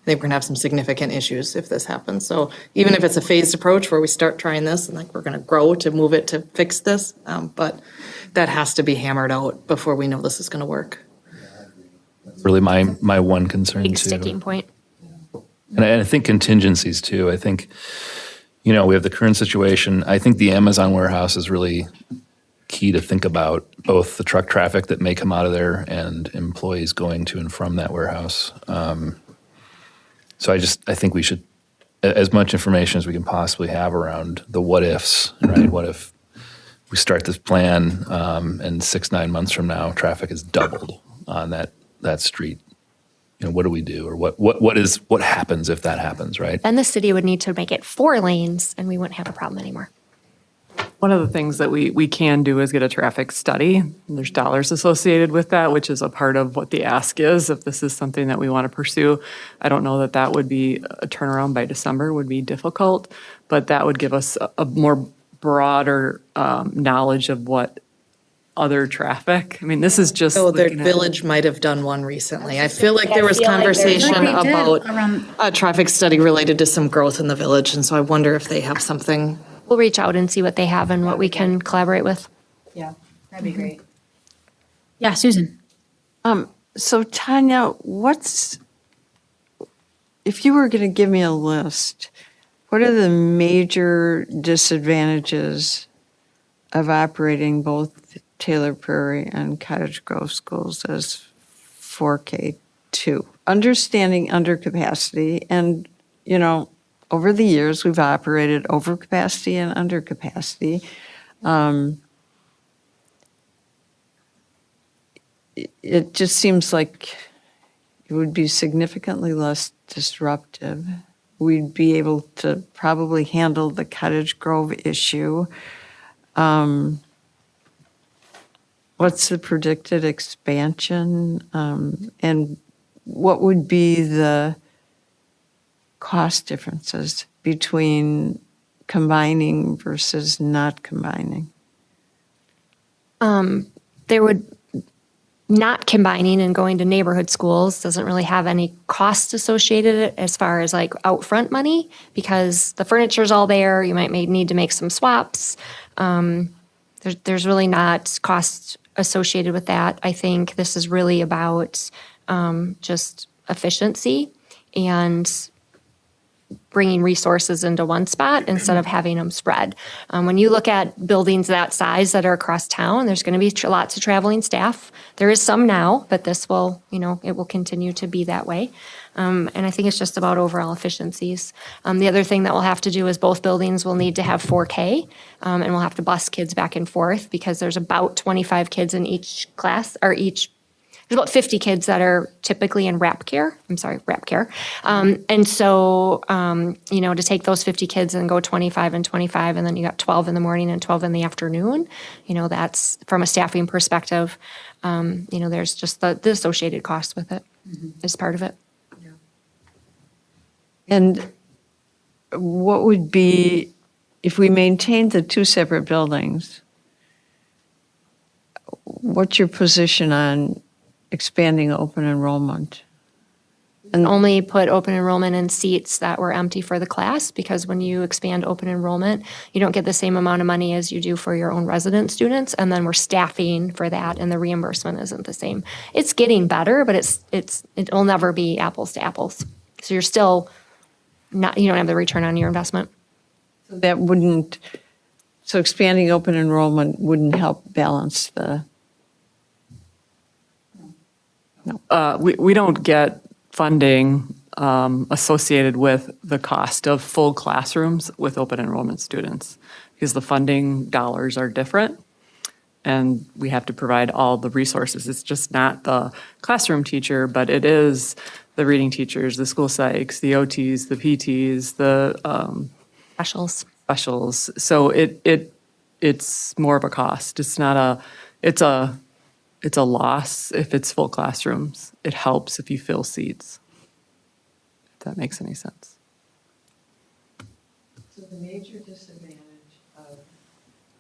we're going to have some significant issues if this happens. So even if it's a phased approach where we start trying this and like we're going to grow to move it to fix this, but that has to be hammered out before we know this is going to work. Really my one concern, Big too. sticking point. And I think contingencies, too. I think, we have the current situation. I think the Amazon warehouse is really key to think about, both the truck traffic that may come out of there and employees going to and from that warehouse. So I think we should, as much information as we can possibly have around the what ifs, right? What if we start this plan and 6-9 months from now, traffic is doubled on that street? What do we do, or what happens if that happens, right? Then the city would need to make it 4 lanes and we wouldn't have a problem anymore. One of the things that we can do is get a traffic study. And there's dollars associated with that, which is a part of what the ask is, if this is something that we want to pursue. I don't know that would be a turnaround by December would be difficult, but that would give us a more broader knowledge of what other traffic. I mean, this is just. So their village might have done one recently. I feel like there was conversation about a traffic study related to some growth in the village, and so I wonder if they have something. We'll reach out and see what they have and what we can collaborate with. Yeah, that'd be great. Yeah, Susan. So Tanya, if you were going to give me a list, what are the major disadvantages of operating both Taylor Prairie and Cottage Grove schools as 4K2? Understanding undercapacity, and, over the years, we've operated overcapacity and undercapacity. It just seems like it would be significantly less disruptive. We'd be able to probably handle the Cottage Grove issue. What's the predicted expansion? And what would be the cost differences between combining versus not combining? There would not combining and going to neighborhood schools doesn't really have any cost associated as far as like upfront money, because the furniture's all there. You might need to make some swaps. There's really not cost associated with that. I think this is really about just efficiency and bringing resources into one spot instead of having them spread. When you look at buildings that size that are across town, there's going to be lots of traveling staff. There is some now, but this will, it will continue to be that way. And I think it's just about overall efficiencies. The other thing that we'll have to do is both buildings will need to have 4K, and we'll have to bus kids back and forth because there's about 25 kids in each class, or there's about 50 kids that are typically in RAP care. And so, to take those 50 kids and go 25 and 25, and then you got 12 in the morning and 12 in the afternoon, that's from a staffing perspective, there's just the associated cost with it as part of it. And what would be, if we maintained the two separate buildings, what's your position on expanding open enrollment? And only put open enrollment in seats that were empty for the class, because when you expand open enrollment, you don't get the same amount of money as you do for your own resident students, and then we're staffing for that, and the reimbursement isn't the same. It's getting better, but it'll never be apples to apples. So you're still you don't have the return on your investment. So expanding open enrollment wouldn't help balance the. We don't get funding associated with the cost of full classrooms with open enrollment students, because the funding dollars are different and we have to provide all the resources. It's just not the classroom teacher, but it is the reading teachers, the school psychs, the OTs, the PTs, the specials. So it's more of a cost. It's not it's a loss if it's full classrooms. It helps if you fill seats. If that makes any sense. So the major disadvantage of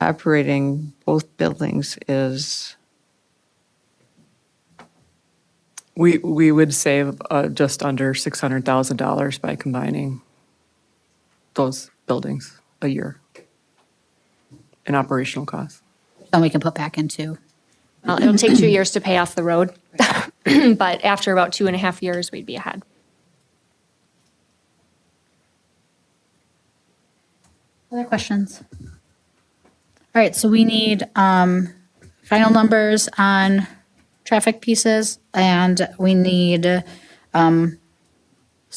operating both buildings is? We would save just under $600,000 by combining those buildings a year in operational costs. Then we can put back into. Well, it'll take 2 years to pay off the road, but after about 2.5 years, we'd be ahead. Other questions? All right, so we need final numbers on traffic pieces, and we need some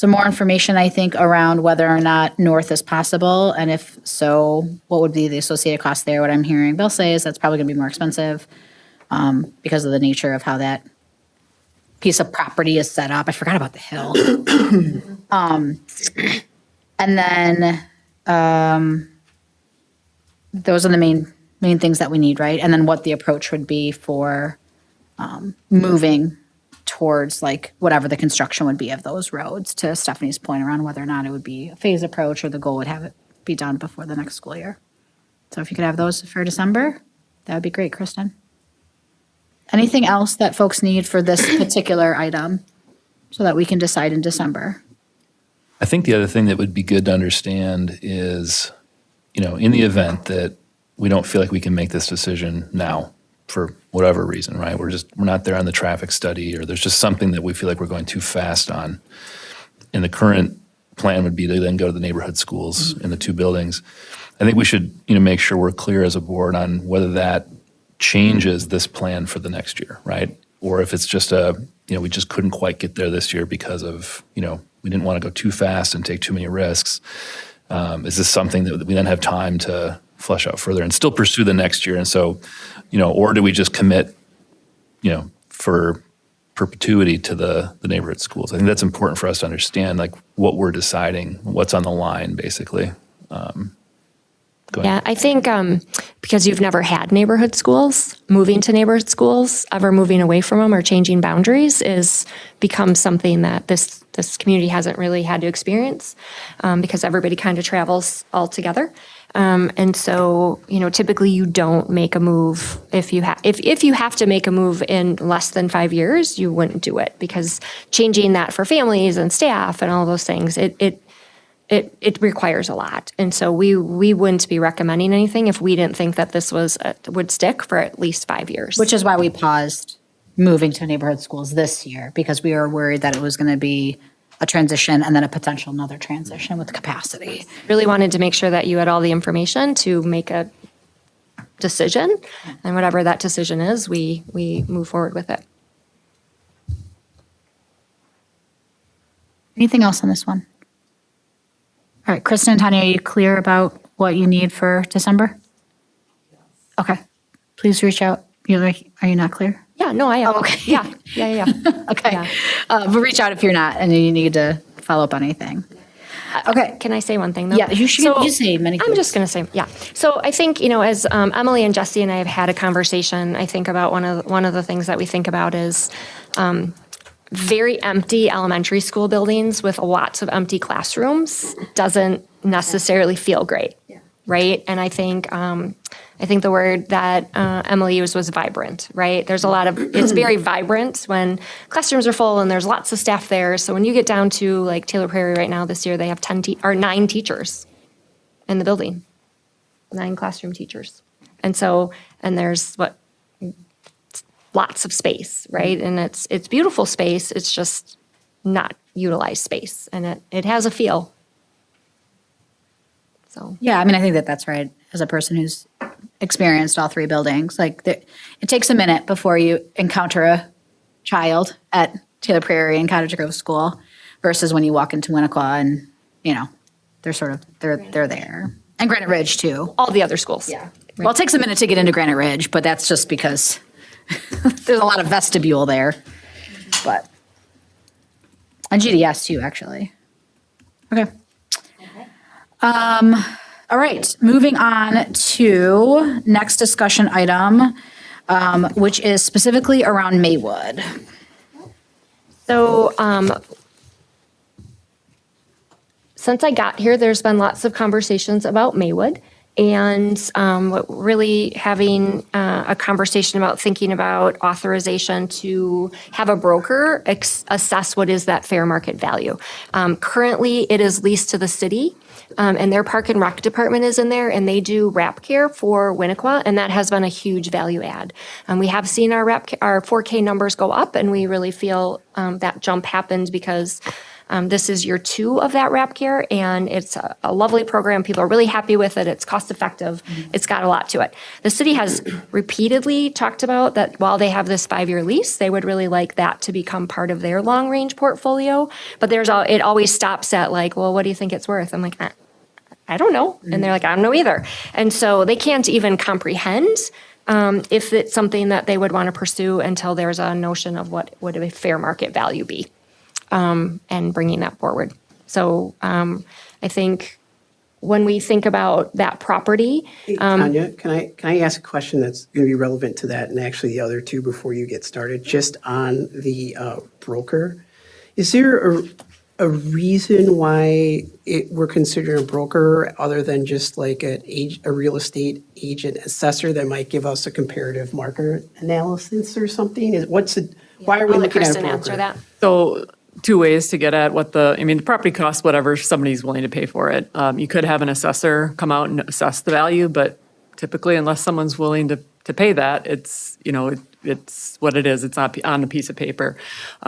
more information, I think, around whether or not north is possible, and if so, what would be the associated cost there? What I'm hearing Bill say is that's probably going to be more expensive because of the nature of how that piece of property is set up. I forgot about the hill. And then those are the main things that we need, right? And then what the approach would be for moving towards like whatever the construction would be of those roads, to Stephanie's point around whether or not it would be a phase approach or the goal would have it be done before the next school year. So if you could have those for December, that would be great, Kristen. Anything else that folks need for this particular item so that we can decide in December? I think the other thing that would be good to understand is, in the event that we don't feel like we can make this decision now for whatever reason, right? We're not there on the traffic study, or there's just something that we feel like we're going too fast on. And the current plan would be to then go to the neighborhood schools in the two buildings. I think we should, make sure we're clear as a board on whether that changes this plan for the next year, right? Or if it's just we just couldn't quite get there this year because of, we didn't want to go too fast and take too many risks. Is this something that we then have time to flesh out further and still pursue the next year? And so, or do we just commit, for perpetuity to the neighborhood schools? I think that's important for us to understand, like what we're deciding, what's on the line, basically. Go ahead. Yeah, I think because you've never had neighborhood schools, moving to neighborhood schools, ever moving away from them or changing boundaries is become something that this community hasn't really had to experience because everybody kind of travels all together. And so, typically you don't make a move if you have to make a move in less than 5 years, you wouldn't do it, because changing that for families and staff and all those things, it requires a lot. And so we wouldn't be recommending anything if we didn't think that this would stick for at least 5 years. Which is why we paused moving to neighborhood schools this year, because we were worried that it was going to be a transition and then a potential another transition with capacity. Really wanted to make sure that you had all the information to make a decision, and whatever that decision is, we move forward with it. Anything else on this one? All right, Kristen and Tanya, are you clear about what you need for December? Okay, please reach out. Are you not clear? Yeah, no, I am. Oh, okay. Yeah. Okay, but reach out if you're not and you need to follow up on anything. Okay. Can I say one thing though? Yeah, you should you say many things. I'm just going to say, yeah. So I think, as Emily and Jesse and I have had a conversation, I think about one of the things that we think about is very empty elementary school buildings with lots of empty classrooms doesn't necessarily feel great, right? And I think the word that Emily used was vibrant, right? There's it's very vibrant when classrooms are full and there's lots of staff there. So when you get down to like Taylor Prairie right now this year, they have 9 teachers in the building, 9 classroom teachers. And there's lots of space, right? And it's beautiful space. It's just not utilized space, and it has a feel. So Yeah, I mean, I think that's right. As a person who's experienced all 3 buildings, it takes a minute before you encounter a child at Taylor Prairie and Cottage Grove School versus when you walk into Winnequa and, they're there. And Granite Ridge too. all the other schools. Yeah. Well, it takes a minute to get into Granite Ridge, but that's just because there's a lot of vestibule there. But, and GDS too, actually. Okay. All right, moving on to next discussion item, which is specifically around Maywood. So since I got here, there's been lots of conversations about Maywood and really having a conversation about thinking about authorization to have a broker assess what is that fair market value. Currently, it is leased to the city. And their park and rec department is in there, and they do wrap care for Winnequa, and that has been a huge value add. We have seen our 4K numbers go up, and we really feel that jump happened because this is year 2 of that wrap care, and it's a lovely program. People are really happy with it. It's cost effective. It's got a lot to it. The city has repeatedly talked about that while they have this 5-year lease, they would really like that to become part of their long range portfolio. But it always stops at like, well, what do you think it's worth? I'm like, I don't know. And they're like, I don't know either. And so they can't even comprehend if it's something that they would want to pursue until there's a notion of what would a fair market value be, and bringing that forward. So I think when we think about that property. Hey, Tanya, can I ask a question that's going to be relevant to that and actually the other two before you get started? Just on the broker, is there a reason why we're considering a broker other than just like a real estate agent assessor that might give us a comparative market analysis or something? Why are we I'll let looking at a Kristen broker? answer that. So 2 ways to get at what the property costs, whatever somebody's willing to pay for it. You could have an assessor come out and assess the value, but typically unless someone's willing to pay that, it's what it is. It's not on a piece of paper.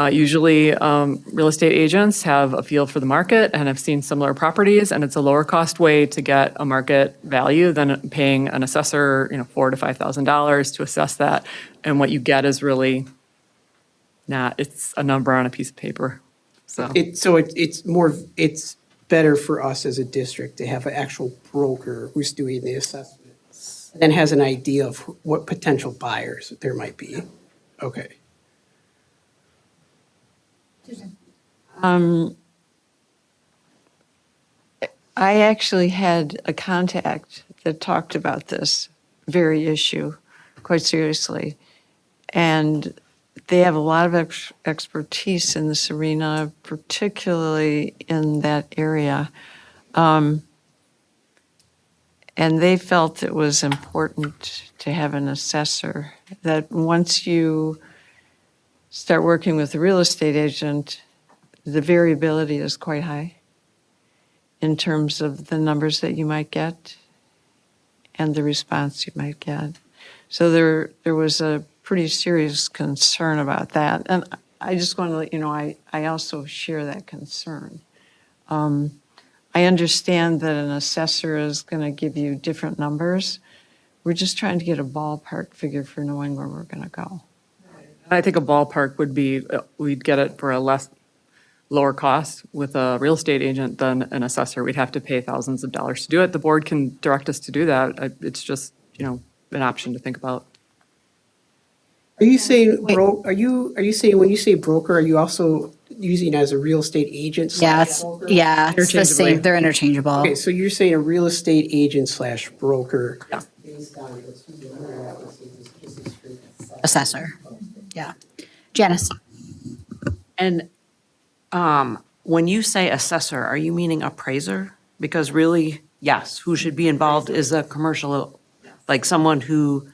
Usually real estate agents have a feel for the market and have seen similar properties, and it's a lower cost way to get a market value than paying an assessor, $4,000 to $5,000 to assess that. And what you get is really it's a number on a piece of paper. So It's better for us as a district to have an actual broker who's doing the assessment and has an idea of what potential buyers there might be. Okay. I actually had a contact that talked about this very issue quite seriously. And they have a lot of expertise in this arena, particularly in that area. And they felt it was important to have an assessor, that once you start working with a real estate agent, the variability is quite high in terms of the numbers that you might get and the response you might get. So there was a pretty serious concern about that. And I just want to let you know, I also share that concern. I understand that an assessor is going to give you different numbers. We're just trying to get a ballpark figure for knowing where we're going to go. I think a ballpark would be, we'd get it for a less lower cost with a real estate agent than an assessor. We'd have to pay thousands of dollars to do it. The board can direct us to do that. It's just, an option to think about. Are you saying are you saying when you say broker, are you also using it as a real estate agent? Yeah, slash broker? it's the same, they're interchangeable. Okay, so you're saying a real estate agent slash broker. Yeah. Assessor, yeah. Janice? And when you say assessor, are you meaning appraiser? Because really, yes, who should be involved is a commercial, like someone who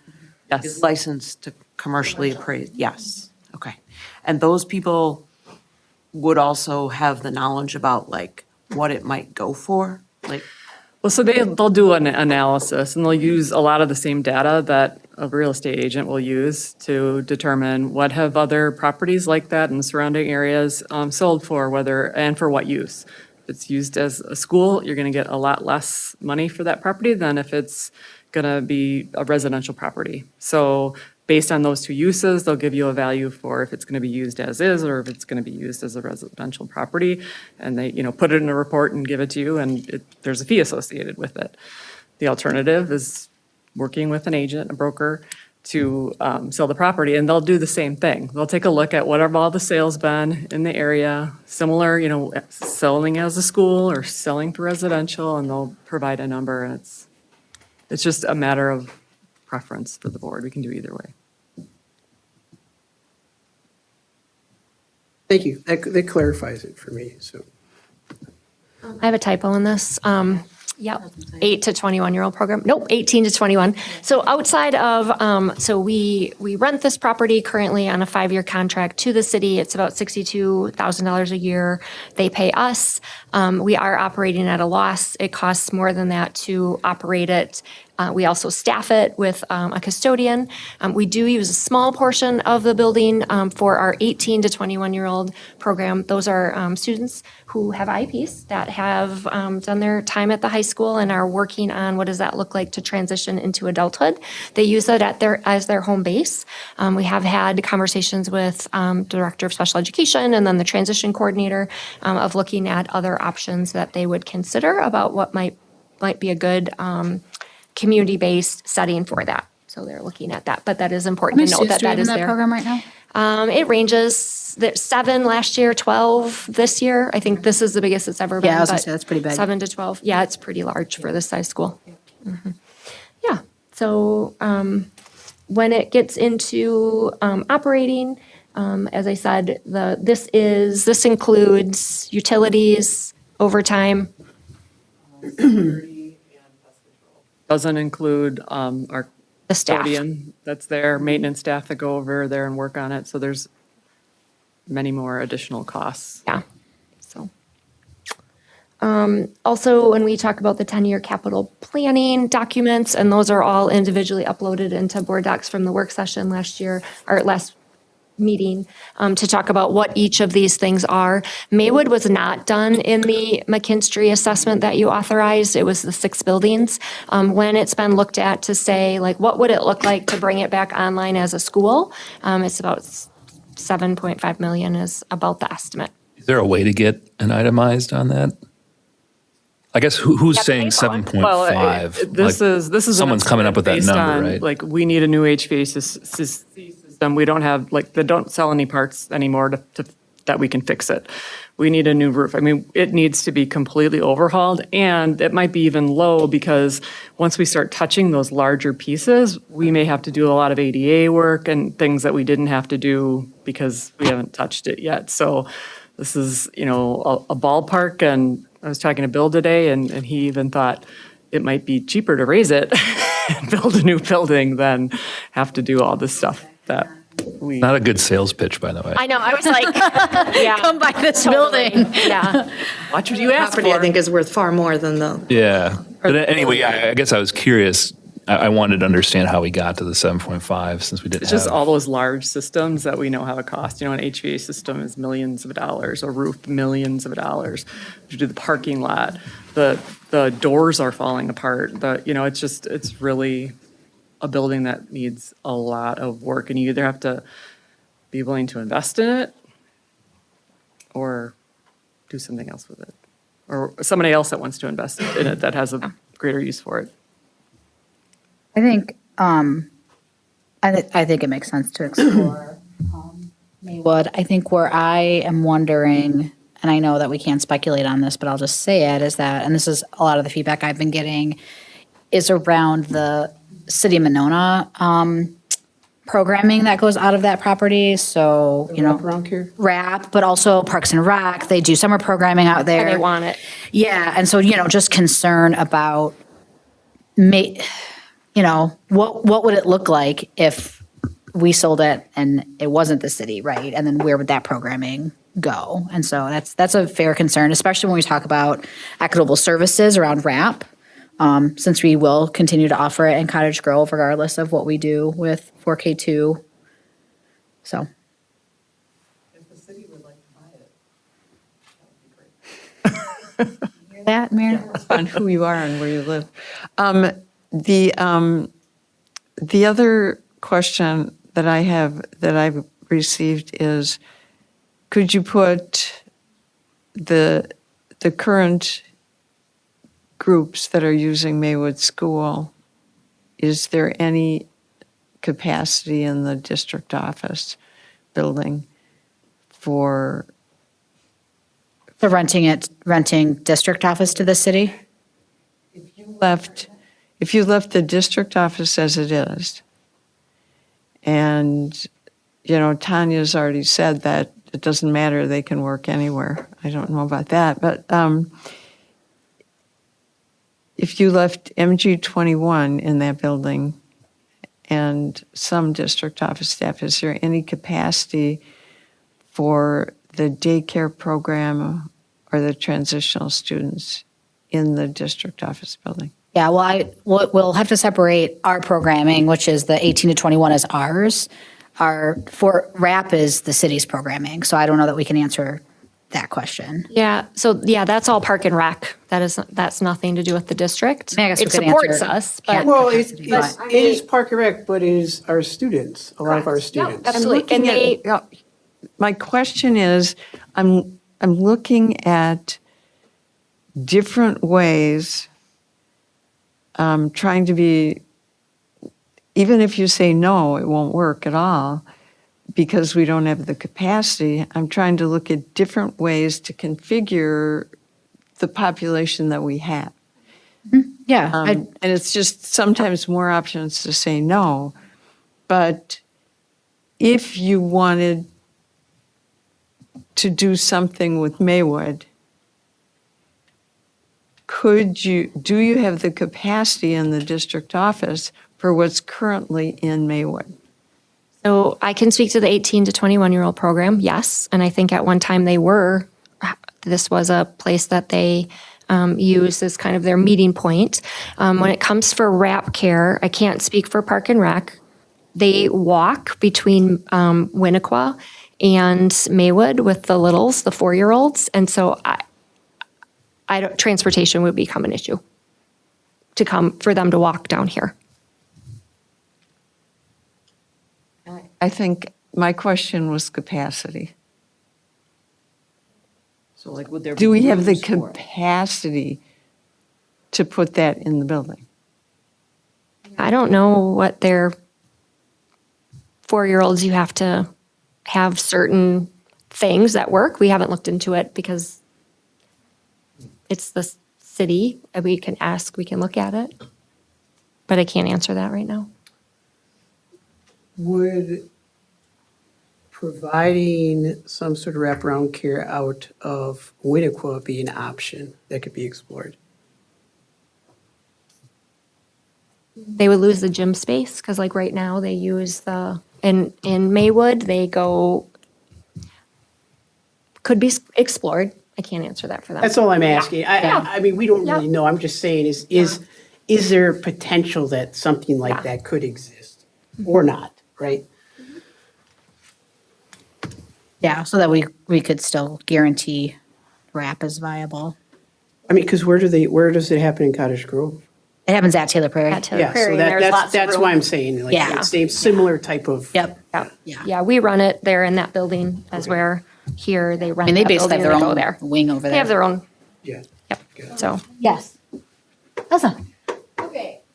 is licensed to commercially appraise. Yes, okay. And those people would also have the knowledge about like what it might go for, like. Well, so they'll do an analysis and they'll use a lot of the same data that a real estate agent will use to determine what have other properties like that in the surrounding areas sold for, and for what use. If it's used as a school, you're going to get a lot less money for that property than if it's going to be a residential property. So based on those two uses, they'll give you a value for if it's going to be used as is or if it's going to be used as a residential property. And they, put it in a report and give it to you, and there's a fee associated with it. The alternative is working with an agent, a broker, to sell the property, and they'll do the same thing. They'll take a look at what have all the sales been in the area, similar, selling as a school or selling to residential, and they'll provide a number, and it's just a matter of preference for the board. We can do either way. Thank you. That clarifies it for me, so. I have a typo in this. Yep, 8 to 21-year-old program. Nope, 18 to 21. So outside of, so we rent this property currently on a 5-year contract to the city. It's about $62,000 a year. They pay us. We are operating at a loss. It costs more than that to operate it. We also staff it with a custodian. We do use a small portion of the building for our 18 to 21-year-old program. Those are students who have IEPs that have done their time at the high school and are working on what does that look like to transition into adulthood. They use it as their home base. We have had conversations with Director of Special Education and then the transition coordinator of looking at other options that they would consider about what might be a good community-based setting for that. So they're looking at that, but that is important to note that is there. Program right now? It ranges, there's 7 last year, 12 this year. I think this is the biggest it's ever been. Yeah, I was gonna but say, that's pretty big. 7 to 12. Yeah, it's pretty large for this size school. Mhm. Yeah, so when it gets into operating, as I said, this includes utilities, overtime. Doesn't include our The staff. custodian that's there, maintenance staff that go over there and work on it. So there's many more additional costs. Yeah, so. Also, when we talk about the 10-year capital planning documents, and those are all individually uploaded into board docs from the work session last year, or last meeting, to talk about what each of these things are. Maywood was not done in the McKinstry assessment that you authorized. It was the 6 buildings. When it's been looked at to say, like, what would it look like to bring it back online as a school? It's about 7.5 million is about the estimate. Is there a way to get an itemized on that? I guess who's saying 7.5? Well, this is someone's coming up with that based number, on, right? Like, we need a new HVAC system. We don't have, they don't sell any parts anymore that we can fix it. We need a new roof. I mean, it needs to be completely overhauled, and it might be even low because once we start touching those larger pieces, we may have to do a lot of ADA work and things that we didn't have to do because we haven't touched it yet. So this is, a ballpark, and I was talking to Bill today, and he even thought it might be cheaper to raise it and build a new building than have to do all this stuff. Not a good sales pitch, by the way. I know, I was like, yeah. Come buy this building. Yeah. Watch what you ask Property, I for. think, is worth far more than the. Yeah. But anyway, I guess I was curious. I wanted to understand how we got to the 7.5 since we didn't It's have. just all those large systems that we know have a cost. An HVAC system is millions of dollars, a roof, millions of dollars. You do the parking lot, the doors are falling apart. It's really a building that needs a lot of work, and you either have to be willing to invest in it or do something else with it. Or somebody else that wants to invest in it that has a greater use for it. I think, I think it makes sense to explore Maywood. I think where I am wondering, and I know that we can't speculate on this, but I'll just say it, is that, and this is a lot of the feedback I've been getting, is around the City of Monona programming that goes out of that property. So, you know, Around here? RAP, but also Parks and Rec. They do summer programming out there. And they want it. Yeah, and so, you know, just concern about, you know, what would it look like if we sold it and it wasn't the city, right? And then where would that programming go? And so that's a fair concern, especially when we talk about equitable services around RAP, since we will continue to offer it in Cottage Grove regardless of what we do with 4K2. So. If the city would like to buy it, Hear that, Mary? On who you are and where you live. The other question that I have, that I've received is, could you put the current groups that are using Maywood School, is there any capacity in the district office building for So renting district office to the city? if you left the district office as it is, and, you know, Tanya's already said that it doesn't matter, they can work anywhere. I don't know about that, but if you left MG 21 in that building and some district office staff, is there any capacity for the daycare program or the transitional students in the district office building? Yeah, well, we'll have to separate our programming, which is the 18 to 21 is ours. For RAP is the city's programming, so I don't know that we can answer that question. Yeah, so yeah, that's all Park and Rec. That's nothing to do with the district. I guess we It could supports answer us, but. Well, it is Park and Rec, but it is our students, a lot of our students. Absolutely, and they, My question is, I'm looking at different ways, trying to be, even if you say no, it won't work at all because we don't have the capacity. I'm trying to look at different ways to configure the population that we have. Yeah. And it's just sometimes more options to say no. But if you wanted to do something with Maywood, do you have the capacity in the district office for what's currently in Maywood? So I can speak to the 18 to 21-year-old program, yes. And I think at one time this was a place that they used as kind of their meeting point. When it comes for RAP care, I can't speak for Park and Rec. They walk between Winnequa and Maywood with the littles, the 4-year-olds. And so transportation would become an issue for them to walk down here. I think my question was capacity. So like, would there be Do we have the rooms for it? capacity to put that in the building? I don't know what their 4-year-olds, you have to have certain things that work. We haven't looked into it because it's the city. We can ask, we can look at it. But I can't answer that right now. Would providing some sort of wraparound care out of Winnequa be an option that could be explored? They would lose the gym space because like right now they use in Maywood, they go, could be explored. I can't answer that for them. That's all I'm asking. Yeah. I mean, we don't really know. I'm just saying, is there potential that something like that could exist or not, right? Yeah, so that we could still guarantee RAP is viable. I mean, because where does it happen in Cottage Grove? It happens at Taylor Prairie. At Taylor Yeah, Prairie, so and there's lots of that's room. why I'm saying, like, Yeah. it's a similar type of. Yep. Yeah, we run it there in that building as where here, they I rent mean, they that basically building, have their they go own there, wing over there. They have their own. Yeah. So. Yes. Elsa.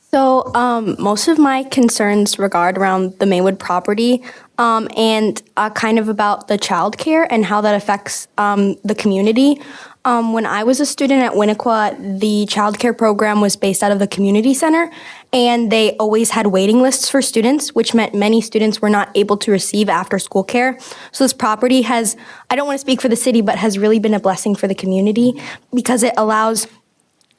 So most of my concerns regard around the Maywood property and kind of about the childcare and how that affects the community. When I was a student at Winnequa, the childcare program was based out of the community center, and they always had waiting lists for students, which meant many students were not able to receive after-school care. So this property has, I don't want to speak for the city, but has really been a blessing for the community because it allows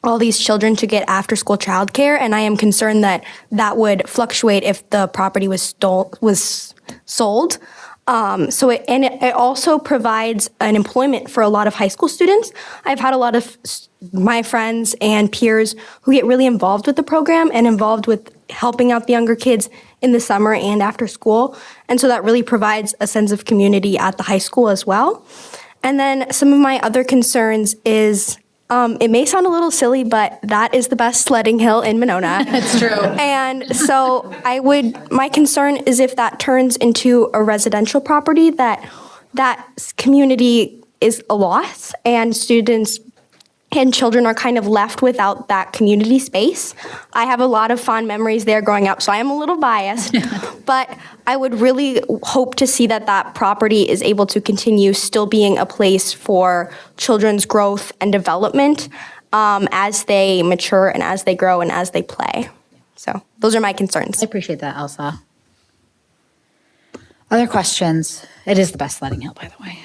all these children to get after-school childcare, and I am concerned that that would fluctuate if the property was sold. It also provides an employment for a lot of high school students. I've had a lot of my friends and peers who get really involved with the program and involved with helping out the younger kids in the summer and after school, and so that really provides a sense of community at the high school as well. And then some of my other concerns is it may sound a little silly, but that is the best sledding hill in Monona. It's true. And so my concern is if that turns into a residential property, that community is a loss and students and children are kind of left without that community space. I have a lot of fond memories there growing up, so I am a little biased, but I would really hope to see that property is able to continue still being a place for children's growth and development as they mature and as they grow and as they play. So those are my concerns. I appreciate that, Elsa. Other questions? It is the best sledding hill, by the way.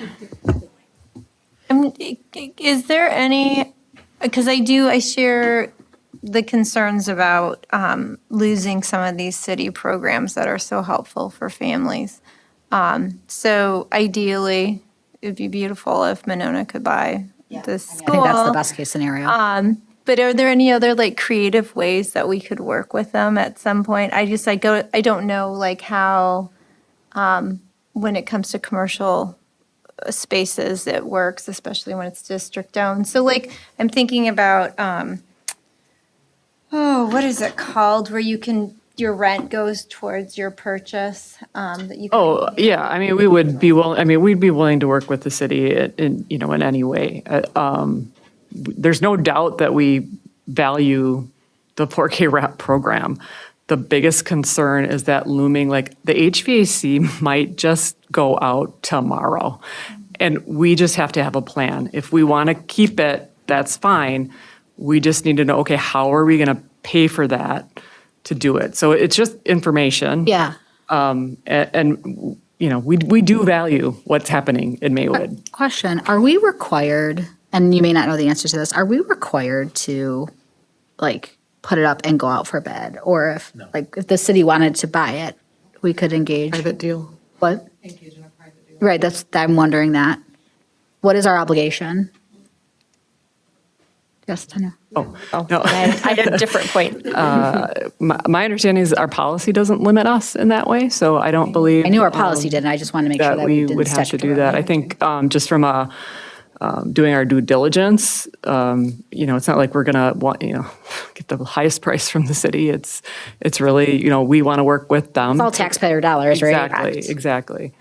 Is there any, because I share the concerns about losing some of these city programs that are so helpful for families. So ideally, it'd be beautiful if Monona could buy the school. I think that's the best case scenario. But are there any other like creative ways that we could work with them at some point? I don't know like how, when it comes to commercial spaces it works, especially when it's district owned. So like I'm thinking about what is it called where your rent goes towards your purchase that you can Yeah, I mean, we'd be willing to work with the city in any way. There's no doubt that we value the 4K wrap program. The biggest concern is that looming, like the HVAC might just go out tomorrow. And we just have to have a plan. If we want to keep it, that's fine. We just need to know, okay, how are we going to pay for that to do it? So it's just information. Yeah. We do value what's happening in Maywood. Question, are we required, and you may not know the answer to this, are we required to like put it up and go out for bid? Or if if the city wanted to buy it, we could engage? Private deal. What? Engage in a private deal. Right, I'm wondering that. What is our obligation? Yes, Tanya. No. I had a different point. My understanding is our policy doesn't limit us in that way, so I don't believe. I knew our policy didn't, I just want to make sure that we didn't would have to do that. I think just from doing our due diligence, it's not like we're gonna get the highest price from the city. It's really, we want to work with them. It's all taxpayer dollars, right? Exactly.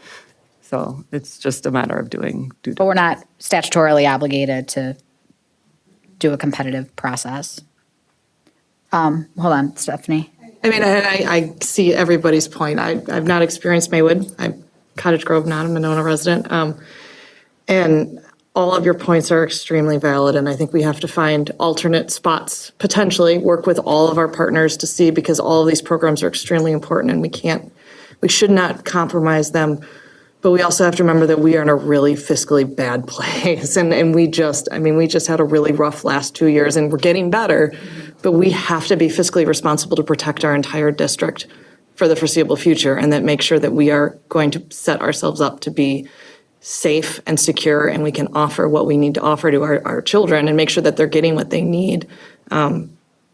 So it's just a matter of doing due diligence. But we're not statutorily obligated to do a competitive process. Hold on, Stephanie. I mean, I see everybody's point. I've not experienced Maywood. I'm Cottage Grove, not a Monona resident. And all of your points are extremely valid, and I think we have to find alternate spots, potentially work with all of our partners to see, because all of these programs are extremely important and we should not compromise them. But we also have to remember that we are in a really fiscally bad place. And we just had a really rough last 2 years, and we're getting better, but we have to be fiscally responsible to protect our entire district for the foreseeable future, and that make sure that we are going to set ourselves up to be safe and secure, and we can offer what we need to offer to our children and make sure that they're getting what they need.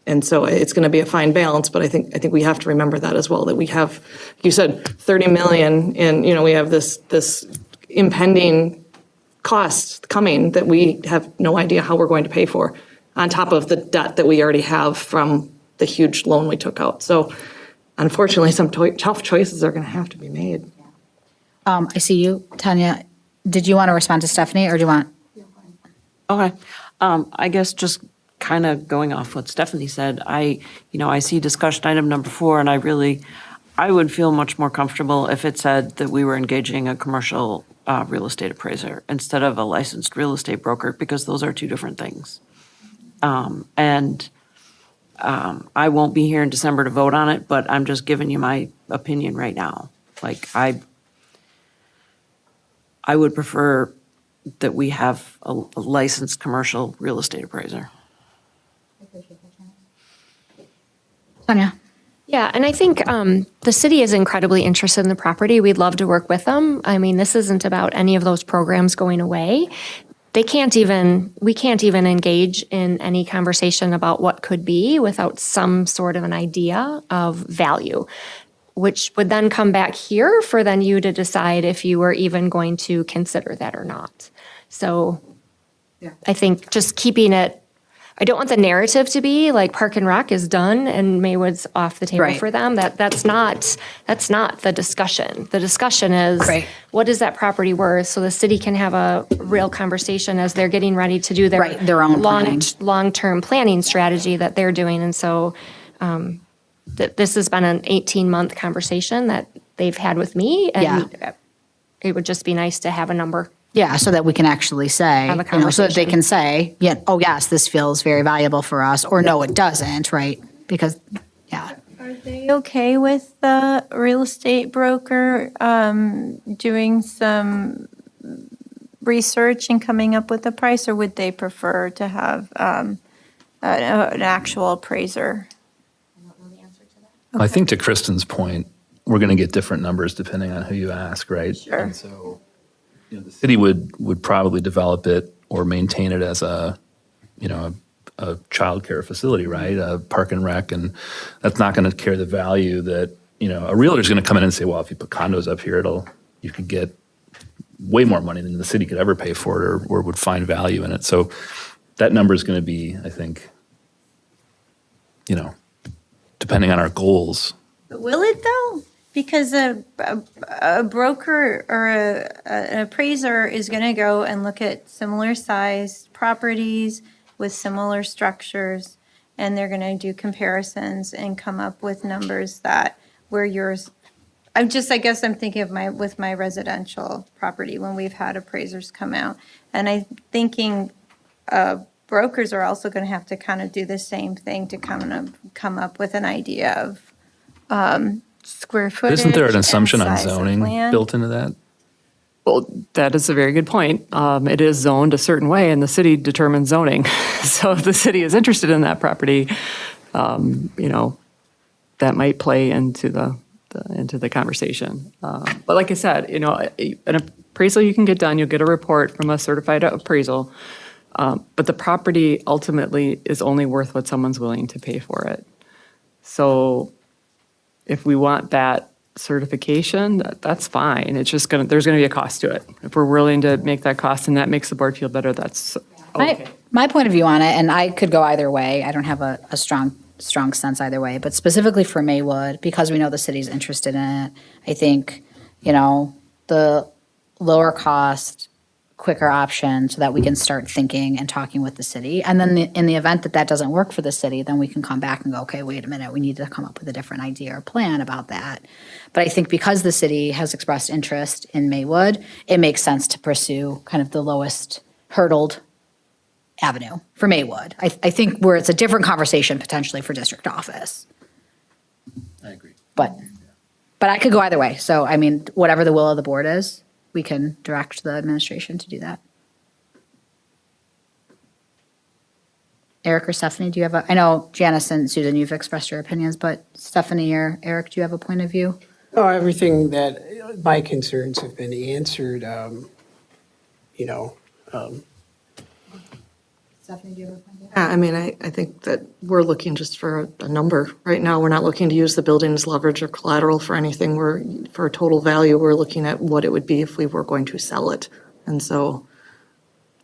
And so it's going to be a fine balance, but I think we have to remember that as well, that we have, you said, $30 million, and we have this impending cost coming that we have no idea how we're going to pay for, on top of the debt that we already have from the huge loan we took out. So unfortunately, some tough choices are going to have to be made. I see you, Tanya. did you want to respond to Stephanie, or do you want? Okay. I guess just kind of going off what Stephanie said, I see discussion item number 4, and I would feel much more comfortable if it said that we were engaging a commercial real estate appraiser instead of a licensed real estate broker, because those are two different things. I won't be here in December to vote on it, but I'm just giving you my opinion right now. Like, I would prefer that we have a licensed commercial real estate appraiser. Tanya? Yeah, and I think the city is incredibly interested in the property. We'd love to work with them. I mean, this isn't about any of those programs going away. We can't even engage in any conversation about what could be without some sort of an idea of value, which would then come back here for then you to decide if you were even going to consider that or not. So I think just keeping it, I don't want the narrative to be like Park and Rec is done and Maywood's off the table Right. for them. That's not the discussion. The discussion is what is that property worth, so the city can have a real conversation as they're getting ready to do their own planning. long-term planning strategy that they're doing. And so this has been an 18-month conversation that they've had with me, and it would just be nice to have a number. Yeah, so that we can actually say, Have a so that they conversation. can say, yeah, oh yes, this feels very valuable for us, or no, it doesn't, right? Because, Are they okay with the real estate broker doing some research and coming up with a price, or would they prefer to have an actual appraiser? I think to Kristen's point, we're going to get different numbers depending on who you ask, right? Sure. And so, the city would probably develop it or maintain it as a childcare facility, right? A park and rec, and that's not going to carry the value that, a realtor's going to come in and say, well, if you put condos up here, you could get way more money than the city could ever pay for it or would find value in it. So that number is going to be, I think, depending on our goals. But will it though? Because a broker or an appraiser is going to go and look at similar sized properties with similar structures, and they're going to do comparisons and come up with numbers that where yours. I guess I'm thinking of with my residential property when we've had appraisers come out, and I'm thinking brokers are also going to have to kind of do the same thing to come up with an idea of square footage. Isn't there an and assumption on size of zoning land. built into that? Well, that is a very good point. It is zoned a certain way, and the city determines zoning. So if the city is interested in that property, that might play into the conversation. But like I said, an appraisal you can get done, you'll get a report from a certified appraisal, but the property ultimately is only worth what someone's willing to pay for it. So if we want that certification, that's fine. It's just there's gonna be a cost to it. If we're willing to make that cost and that makes the board feel better, that's okay. My point of view on it, and I could go either way, I don't have a strong sense either way, but specifically for Maywood, because we know the city's interested in it, I think, the lower cost, quicker option so that we can start thinking and talking with the city. And then in the event that doesn't work for the city, then we can come back and go, okay, wait a minute, we need to come up with a different idea or plan about that. But I think because the city has expressed interest in Maywood, it makes sense to pursue kind of the lowest hurdled avenue for Maywood. I think where it's a different conversation potentially for district office. I agree. But I could go either way. So, I mean, whatever the will of the board is, we can direct the administration to do that. Eric or Stephanie, do you have I know Janice and Susan, you've expressed your opinions, but Stephanie or Eric, do you have a point of view? Oh, everything that my concerns have been answered, Stephanie, do you have a point of view? Yeah, I mean, I think that we're looking just for a number. Right now, we're not looking to use the building as leverage or collateral for anything. For a total value, we're looking at what it would be if we were going to sell it. And so,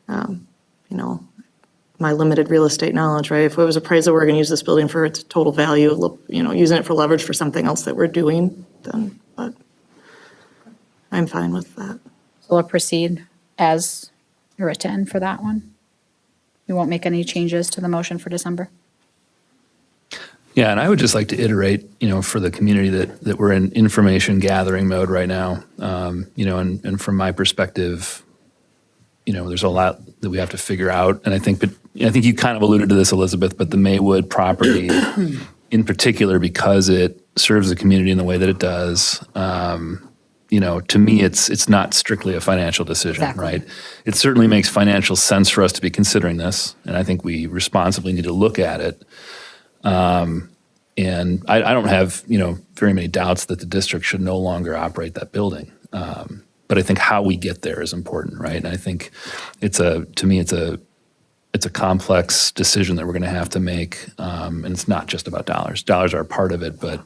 my limited real estate knowledge, right? If it was appraisal, we're going to use this building for its total value, using it for leverage for something else that we're doing, then, but I'm fine with that. So we'll proceed as written for that one? You won't make any changes to the motion for December? Yeah, and I would just like to iterate, for the community that we're in information gathering mode right now. And from my perspective, there's a lot that we have to figure out. And I think you kind of alluded to this, Elizabeth, but the Maywood property in particular, because it serves the community in the way that it does, to me, it's not strictly a financial decision, Exactly. right? It certainly makes financial sense for us to be considering this, and I think we responsibly need to look at it. And I don't have, very many doubts that the district should no longer operate that building. But I think how we get there is important, right? And I think it's a complex decision that we're going to have to make. And it's not just about dollars. Dollars are a part of it, but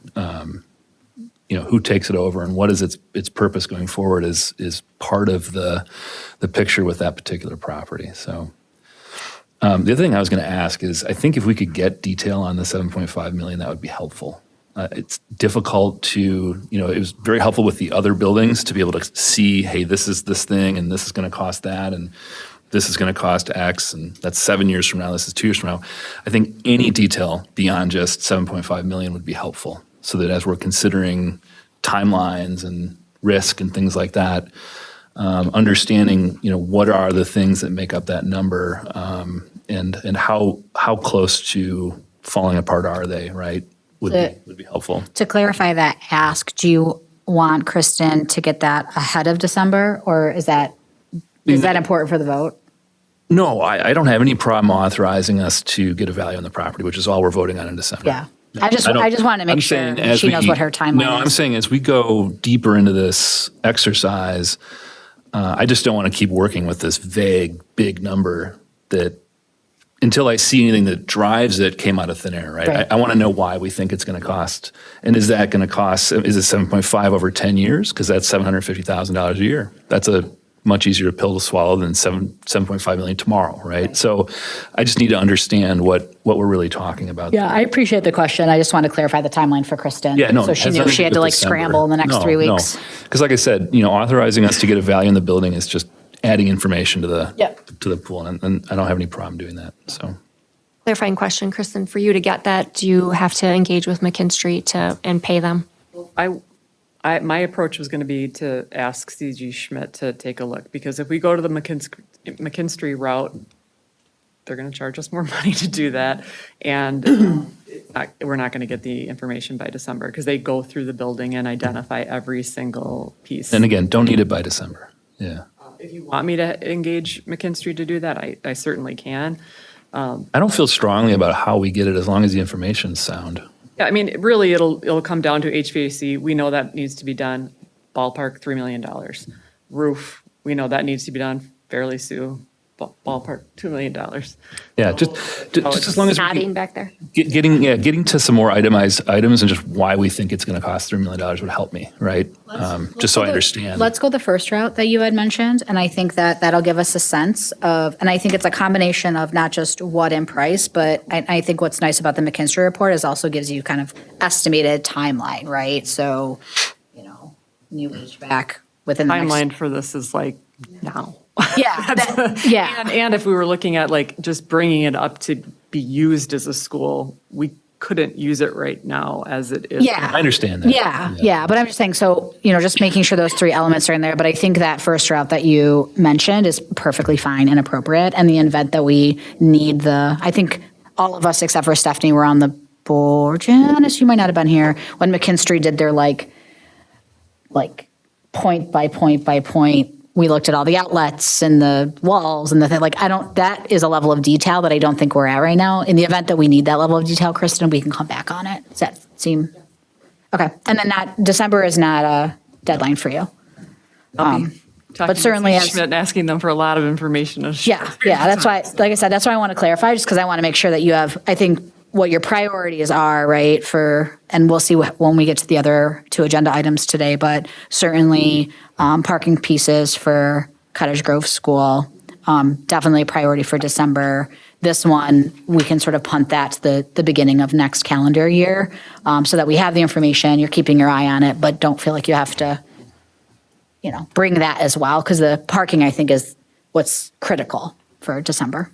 who takes it over and what is its purpose going forward is part of the picture with that particular property. So the other thing I was going to ask is, I think if we could get detail on the $7.5 million, that would be helpful. It's difficult to, it was very helpful with the other buildings to be able to see, hey, this is this thing and this is going to cost that and this is going to cost X and that's 7 years from now, this is 2 years from now. I think any detail beyond just $7.5 million would be helpful, so that as we're considering timelines and risk and things like that, understanding, what are the things that make up that number, and how close to falling apart are they, right? Would be helpful. To clarify that ask, do you want Kristen to get that ahead of December, or is that important for the vote? No, I don't have any problem authorizing us to get a value on the property, which is all we're voting on in December. Yeah. I just want to make sure she knows what her timeline is. No, I'm saying as we go deeper into this exercise, I just don't want to keep working with this vague, big number that, until I see anything that drives it, came out of thin air, right? Right. I want to know why we think it's going to cost. And is that going to cost, is it 7.5 over 10 years? Because that's $750,000 a year. That's a much easier pill to swallow than 7.5 million tomorrow, right? So I just need to understand what we're really talking about. Yeah, I appreciate the question. I just want to clarify the timeline for Kristen. Yeah, no, So it she has knew nothing she to had do to with like December. scramble in the next 3 weeks. Because like I said, authorizing us to get a value in the building is just adding information to the pool, and I don't have any problem doing that. So. Clarifying question, Kristen, for you to get that, do you have to engage with McKinstry and pay them? My approach was going to be to ask CG Schmidt to take a look, because if we go to the McKinstry route, they're going to charge us more money to do that. And we're not going to get the information by December, because they go through the building and identify every single piece. And again, don't need it by December. Yeah. If you want me to engage McKinstry to do that, I certainly can. I don't feel strongly about how we get it as long as the information's sound. Yeah, I mean, really, it'll come down to HVAC. We know that needs to be done. Ballpark, $3 million. Roof, we know that needs to be done. Fairly Sue, ballpark, $2 million. Yeah, just as long as Nodding back there. getting to some more itemized items and just why we think it's going to cost $3 million would help me, right? Just so I understand. Let's go the first route that you had mentioned, and I think that'll give us a sense of, and I think it's a combination of not just what in price, but I think what's nice about the McKinstry report is also gives you kind of estimated timeline, right? So, new HVAC within the next. Timeline for this is like now. Yeah, yeah. And if we were looking at like just bringing it up to be used as a school, we couldn't use it right now as it is. Yeah. I understand that. Yeah. But I'm just saying, so, just making sure those three elements are in there. But I think that first route that you mentioned is perfectly fine and appropriate. And the event that we need I think all of us except for Stephanie were on the board. Janice, you might not have been here when McKinstry did their like point by point by point. We looked at all the outlets and the walls and the thing, that is a level of detail that I don't think we're at right now. In the event that we need that level of detail, Kristen, we can come back on it. Does that seem? Okay. And then December is not a deadline for you. But certainly as Schmidt and asking them for a lot of information. Yeah. That's why, like I said, that's why I want to clarify, just because I want to make sure that you have, I think, what your priorities are, right, and we'll see when we get to the other two agenda items today, but certainly parking pieces for Cottage Grove School, definitely a priority for December. This one, we can sort of punt that to the beginning of next calendar year, so that we have the information, you're keeping your eye on it, but don't feel like you have to, bring that as well, because the parking, I think, is what's critical for December.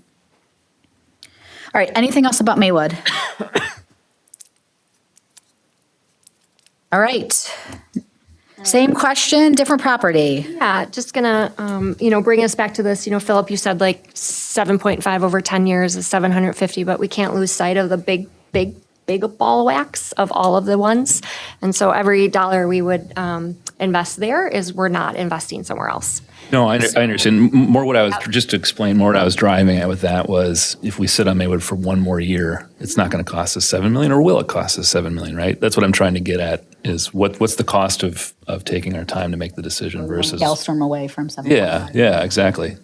All right, anything else about Maywood? All right. Same question, different property. Yeah, just gonna, bring us back to this, Philip, you said like 7.5 over 10 years is 750, but we can't lose sight of the big ball wax of all of the ones. And so every dollar we would invest there is we're not investing somewhere else. No, I understand. More what I was, just to explain more what I was driving at with that was if we sit on Maywood for one more year, it's not going to cost us $7 million, or will it cost us $7 million, right? That's what I'm trying to get at is what's the cost of taking our time to make the decision versus. Galstorm away from 7. Yeah, exactly.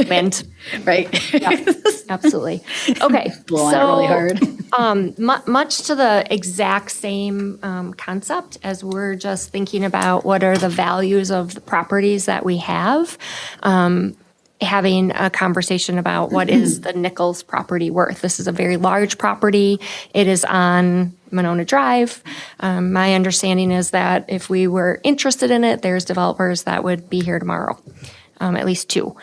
Wind. Right. Yeah, absolutely. Okay. Blowing it really hard. Much to the exact same concept as we're just thinking about what are the values of the properties that we have, having a conversation about what is the Nichols property worth. This is a very large property. It is on Monona Drive. My understanding is that if we were interested in it, there's developers that would be here tomorrow, at least 2.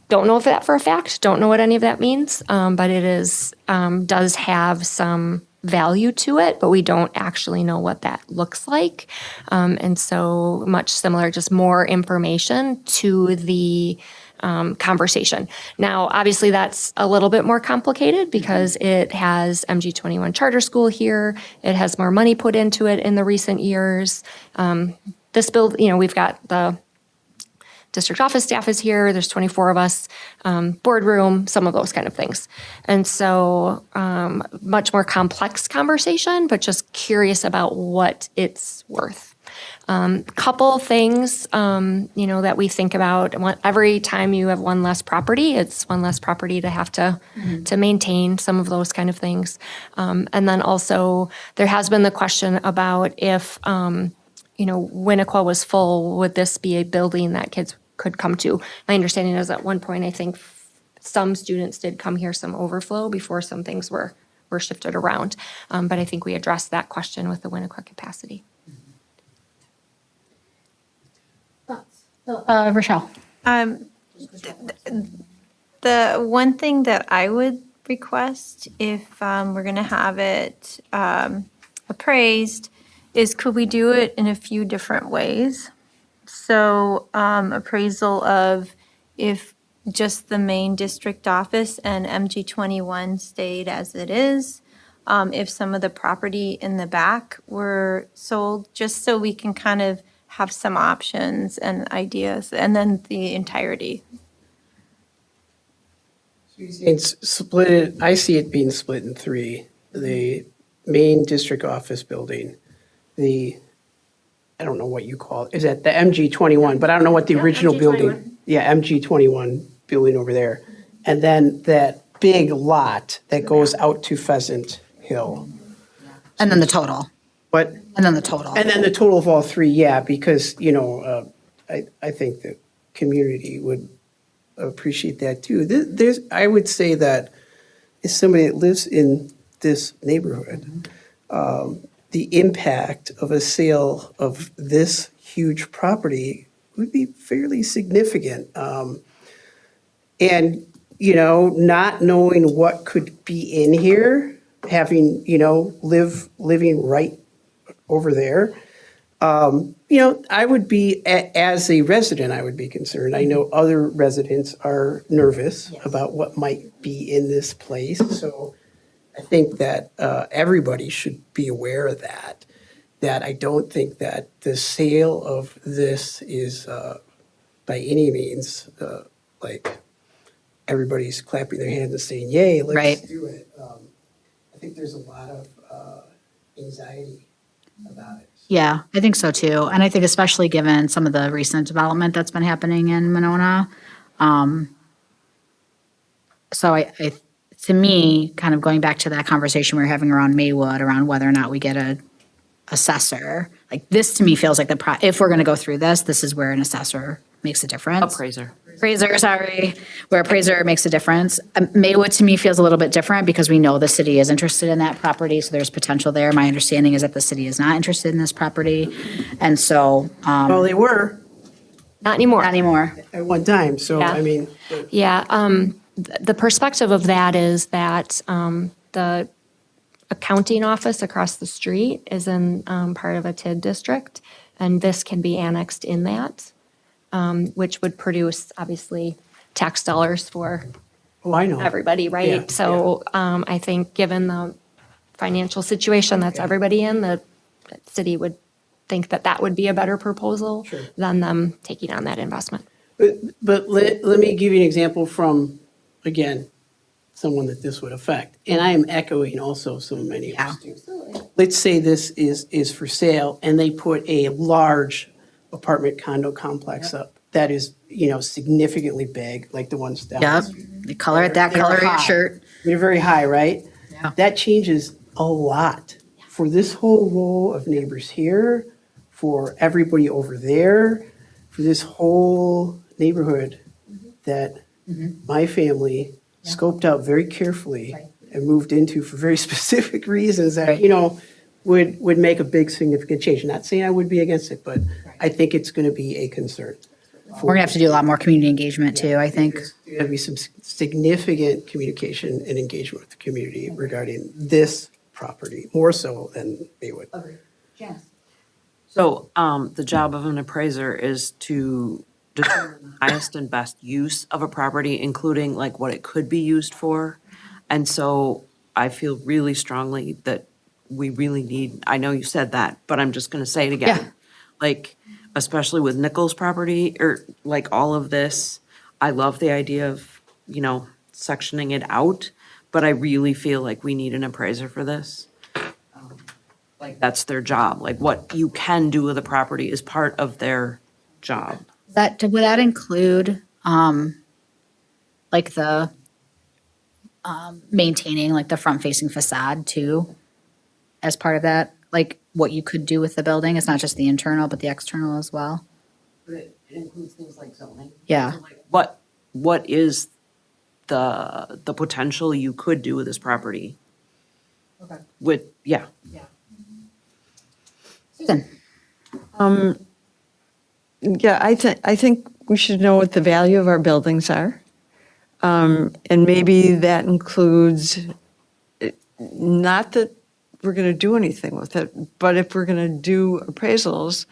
Don't know if that for a fact, don't know what any of that means, but it is, does have some value to it, but we don't actually know what that looks like. And so much similar, just more information to the conversation. Now, obviously that's a little bit more complicated because it has MG21 charter school here. It has more money put into it in the recent years. This build, we've got the district office staff is here, there's 24 of us, boardroom, some of those kind of things. And so much more complex conversation, but just curious about what it's worth. Couple things, that we think about. Every time you have one less property, it's one less property to have to maintain, some of those kind of things. And then also there has been the question about if, Winnequa was full, would this be a building that kids could come to? My understanding is at one point, I think some students did come here, some overflow before some things were shifted around. But I think we addressed that question with the Winnequa capacity. Rochelle. The one thing that I would request if we're going to have it appraised is could we do it in a few different ways? So appraisal of if just the main district office and MG21 stayed as it is, if some of the property in the back were sold, just so we can kind of have some options and ideas, and then the entirety. It's split. I see it being split in 3. The main district office building, I don't know what you call it. Is that the MG21? But I don't know what the original building. Yeah, MG21 building over there. And then that big lot that goes out to Pheasant Hill. And then the total. What? And then the total. And then the total of all 3, yeah, because, I think the community would appreciate that too. I would say that as somebody that lives in this neighborhood, the impact of a sale of this huge property would be fairly significant. And, not knowing what could be in here, having, living right over there, I would be, as a resident, I would be concerned. I know other residents are nervous about what might be in this place. So I think that everybody should be aware of that I don't think that the sale of this is by any means like everybody's clapping their hands and saying, yay, let's do it. I think there's a lot of anxiety about it. Yeah, I think so too. And I think especially given some of the recent development that's been happening in Monona. So I to me, kind of going back to that conversation we were having around Maywood, around whether or not we get a assessor, like this to me feels like if we're going to go through this is where an assessor makes a difference. Appraiser, sorry, where appraiser makes a difference. Maywood to me feels a little bit different because we know the city is interested in that property, so there's potential there. My understanding is that the city is not interested in this property, and so. Well, they were. Not anymore. Not anymore. At one time, so, Yeah. I mean, Yeah, the perspective of that is that the accounting office across the street is in part of a TID district, and this can be annexed in that, which would produce, obviously, tax dollars for oh, I know. everybody, Yeah, right? So I think, given the financial situation that's everybody in, the city would think that that would be a better proposal than them taking on that investment. But let me give you an example from, again, someone that this would affect. And I am echoing also so many of us. Let's say this is for sale and they put a large apartment condo complex up that is, significantly big, like the ones down. Yep. The color it that They're color of your high. shirt. They're very high, right? Yeah. That changes a lot for this whole row of neighbors here, for everybody over there, for this whole neighborhood that my family scoped out very carefully and moved into for very specific reasons that, would make a big significant change. Not saying I would be against it, but I think it's going to be a concern. We're gonna have to do a lot more community engagement too, I think. There's going to be some significant communication and engagement with the community regarding this property, more so than they would. So the job of an appraiser is to determine the highest and best use of a property, including like what it could be used for. And so I feel really strongly that we really need, I know you said that, but I'm just going to say it again. Yeah. Like, especially with Nichols property or like all of this, I love the idea of, sectioning it out, but I really feel like we need an appraiser for this. Like, that's their job. Like, what you can do with a property is part of their job. Would that include, like the, maintaining like the front-facing facade too, as part of that? Like what you could do with the building? It's not just the internal, but the external as well? But it includes things like zoning. Yeah. So, like, what is the potential you could do with this property? Okay. Yeah. Susan? Yeah, I think we should know what the value of our buildings are. And maybe that includes, not that we're going to do anything with it, but if we're going to do appraisals,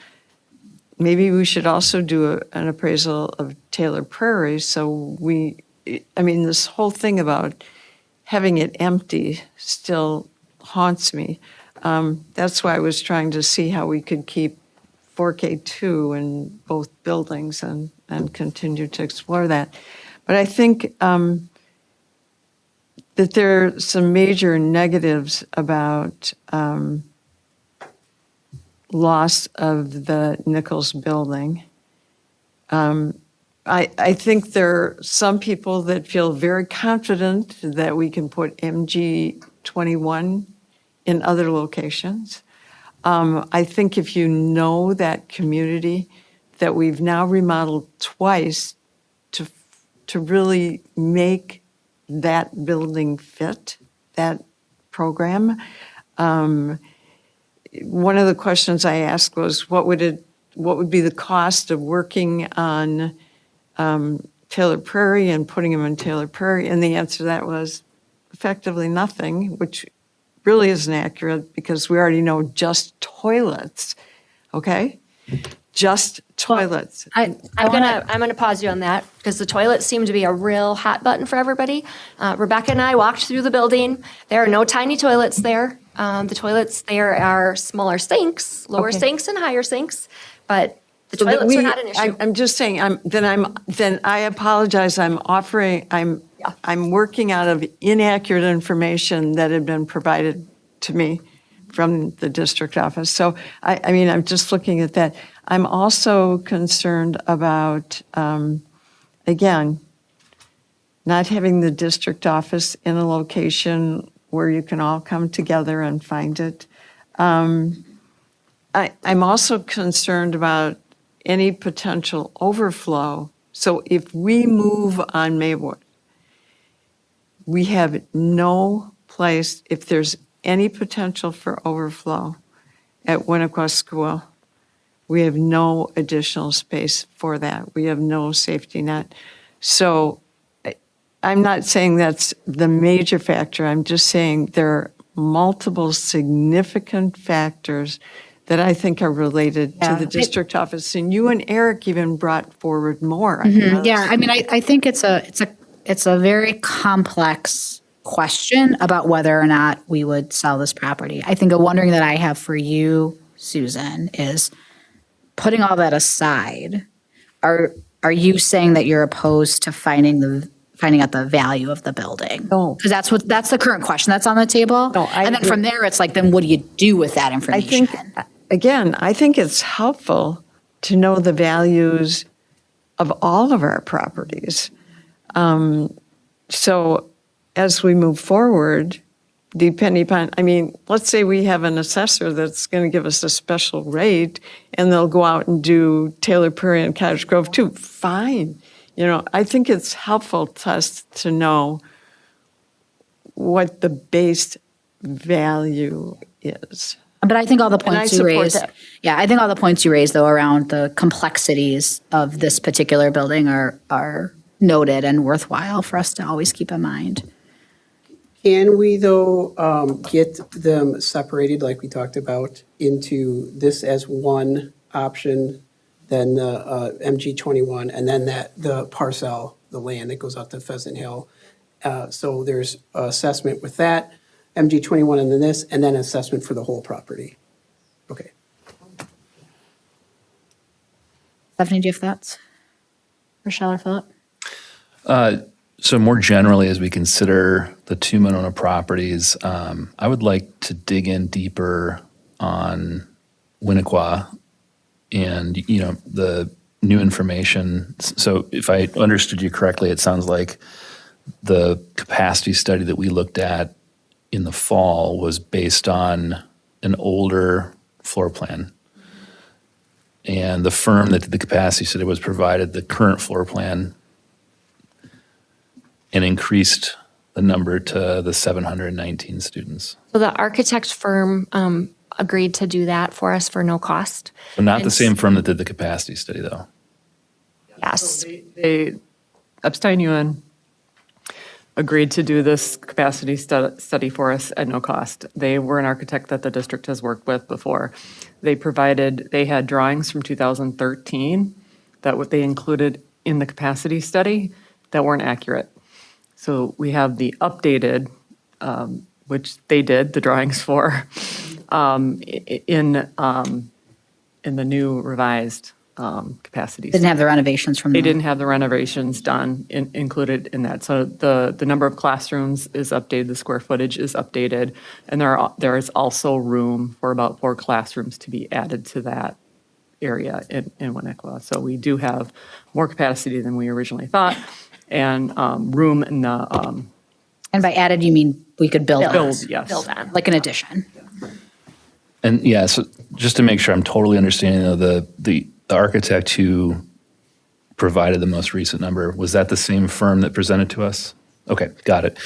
maybe we should also do an appraisal of Taylor Prairie. So this whole thing about having it empty still haunts me. That's why I was trying to see how we could keep 4K2 in both buildings and continue to explore that. But I think that there are some major negatives about loss of the Nichols building. I think there are some people that feel very confident that we can put MG21 in other locations. I think if you know that community, that we've now remodeled twice to really make that building fit that program. One of the questions I asked was, what would be the cost of working on Taylor Prairie and putting them in Taylor Prairie? And the answer to that was effectively nothing, which really isn't accurate because we already know just toilets, okay? Just toilets. I'm gonna pause you on that because the toilets seem to be a real hot button for everybody. Rebecca and I walked through the building. There are no tiny toilets there. The toilets there are smaller sinks, lower sinks and higher sinks, but the toilets are not an issue. I'm just saying, then I apologize. I'm working out of inaccurate information that had been provided to me from the district office. So, I'm just looking at that. I'm also concerned about, again, not having the district office in a location where you can all come together and find it. I'm also concerned about any potential overflow. So if we move on Maywood, we have no place, if there's any potential for overflow at Winnequa School, We have no additional space for that. We have no safety net. So I'm not saying that's the major factor. I'm just saying there are multiple significant factors that I think are related to Yeah. the district office. And you and Eric even brought forward more. Yeah, I mean, I think it's a very complex question about whether or not we would sell this property. I think a wondering that I have for you, Susan, is putting all that aside, are you saying that you're opposed to finding out the value of the building? No. Because that's the current question that's on the table. No, I and then agree. from there, it's like, then what do you do with that I information? think, again, I think it's helpful to know the values of all of our properties. So as we move forward, depending upon, I mean, let's say we have an assessor that's going to give us a special rate and they'll go out and do Taylor Prairie and Cottage Grove too. Fine. I think it's helpful to us to know what the base value is. But I think all the And I points you support raised, that. yeah, I think all the points you raised though around the complexities of this particular building are noted and worthwhile for us to always keep in mind. Can we, though, get them separated, like we talked about, into this as one option, then the MG 21, and then the parcel, the land that goes out to Pheasant Hill? So there's assessment with that, MG 21 and then this, and then assessment for the whole property. Okay. Stephanie, do you have thoughts? Rochelle or Philip? So more generally, as we consider the two Monona properties, I would like to dig in deeper on Winnequa and, the new information. So if I understood you correctly, it sounds like the capacity study that we looked at in the fall was based on an older floor plan. And the firm that did the capacity study was provided the current floor plan and increased the number to the 719 students. So the architect firm agreed to do that for us for no cost. So not the same firm that did the capacity study, though. Yes. They, Epstein Ewan agreed to do this capacity study for us at no cost. They were an architect that the district has worked with before. They had drawings from 2013 that what they included in the capacity study that weren't accurate. So we have the updated, which they did the drawings for, in the new revised capacity. Didn't have the renovations from They the- didn't have the renovations done, included in that. So the number of classrooms is updated, the square footage is updated, and there is also room for about 4 classrooms to be added to that area in Winnequa. So we do have more capacity than we originally thought, and room in the And by added, you mean we could build on? build, yes. Build on. Like an addition. And yeah, so just to make sure I'm totally understanding, though, the architect who provided the most recent number, was that the same firm that presented to us? Okay, got it.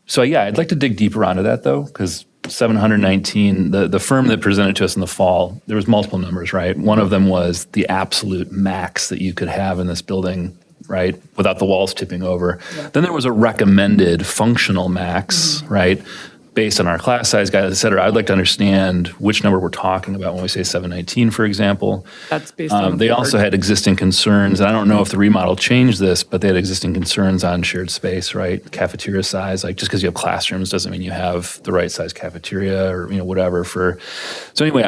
So yeah, I'd like to dig deeper onto that, though, because 719, the firm that presented to us in the fall, there was multiple numbers, right? One of them was the absolute max that you could have in this building, right, without the walls tipping over. Yeah. Then there was a recommended functional max, right, based on our class size guidelines, et cetera. I'd like to understand which number we're talking about when we say 719, for example. That's based on. They also had existing concerns, and I don't know if the remodel changed this, but they had existing concerns on shared space, right? Cafeteria size, like just because you have classrooms doesn't mean you have the right size cafeteria or whatever. So anyway,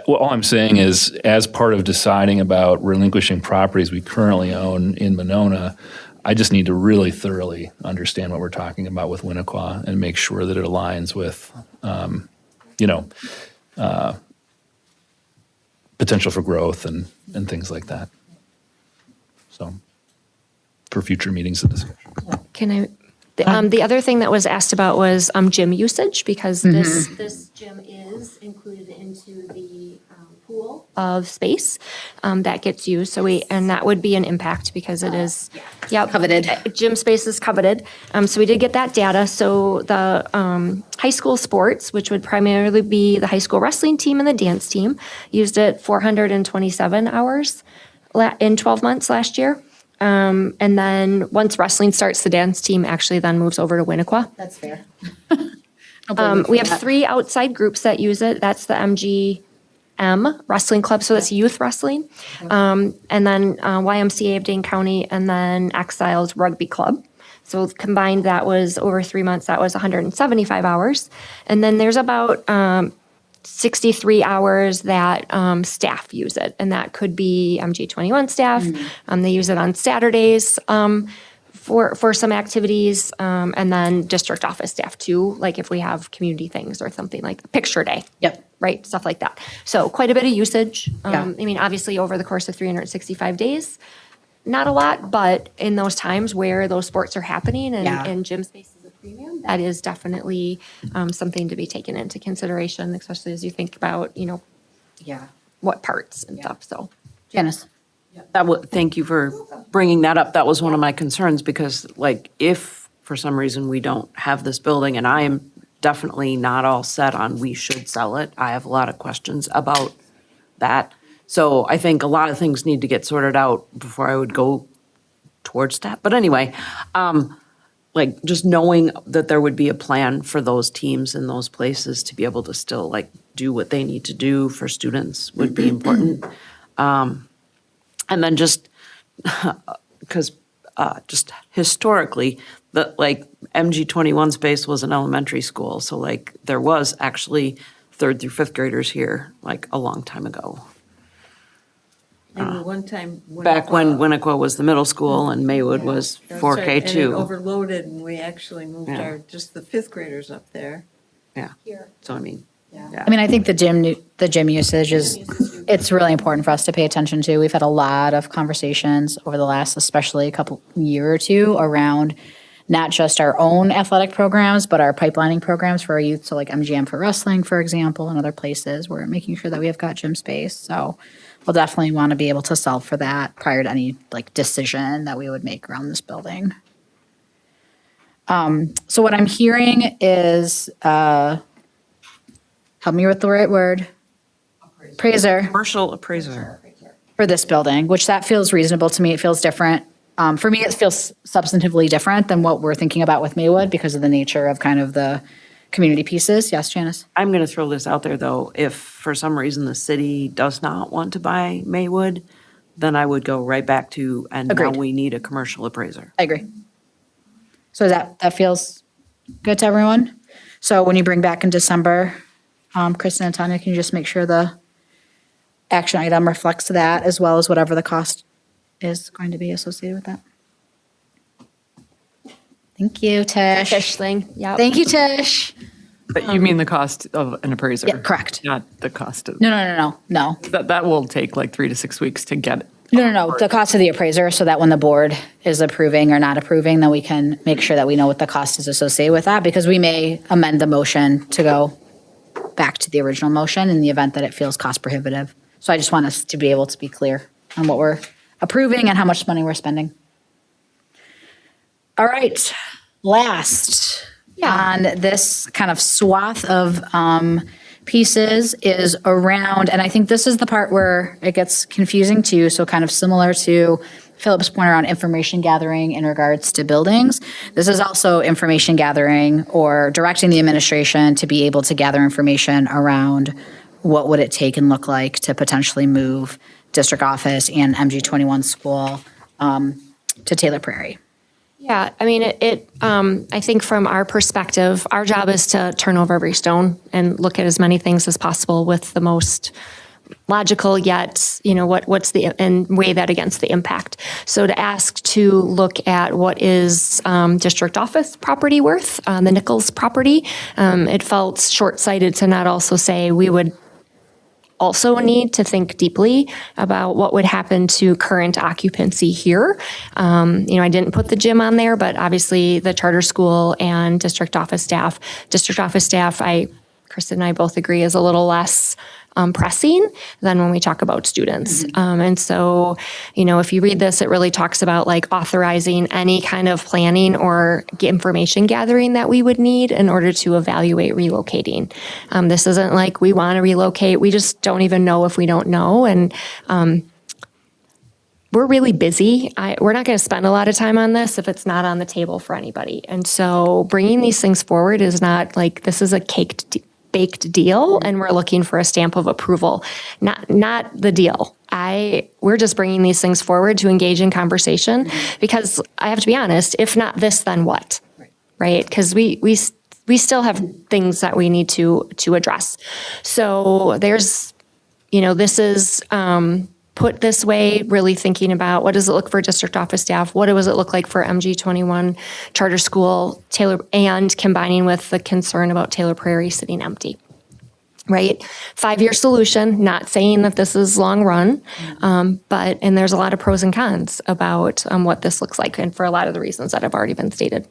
all I'm saying is, as part of deciding about relinquishing properties we currently own in Monona, I just need to really thoroughly understand what we're talking about with Winnequa and make sure that it aligns with, potential for growth and things like that. So, for future meetings and discussion. Can I? The other thing that was asked about was gym usage, because this gym is included into the pool. of space that gets used. And that would be an impact because it is, Coveted. Gym space is coveted. So we did get that data. So the high school sports, which would primarily be the high school wrestling team and the dance team, used it 427 hours in 12 months last year. And then once wrestling starts, the dance team actually then moves over to Winnequa. That's fair. We have 3 outside groups that use it. That's the MGM Wrestling Club, so that's youth wrestling. And then YMCA of Dane County, and then Exiles Rugby Club. So combined, that was over 3 months, that was 175 hours. And then there's about 63 hours that staff use it, and that could be MG21 staff. They use it on Saturdays for some activities, and then district office staff too, like if we have community things or something like picture day. Yep. Right, stuff like that. So quite a bit of usage. Yeah. I mean, obviously over the course of 365 days, not a lot, but in those times where those sports are happening and gym space is a premium, that is definitely something to be taken into consideration, especially as you think about, what parts and stuff, so. Janice? Thank you for bringing that up. That was one of my concerns because like if for some reason we don't have this building, and I am definitely not all set on we should sell it. I have a lot of questions about that. So I think a lot of things need to get sorted out before I would go towards that. But anyway, like just knowing that there would be a plan for those teams in those places to be able to still like do what they need to do for students would be important. And then just because just historically, the like MG21 space was an elementary school, so like there was actually 3rd through 5th graders here like a long time ago. And one time. Back when Winnequa was the middle school and Maywood was That's right, 4K and it too. overloaded, and we actually moved Yeah. just the 5th graders up there. Yeah. So I mean. I mean, I think the gym usage it's really important for us to pay attention to. We've had a lot of conversations over the last, especially year or two, around not just our own athletic programs, but our pipelining programs for our youth. So like MGM for wrestling, for example, and other places. We're making sure that we have got gym space. So we'll definitely want to be able to solve for that prior to any like decision that we would make around this building. So what I'm hearing is, help me with the right word. Appraiser. Commercial appraiser. For this building, which that feels reasonable to me. It feels different. For me, it feels substantively different than what we're thinking about with Maywood because of the nature of kind of the community pieces. Yes, Janice? I'm going to throw this out there though. If for some reason the city does not want to buy Maywood, then I would go right back to, and now Agreed. we need a commercial appraiser. I agree. So that feels good to everyone? So when you bring back in December, Kristen and Tanya, can you just make sure the action item reflects that as well as whatever the cost is going to be associated with that? Thank you, Tish. Tish thing, yeah. Thank you, Tish. But you mean the cost of an appraiser? Yeah, correct. Not the cost of. No. That will take like 3 to 6 weeks to get it. No. The cost of the appraiser, so that when the board is approving or not approving, then we can make sure that we know what the cost is associated with that, because we may amend the motion to go back to the original motion in the event that it feels cost prohibitive. So I just want us to be able to be clear on what we're approving and how much money we're spending. All right, last on this kind of swath of pieces is around, and I think this is the part where it gets confusing too, so kind of similar to Philip's point around information gathering in regards to buildings. This is also information gathering or directing the administration to be able to gather information around what would it take and look like to potentially move district office and MG21 school to Taylor Prairie. Yeah, I mean, I think from our perspective, our job is to turn over every stone and look at as many things as possible with the most logical yet, what's the, and weigh that against the impact. So to ask to look at what is district office property worth, the Nichols property, it felt short-sighted to not also say we would also need to think deeply about what would happen to current occupancy here. I didn't put the gym on there, but obviously the charter school and district office staff, I Kristen and I both agree is a little less pressing than when we talk about students. And so, if you read this, it really talks about like authorizing any kind of planning or information gathering that we would need in order to evaluate relocating. This isn't like we want to relocate. We just don't even know if we don't know. And we're really busy. We're not going to spend a lot of time on this if it's not on the table for anybody. And so bringing these things forward is not like this is a baked deal and we're looking for a stamp of approval. Not the deal. We're just bringing these things forward to engage in conversation because I have to be honest, if not this, then what? Right? Because we still have things that we need to address. So there's, this is put this way, really thinking about what does it look for district office staff? What does it look like for MG21 charter school, Taylor, and combining with the concern about Taylor Prairie sitting empty, right? 5-year solution, not saying that this is long run, and there's a lot of pros and cons about what this looks like and for a lot of the reasons that have already been stated.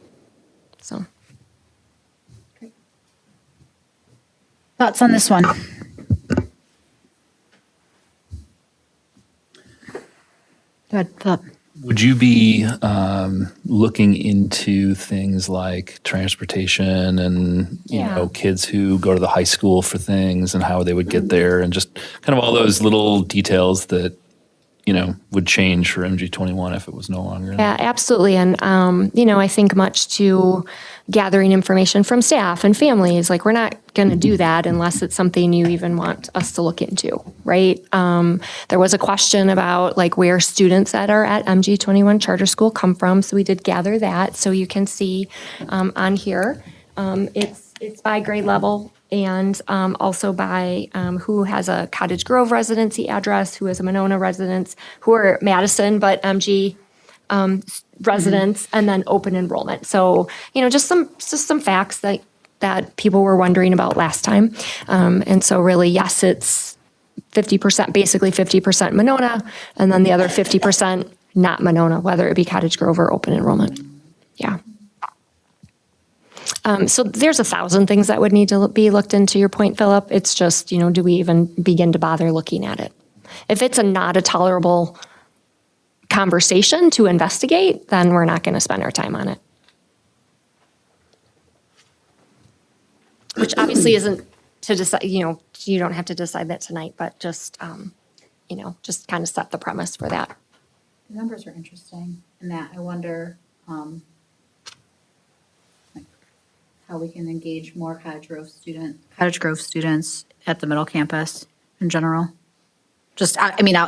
So. Thoughts on this one? Go ahead, Philip. Would you be looking into things like transportation and kids who go to the high school for things and how they would get there and just kind of all those little details that would change for MG21 if it was no longer? Yeah, absolutely. And I think much to gathering information from staff and families, like we're not going to do that unless it's something you even want us to look into, right? There was a question about like where students that are at MG21 charter school come from. So we did gather that. So you can see on here, it's by grade level and also by who has a Cottage Grove residency address, who has a Monona residence, who are Madison, but MG residents, and then open enrollment. So, just some facts that people were wondering about last time. And so really, yes, it's 50%, basically 50% Monona, and then the other 50% not Monona, whether it be Cottage Grove or open enrollment. Yeah. So there's 1,000 things that would need to be looked into, your point, Philip. It's just, do we even begin to bother looking at it? If it's not a tolerable conversation to investigate, then we're not going to spend our time on it. Which obviously isn't to decide, you don't have to decide that tonight, but just, just kind of set the premise for that. The numbers are interesting in that I wonder how we can engage more Cottage Grove students at the middle campus in general. Just,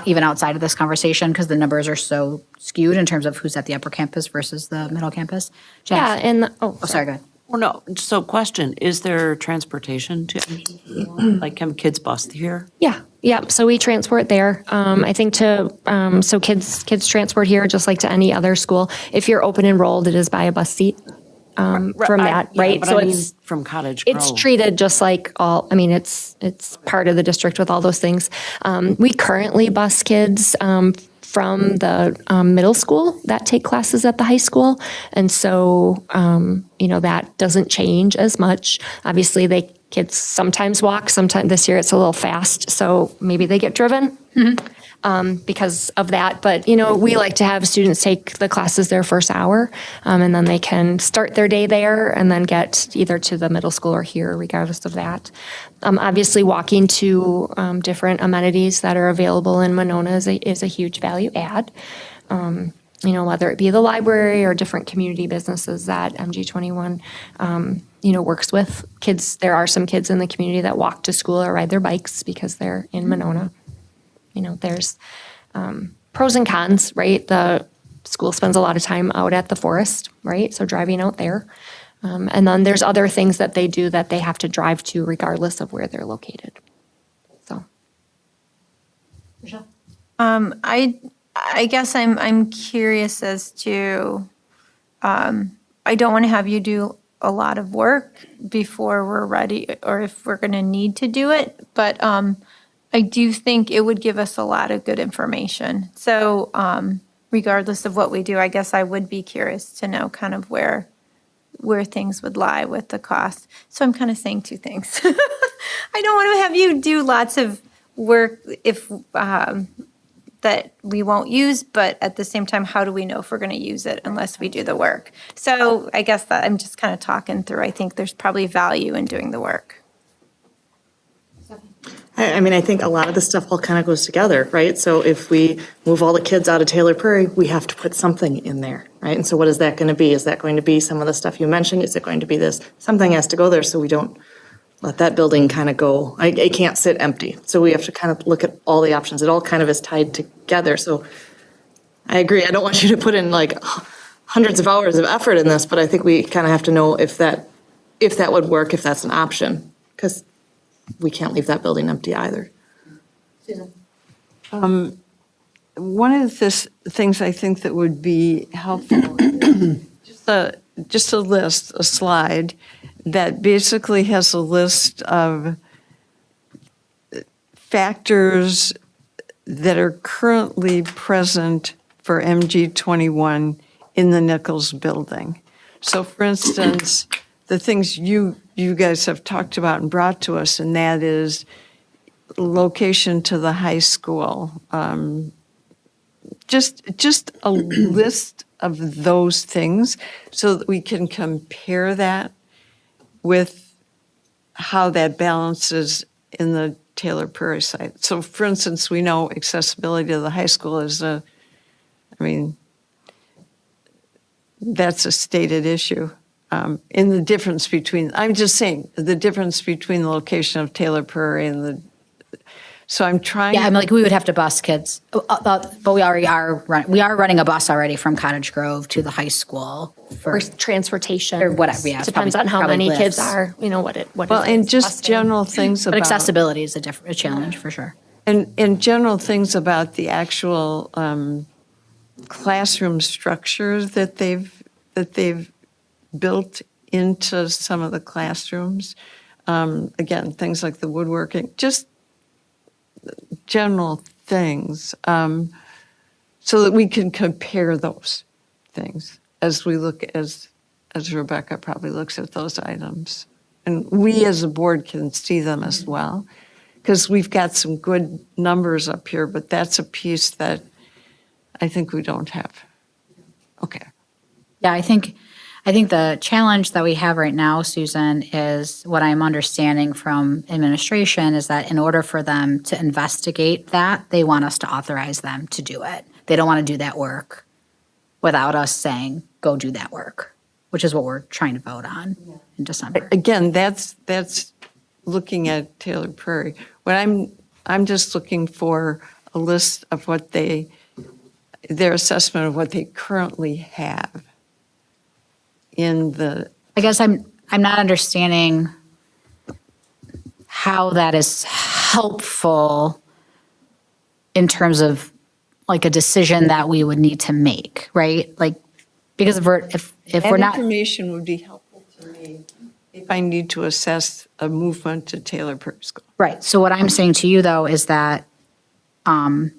even outside of this conversation, because the numbers are so skewed in terms of who's at the upper campus versus the middle campus. Yeah, and, sorry, go ahead. Well, no, so question, is there transportation to, like, can kids bus here? Yeah. So we transport there. I think so kids transport here just like to any other school. If you're open enrolled, it is by a bus seat. From that, right? But So I mean, it's from Cottage Grove. it's treated just like it's part of the district with all those things. We currently bus kids from the middle school that take classes at the high school, and so that doesn't change as much. Obviously, kids sometimes walk. Sometimes this year it's a little fast, so maybe they get driven. Because of that. But, we like to have students take the classes their first hour, and then they can start their day there and then get either to the middle school or here, regardless of that. Obviously, walking to different amenities that are available in Monona is a huge value add. Whether it be the library or different community businesses that MG21 works with. Kids, there are some kids in the community that walk to school or ride their bikes because they're in Monona. There's pros and cons, right? The school spends a lot of time out at the forest, right? So driving out there. And then there's other things that they do that they have to drive to regardless of where they're located. So. I guess I'm curious as to, I don't want to have you do a lot of work before we're ready or if we're going to need to do it, but I do think it would give us a lot of good information. So regardless of what we do, I guess I would be curious to know kind of where where things would lie with the cost. So I'm kind of saying two things. I don't want to have you do lots of work if that we won't use, but at the same time, how do we know if we're going to use it unless we do the work? So I guess that I'm just kind of talking through. I think there's probably value in doing the work. I mean, I think a lot of this stuff all kind of goes together, right? So if we move all the kids out of Taylor Prairie, we have to put something in there, right? And so what is that going to be? Is that going to be some of the stuff you mentioned? Is it going to be this? Something has to go there so we don't let that building kind of go. It can't sit empty. So we have to kind of look at all the options. It all kind of is tied together. So I agree. I don't want you to put in like hundreds of hours of effort in this, but I think we kind of have to know if that would work, if that's an option, because we can't leave that building empty either. One of the things I think that would be helpful is just a slide that basically has a list of factors that are currently present for MG21 in the Nichols building. So for instance, the things you guys have talked about and brought to us, and that is location to the high school. Just a list of those things so that we can compare that with how that balances in the Taylor Prairie site. So for instance, we know accessibility to the high school is that's a stated issue. In the difference between, I'm just saying, the difference between the location of Taylor Prairie and so I'm trying. Yeah, I mean, like we would have to bus kids, but we already are running a bus already from Cottage Grove to the high school Or transportation. or whatever. Yeah, it's Depends probably- on how probably many lifts. kids are, what it Well, is. and just general things But about. accessibility is a challenge for sure. And general things about the actual classroom structure that they've built into some of the classrooms. Again, things like the woodworking, just general things, so that we can compare those things as we look, as Rebecca probably looks at those items. And we as a board can see them as well, because we've got some good numbers up here, but that's a piece that I think we don't have. Okay. Yeah, I think the challenge that we have right now, Susan, is what I'm understanding from administration is that in order for them to investigate that, they want us to authorize them to do it. They don't want to do that work without us saying, go do that work, which is what we're trying to vote on in December. Again, that's looking at Taylor Prairie. What I'm just looking for a list of what their assessment of what they currently have in the. I guess I'm not understanding how that is helpful in terms of like a decision that we would need to make, right? Like, because if we're not. Information would be helpful to me if I need to assess a movement to Taylor Prairie School. Right. So what I'm saying to you though is that the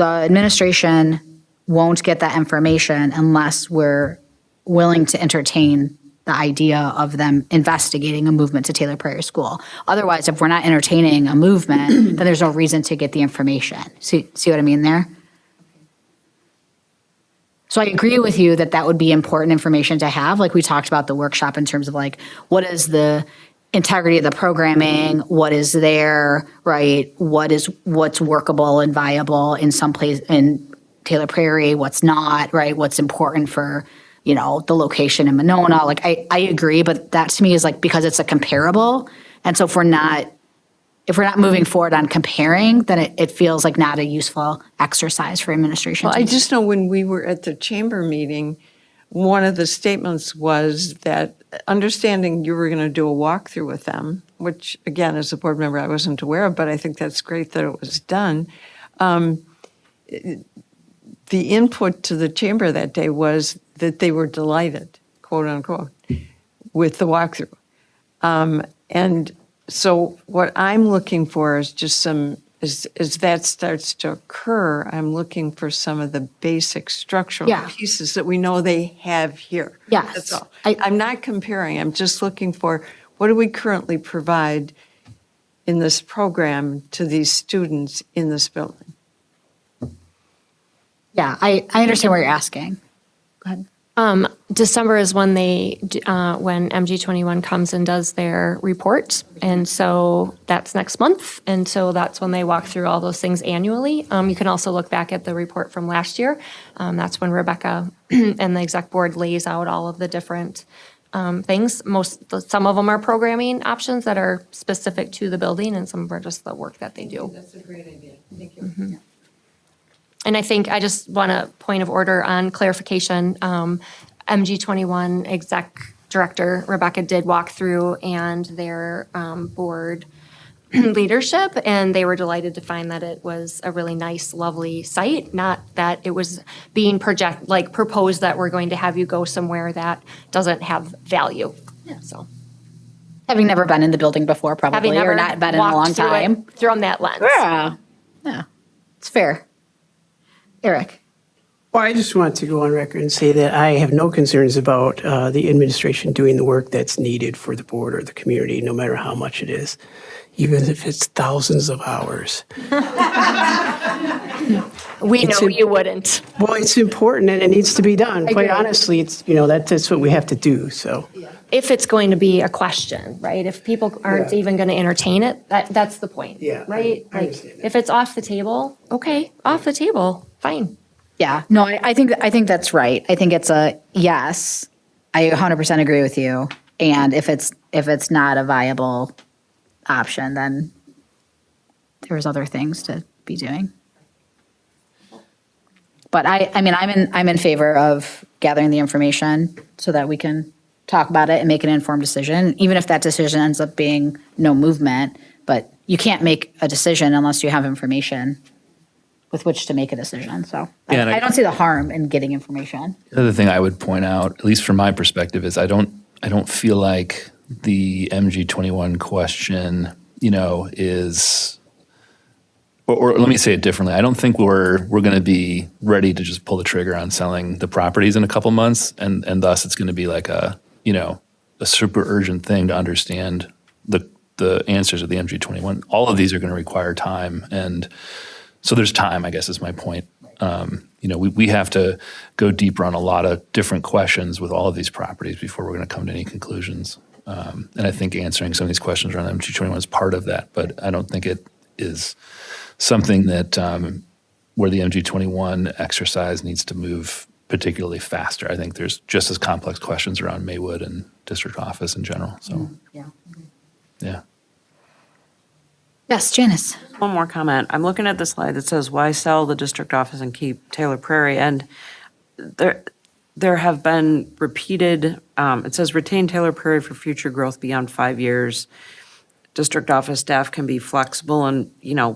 administration won't get that information unless we're willing to entertain the idea of them investigating a movement to Taylor Prairie School. Otherwise, if we're not entertaining a movement, then there's no reason to get the information. See what I mean there? So I agree with you that would be important information to have. Like we talked about the workshop in terms of like, what is the integrity of the programming? What is there, right? What's workable and viable in some place in Taylor Prairie, what's not, right? What's important for, the location in Monona. Like I agree, but that to me is like, because it's a comparable. And so if we're not moving forward on comparing, then it feels like not a useful exercise for administration. Well, to I do. just know when we were at the chamber meeting, one of the statements was that understanding you were going to do a walkthrough with them, which again, as a board member, I wasn't aware of, but I think that's great that it was done. The input to the chamber that day was that they were delighted, quote unquote, with the walkthrough. And so what I'm looking for is just some as that starts to occur, I'm looking for some of the basic structural Yeah. pieces that we know they have here. Yes. That's all. I'm not comparing, I'm just looking for what do we currently provide in this program to these students in this building? Yeah, I understand what you're asking. Go ahead. December is when when MG21 comes and does their report. And so that's next month. And so that's when they walk through all those things annually. You can also look back at the report from last year. That's when Rebecca and the exec board lays out all of the different things. Some of them are programming options that are specific to the building, and some are just the work that they do. That's a great idea. Thank you. Mm-hmm. And I think I just want a point of order on clarification. MG21 exec director Rebecca did walk through and their board leadership, and they were delighted to find that it was a really nice, lovely site. Not that it was being proposed that we're going to have you go somewhere that doesn't have value. Yeah. So Having never been in the building before, having probably, never or not been in a walked long through it time. from that lens. Yeah. Yeah. It's fair. Eric? Well, I just want to go on record and say that I have no concerns about the administration doing the work that's needed for the board or the community, no matter how much it is, even if it's thousands of hours. We know you wouldn't. Well, it's important and it needs to be done. I Quite agree. honestly, it's, that's what we have to do, so. If it's going to be a question, right? If people aren't even going to entertain it, that's the point. Yeah, Right? I understand If it's off the table, okay, off the table, fine. Yeah, no, I think that's right. I think it's a yes. I 100% agree with you. And if it's not a viable option, then there's other things to be doing. But I mean, I'm in favor of gathering the information so that we can talk about it and make an informed decision, even if that decision ends up being no movement. But you can't make a decision unless you have information with which to make a decision. So Yeah, and I don't see the harm in getting information. The other thing I would point out, at least from my perspective, is I don't feel like the MG21 question, is, or let me say it differently. I don't think we're going to be ready to just pull the trigger on selling the properties in a couple months, and thus it's going to be like a super urgent thing to understand the answers of the MG21. All of these are going to require time, and so there's time, I guess, is my point. We have to go deeper on a lot of different questions with all of these properties before we're going to come to any conclusions. And I think answering some of these questions around MG21 is part of that, but I don't think it is something that where the MG21 exercise needs to move particularly faster. I think there's just as complex questions around Maywood and district office in general. So, yeah. Yes, Janice. One more comment. I'm looking at the slide that says, why sell the district office and keep Taylor Prairie? And there have been repeated, it says retain Taylor Prairie for future growth beyond 5 years. District office staff can be flexible and,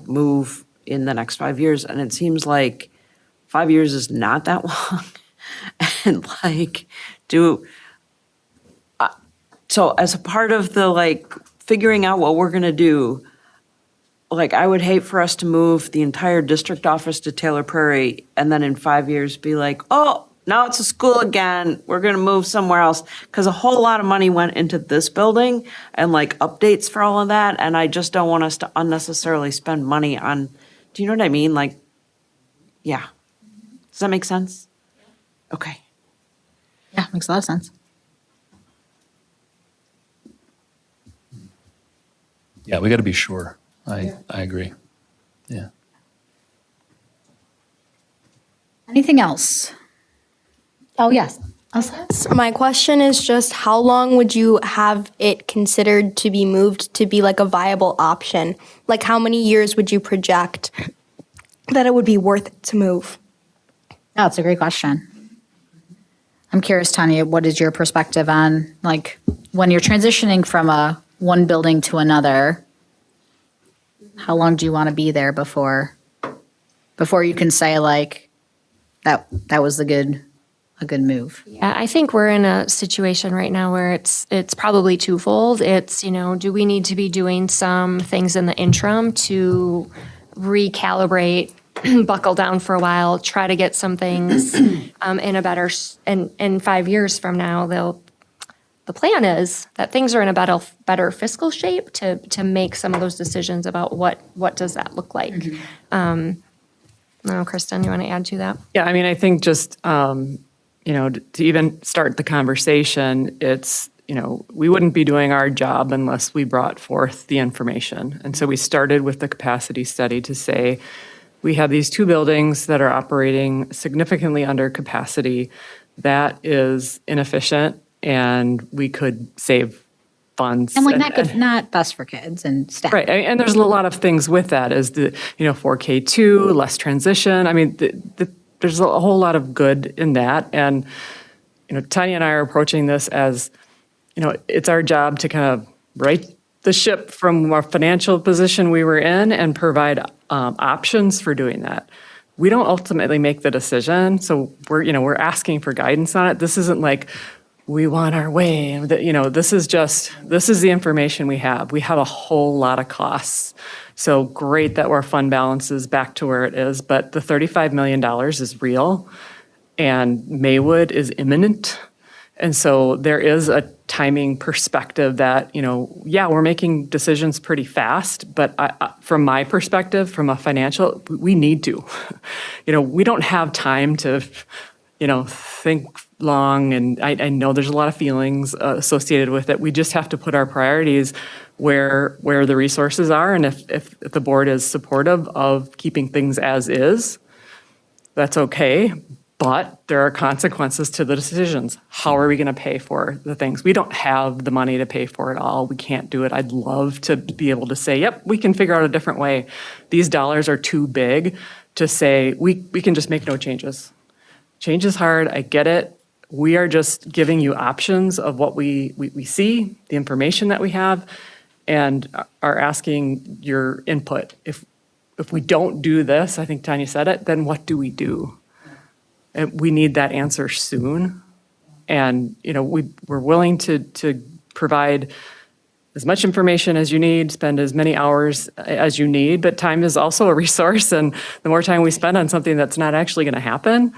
move in the next 5 years. And it seems like 5 years is not that long. And so as a part of the figuring out what we're going to do, I would hate for us to move the entire district office to Taylor Prairie and then in 5 years be like, oh, now it's a school again. We're going to move somewhere else. Because a whole lot of money went into this building and updates for all of that. And I just don't want us to unnecessarily spend money on, do you know what I mean? Yeah. Does that make sense? Okay. Yeah, makes a lot of sense. Yeah, we got to be sure. I agree. Yeah. Anything else? Oh, yes. My question is just how long would you have it considered to be moved to be a viable option? How many years would you project that it would be worth it to move? That's a great question. I'm curious, Tanya, what is your perspective on when you're transitioning from one building to another? How long do you want to be there before you can say that was a good move? Yeah, I think we're in a situation right now where it's probably twofold. It's, do we need to be doing some things in the interim to recalibrate, buckle down for a while, try to get some things in a better, and 5 years from now, the plan is that things are in a better fiscal shape to make some of those decisions about what does that look like. Now, Kristen, you want to add to that? Yeah, I mean, I think just, to even start the conversation, it's, we wouldn't be doing our job unless we brought forth the information. And so we started with the capacity study to say, we have these 2 buildings that are operating significantly under capacity. That is inefficient, and we could save funds. And not best for kids and staff. Right, and there's a lot of things with that, as the 4K2, less transition. I mean, there's a whole lot of good in that, and Tanya and I are approaching this as, it's our job to kind of right the ship from our financial position we were in and provide options for doing that. We don't ultimately make the decision, so we're asking for guidance on it. This isn't like we want our way. This is the information we have. We have a whole lot of costs. So great that our fund balance is back to where it is, but the $35 million is real, and Maywood is imminent. And so there is a timing perspective that, we're making decisions pretty fast, but from my perspective, from a financial, we need to. We don't have time to, think long, and I know there's a lot of feelings associated with it. We just have to put our priorities where the resources are, and if the board is supportive of keeping things as is, that's okay. But there are consequences to the decisions. How are we going to pay for the things? We don't have the money to pay for it all. We can't do it. I'd love to be able to say, yep, we can figure out a different way. These dollars are too big to say we can just make no changes. Change is hard. I get it. We are just giving you options of what we see, the information that we have, and are asking your input. If we don't do this, I think Tanya said it, then what do we do? And we need that answer soon. And, we're willing to provide as much information as you need, spend as many hours as you need, but time is also a resource. And the more time we spend on something that's not actually going to happen,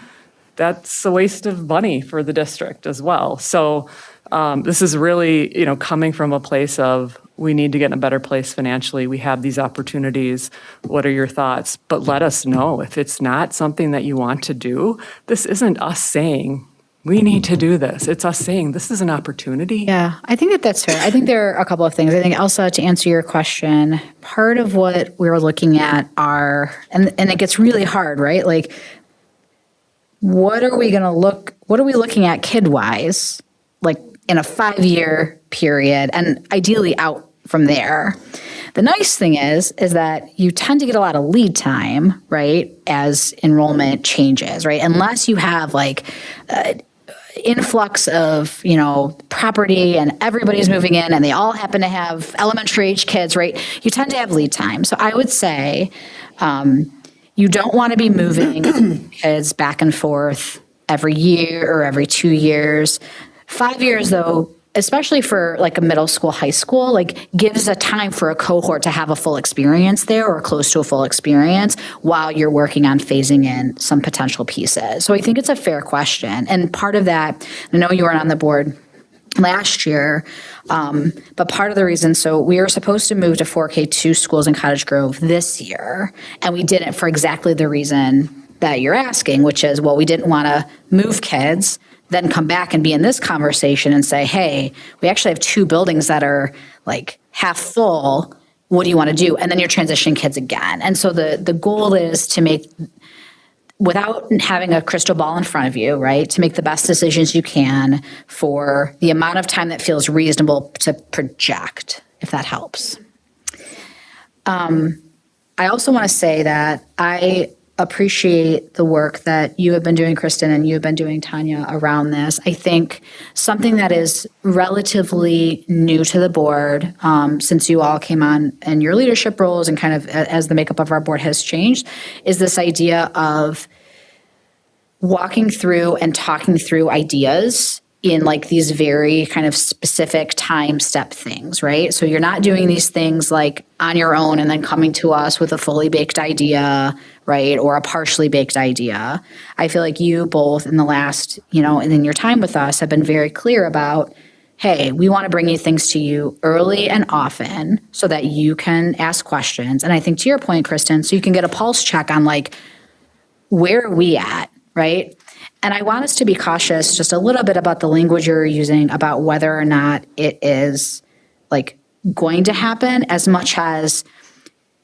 that's a waste of money for the district as well. So this is really, coming from a place of, we need to get in a better place financially. We have these opportunities. What are your thoughts? But let us know if it's not something that you want to do. This isn't us saying, we need to do this. It's us saying, this is an opportunity. Yeah, I think that's fair. I think there are a couple of things. I think, Elsa, to answer your question, part of what we're looking at are, and it gets really hard, right? Like, what are we looking at kid-wise, like in a 5-year period, and ideally out from there. The nice thing is that you tend to get a lot of lead time, right, as enrollment changes, right? Unless you have influx of, property and everybody's moving in and they all happen to have elementary age kids, right? You tend to have lead time. So I would say you don't want to be moving kids back and forth every year or every 2 years. 5 years, though, especially for like a middle school, high school, gives a time for a cohort to have a full experience there or close to a full experience while you're working on phasing in some potential pieces. So I think it's a fair question. And part of that, I know you weren't on the board last year, but part of the reason, so we were supposed to move to 4K2 schools in Cottage Grove this year, and we didn't for exactly the reason that you're asking, which is, well, we didn't want to move kids, then come back and be in this conversation and say, hey, we actually have 2 buildings that are half full. What do you want to do? And then you're transitioning kids again. And so the goal is to make, without having a crystal ball in front of you, right, to make the best decisions you can for the amount of time that feels reasonable to project, if that helps. I also want to say that I appreciate the work that you have been doing, Kristen, and you have been doing, Tanya, around this. I think something that is relatively new to the board, since you all came on and your leadership roles and kind of as the makeup of our board has changed, is this idea of walking through and talking through ideas in like these very kind of specific time step things, right? So you're not doing these things like on your own and then coming to us with a fully baked idea, right? Or a partially baked idea. I feel like you both in the last, and in your time with us have been very clear about, hey, we want to bring these things to you early and often so that you can ask questions. And I think to your point, Kristen, so you can get a pulse check on like, where are we at, right? And I want us to be cautious just a little bit about the language you're using about whether or not it is like going to happen as much as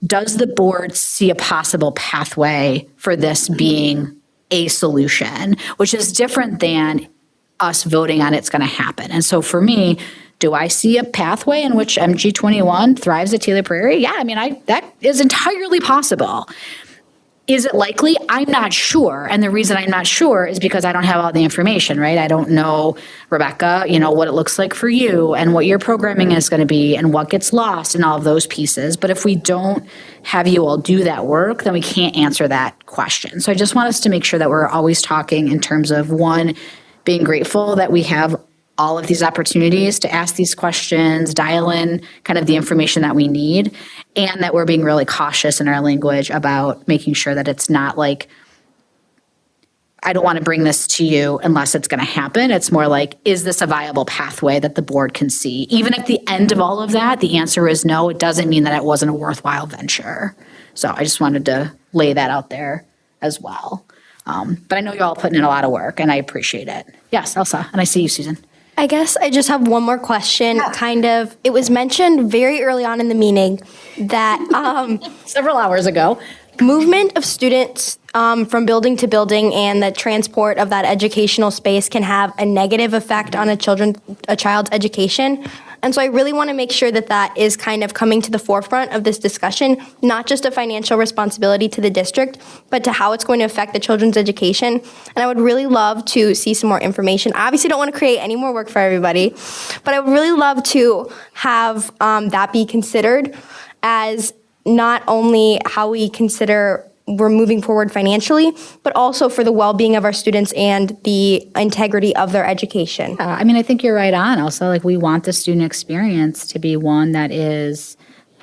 does the board see a possible pathway for this being a solution, which is different than us voting on it's going to happen. And so for me, do I see a pathway in which MG21 thrives at Taylor Prairie? Yeah, I mean, that is entirely possible. Is it likely? I'm not sure. And the reason I'm not sure is because I don't have all the information, right? I don't know, Rebecca, what it looks like for you and what your programming is going to be and what gets lost and all of those pieces. But if we don't have you all do that work, then we can't answer that question. So I just want us to make sure that we're always talking in terms of, one, being grateful that we have all of these opportunities to ask these questions, dial in kind of the information that we need, and that we're being really cautious in our language about making sure that it's not like, I don't want to bring this to you unless it's going to happen. It's more like, is this a viable pathway that the board can see? Even at the end of all of that, the answer is no. It doesn't mean that it wasn't a worthwhile venture. So I just wanted to lay that out there as well. But I know you're all putting in a lot of work, and I appreciate it. Yes, Elsa, and I see you, Susan. I guess I just have one more question. It was mentioned very early on in the meeting that several hours ago, movement of students from building to building and the transport of that educational space can have a negative effect on a child's education. And so I really want to make sure that that is kind of coming to the forefront of this discussion, not just a financial responsibility to the district, but to how it's going to affect the children's education. And I would really love to see some more information. I obviously don't want to create any more work for everybody, but I would really love to have that be considered as not only how we consider we're moving forward financially, but also for the well-being of our students and the integrity of their education. I mean, I think you're right on. Also, like, we want the student experience to be one that is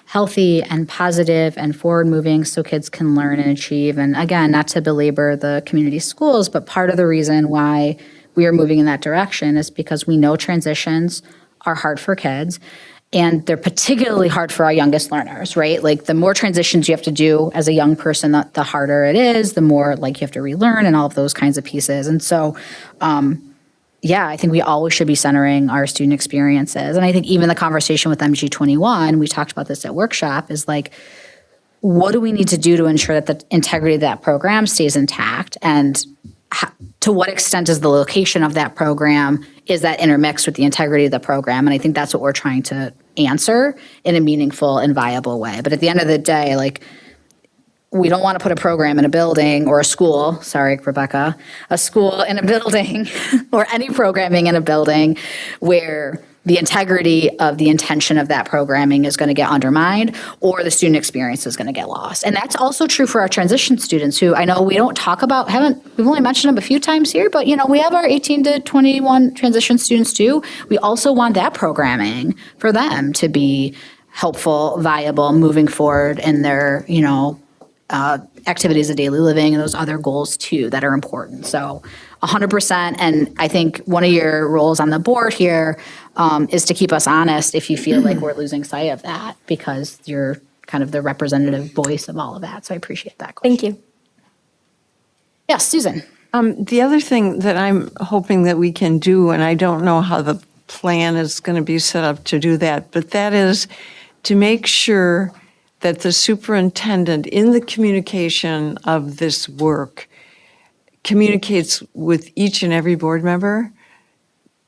healthy and positive and forward-moving so kids can learn and achieve. And again, not to belabor the community schools, but part of the reason why we are moving in that direction is because we know transitions are hard for kids. And they're particularly hard for our youngest learners, right? Like, the more transitions you have to do as a young person, the harder it is, the more like you have to relearn and all of those kinds of pieces. And so, I think we always should be centering our student experiences. And I think even the conversation with MG21, we talked about this at workshop, is like, what do we need to do to ensure that the integrity of that program stays intact? And to what extent is the location of that program, is that intermixed with the integrity of the program? And I think that's what we're trying to answer in a meaningful and viable way. But at the end of the day, like, we don't want to put a program in a building or a school, sorry, Rebecca, a school in a building or any programming in a building where the integrity of the intention of that programming is going to get undermined or the student experience is going to get lost. And that's also true for our transition students, who I know we don't talk about, we've only mentioned them a few times here, but we have our 18 to 21 transition students too. We also want that programming for them to be helpful, viable, moving forward in their, activities of daily living and those other goals too that are important. So 100%. And I think one of your roles on the board here is to keep us honest if you feel like we're losing sight of that, because you're kind of the representative voice of all of that. So I appreciate that question. Thank you. Yes, Susan. The other thing that I'm hoping that we can do, and I don't know how the plan is going to be set up to do that, but that is to make sure that the superintendent in the communication of this work communicates with each and every board member,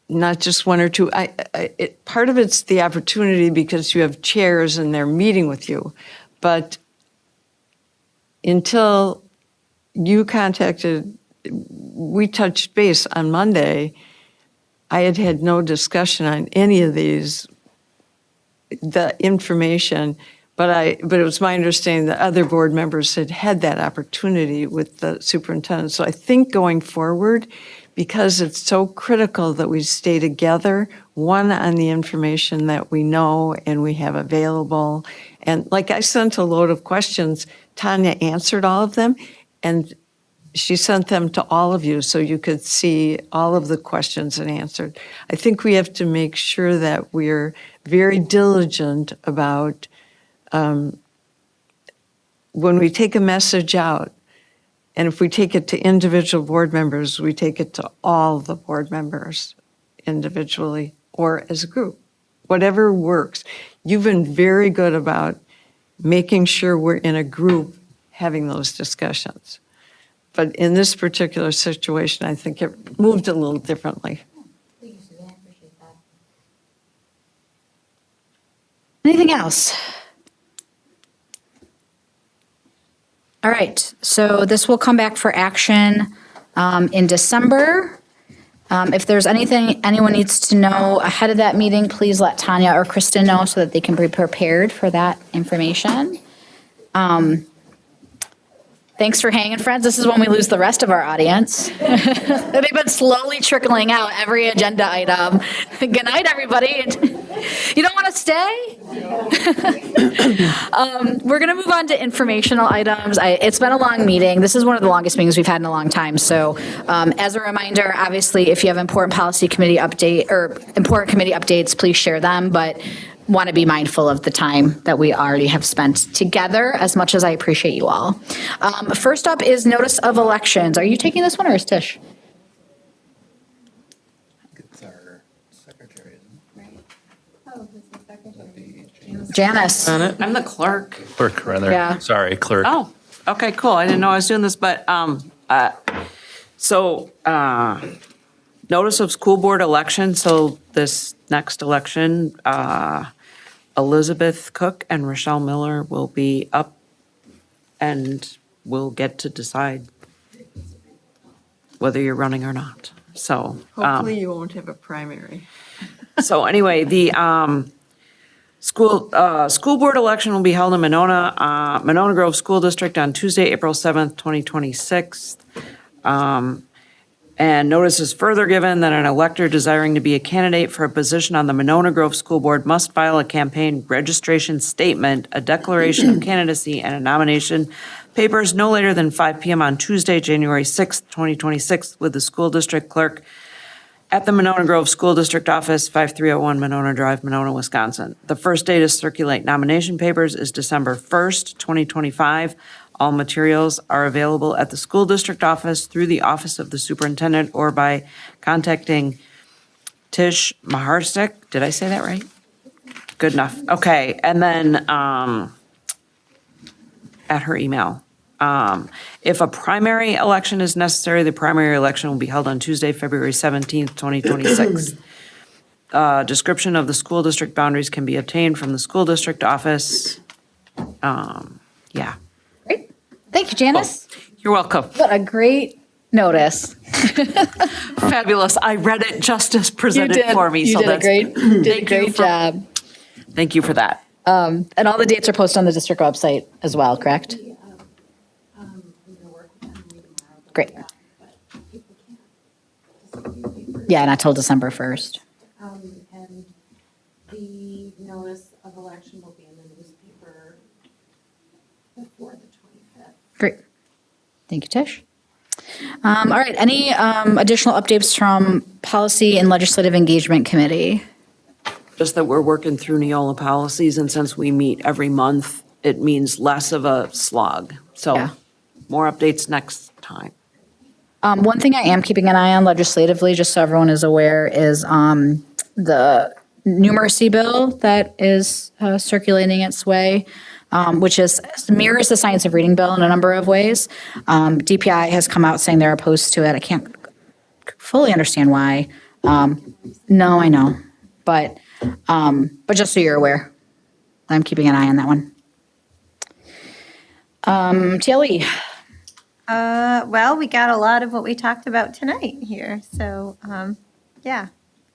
not just one or two. Part of it's the opportunity because you have chairs and they're meeting with you. But until you contacted, we touched base on Monday, I had had no discussion on any of these, the information. But it was my understanding that other board members had had that opportunity with the superintendent. So I think going forward, because it's so critical that we stay together, one, on the information that we know and we have available. And like I sent a load of questions, Tanya answered all of them, and she sent them to all of you so you could see all of the questions and answered. I think we have to make sure that we're very diligent about when we take a message out, and if we take it to individual board members, we take it to all the board members individually or as a group, whatever works. You've been very good about making sure we're in a group having those discussions. But in this particular situation, I think it moved a little differently. Anything else? All right, so this will come back for action in December. If there's anything anyone needs to know ahead of that meeting, please let Tanya or Kristen know so that they can be prepared for that information. Thanks for hanging, friends. This is when we lose the rest of our audience. They've been slowly trickling out every agenda item. Good night, everybody. You don't want to stay? We're going to move on to informational items. It's been a long meeting. This is one of the longest meetings we've had in a long time. So as a reminder, obviously, if you have important policy committee update or important committee updates, please share them. But want to be mindful of the time that we already have spent together, as much as I appreciate you all. First up is notice of elections. Are you taking this one, or is Tish? It's our secretary. Janice. I'm the clerk. Clerk, rather. Yeah. Sorry, clerk. Oh, okay, cool. I didn't know I was doing this, but, notice of school board election, so this next election, Elizabeth Cook and Rochelle Miller will be up and will get to decide whether you're running or not. So. Hopefully you won't have a primary. So anyway, the school board election will be held in Monona, Monona Grove School District on Tuesday, April 7th, 2026. And notice is further given that an elector desiring to be a candidate for a position on the Monona Grove School Board must file a campaign registration statement, a declaration of candidacy, and a nomination papers no later than 5 p.m. on Tuesday, January 6th, 2026, with the school district clerk at the Monona Grove School District Office, 5301 Monona Drive, Monona, Wisconsin. The first day to circulate nomination papers is December 1st, 2025. All materials are available at the school district office through the office of the superintendent or by contacting Tish Maharsik. Did I say that right? Good enough. Okay, and then at her email. If a primary election is necessary, the primary election will be held on Tuesday, February 17th, 2026. Description of the school district boundaries can be obtained from the school district office. Yeah. Great. Thank you, Janice. You're welcome. What a great notice. Fabulous. I read it just as presented for me. You so did that's, a great job. Thank you for that. And all the dates are posted on the district website as well, correct? Great. Yeah, not till December 1st. And the notice of election will be in the newspaper before the 25th. Great. Thank you, Tish. All right, any additional updates from Policy and Legislative Engagement Committee? Just that we're working through Neola policies, and since we meet every month, it means less of a slog. So more updates next time. One thing I am keeping an eye on legislatively, just so everyone is aware, is the numeracy bill that is circulating its way, which mirrors the science of reading bill in a number of ways. DPI has come out saying they're opposed to it. I can't fully understand why. No, I know, but just so you're aware, I'm keeping an eye on that one. TLE. Well, we got a lot of what we talked about tonight here. So, yeah,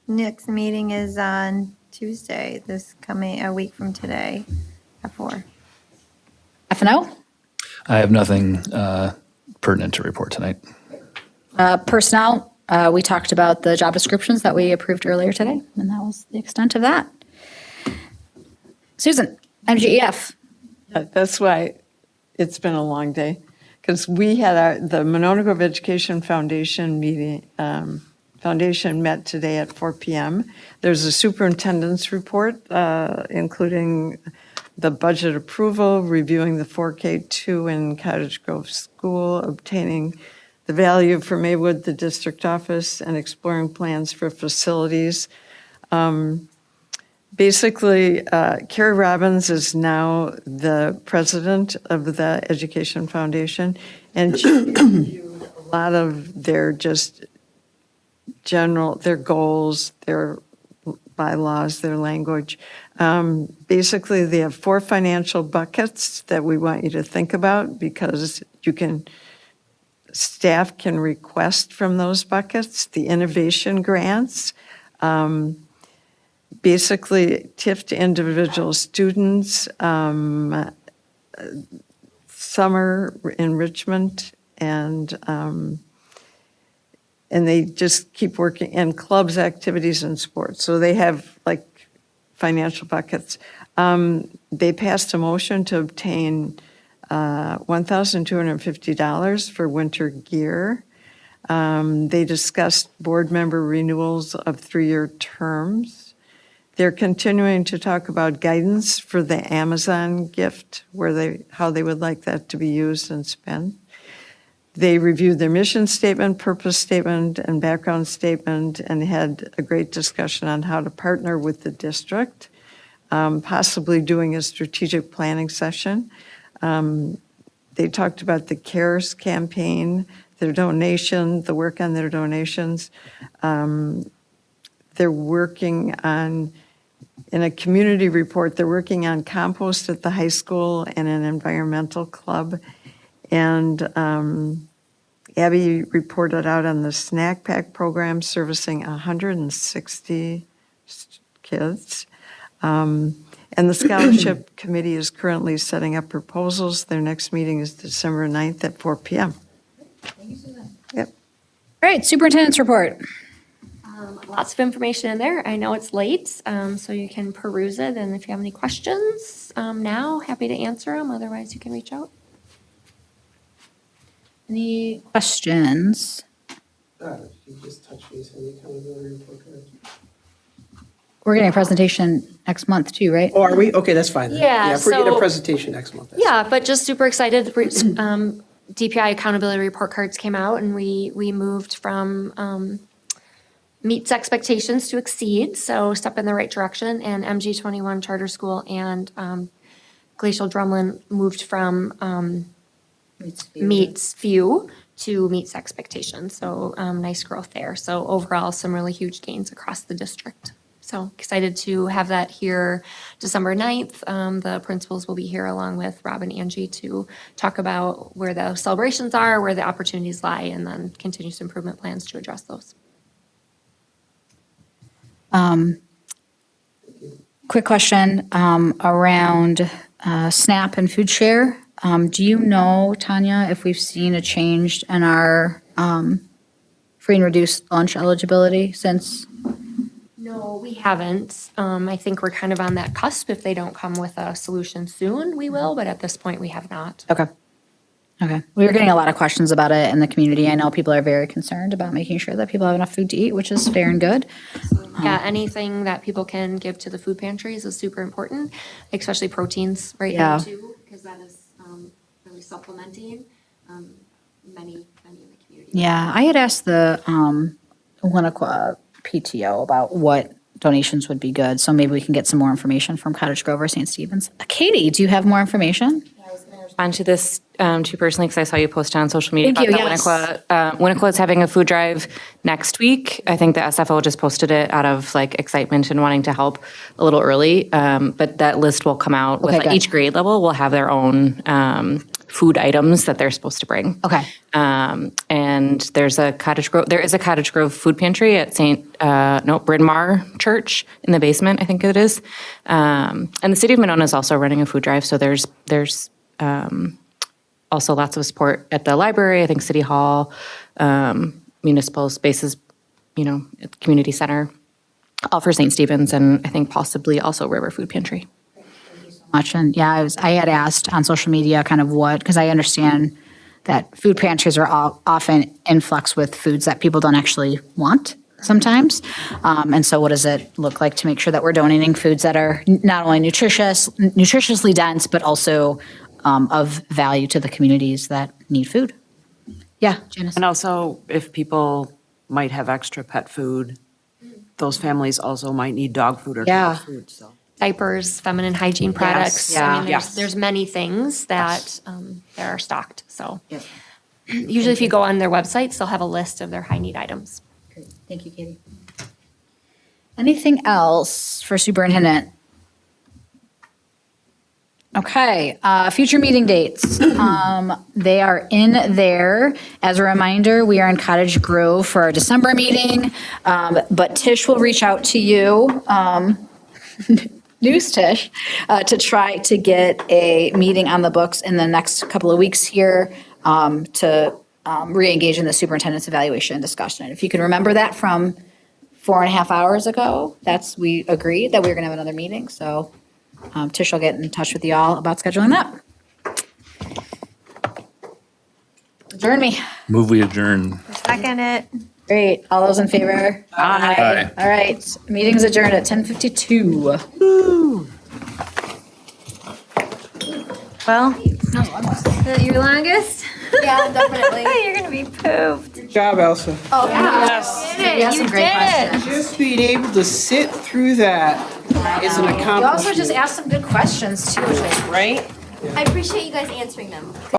next meeting is on Tuesday, a week from today at 4. F&O? I have nothing pertinent to report tonight. Personnel, we talked about the job descriptions that we approved earlier today, and that was the extent of that. Susan, MGEF. That's why it's been a long day, because we had the Monona Grove Education Foundation meeting. Foundation met today at 4 p.m. There's a superintendent's report, including the budget approval, reviewing the 4K2 in Cottage Grove School, obtaining the value for Maywood, the district office, and exploring plans for facilities. Basically, Carrie Robbins is now the president of the Education Foundation, and she reviewed a lot of their their goals, their bylaws, their language. Basically, they have 4 financial buckets that we want you to think about, because staff can request from those buckets. The innovation grants, basically TIF to individual students, summer enrichment, and they just keep working, and clubs, activities, and sports. So they have like financial buckets. They passed a motion to obtain $1,250 for winter gear. They discussed board member renewals of 3-year terms. They're continuing to talk about guidance for the Amazon gift, how they would like that to be used and spent. They reviewed their mission statement, purpose statement, and background statement, and had a great discussion on how to partner with the district, possibly doing a strategic planning session. They talked about the CARES campaign, their donation, the work on their donations. They're working on, in a community report, they're working on compost at the high school and an environmental club. And Abby reported out on the snack pack program servicing 160 kids. And the scholarship committee is currently setting up proposals. Their next meeting is December 9th at 4 p.m. Thank you, Susan. Yep. All right, superintendent's report. Lots of information in there. I know it's late, so you can peruse it, and if you have any questions now, happy to answer them. Otherwise, you can reach out. Any questions? You just touched base on the accountability report card. We're getting a presentation next month too, right? Oh, are we? Okay, that's fine then. Yeah, If we're getting a so- presentation next month. Yeah, but just super excited. DPI accountability report cards came out, and we moved from meets expectations to exceed, so step in the right direction. And MG21 Charter School and Glacial Drumlin moved from meets few to meets expectations. So nice growth there. So overall, some really huge gains across the district. So excited to have that here December 9th. The principals will be here along with Rob and Angie to talk about where the celebrations are, where the opportunities lie, and then continuous improvement plans to address those. Quick question around SNAP and food share. Do you know, Tanya, if we've seen a change in our free and reduced lunch eligibility since? No, we haven't. I think we're kind of on that cusp. If they don't come with a solution soon, we will, but at this point, we have not. Okay. Okay. We were getting a lot of questions about it in the community. I know people are very concerned about making sure that people have enough food to eat, which is fair and good. Yeah, anything that people can give to the food pantries is super important, especially proteins right Yeah. now too, because that is really supplementing many in the community. Yeah, I had asked the Winnequa PTO about what donations would be good, so maybe we can get some more information from Cottage Grove or St. Stephen's. Katie, do you have more information? Onto this too personally, because I saw you post on social media Thank about you, that yes. Winnequa is having a food drive next week. I think the SFO just posted it out of like excitement and wanting to help a little early. But that list will come out with Okay, good. each grade level will have their own food items that they're supposed to bring. Okay. And there is a Cottage Grove food pantry at Bryn Mawr Church in the basement, I think it is. And the city of Monona is also running a food drive, so there's also lots of support at the library, I think City Hall, municipal spaces, at the community center, all for St. Stephen's, and I think possibly also River Food Pantry. Much. And yeah, I had asked on social media kind of what, because I understand that food pantries are often in flux with foods that people don't actually want sometimes. And so what does it look like to make sure that we're donating foods that are not only nutritiously dense, but also of value to the communities that need food? Yeah, Janice. And also, if people might have extra pet food, those families also might need dog food or cat food, so. Diapers, feminine hygiene products. Yeah. I mean, there's many things that that are stocked, so. Usually if you go on their websites, they'll have a list of their high need items. Great, thank you, Katie. Anything else for superintendent? Okay, future meeting dates. They are in there. As a reminder, we are in Cottage Grove for our December meeting, but Tish will reach out to you, news Tish, to try to get a meeting on the books in the next couple of weeks here to re-engage in the superintendent's evaluation discussion. If you can remember that from 4.5 hours ago, we agreed that we were going to have another meeting, so Tish will get in touch with you all about scheduling that. Adjourn me. Move we adjourn. Second it. Great. All those in favor? Aye. All right. Meeting's adjourned at 10:52. Well, is that your longest? Yeah, definitely. You're gonna be pooped. Good job, Elsa. Oh, You did it. You did it. Just being able to sit through that is an You also accomplishment. just asked some good questions too, which is Right? I appreciate you guys answering them.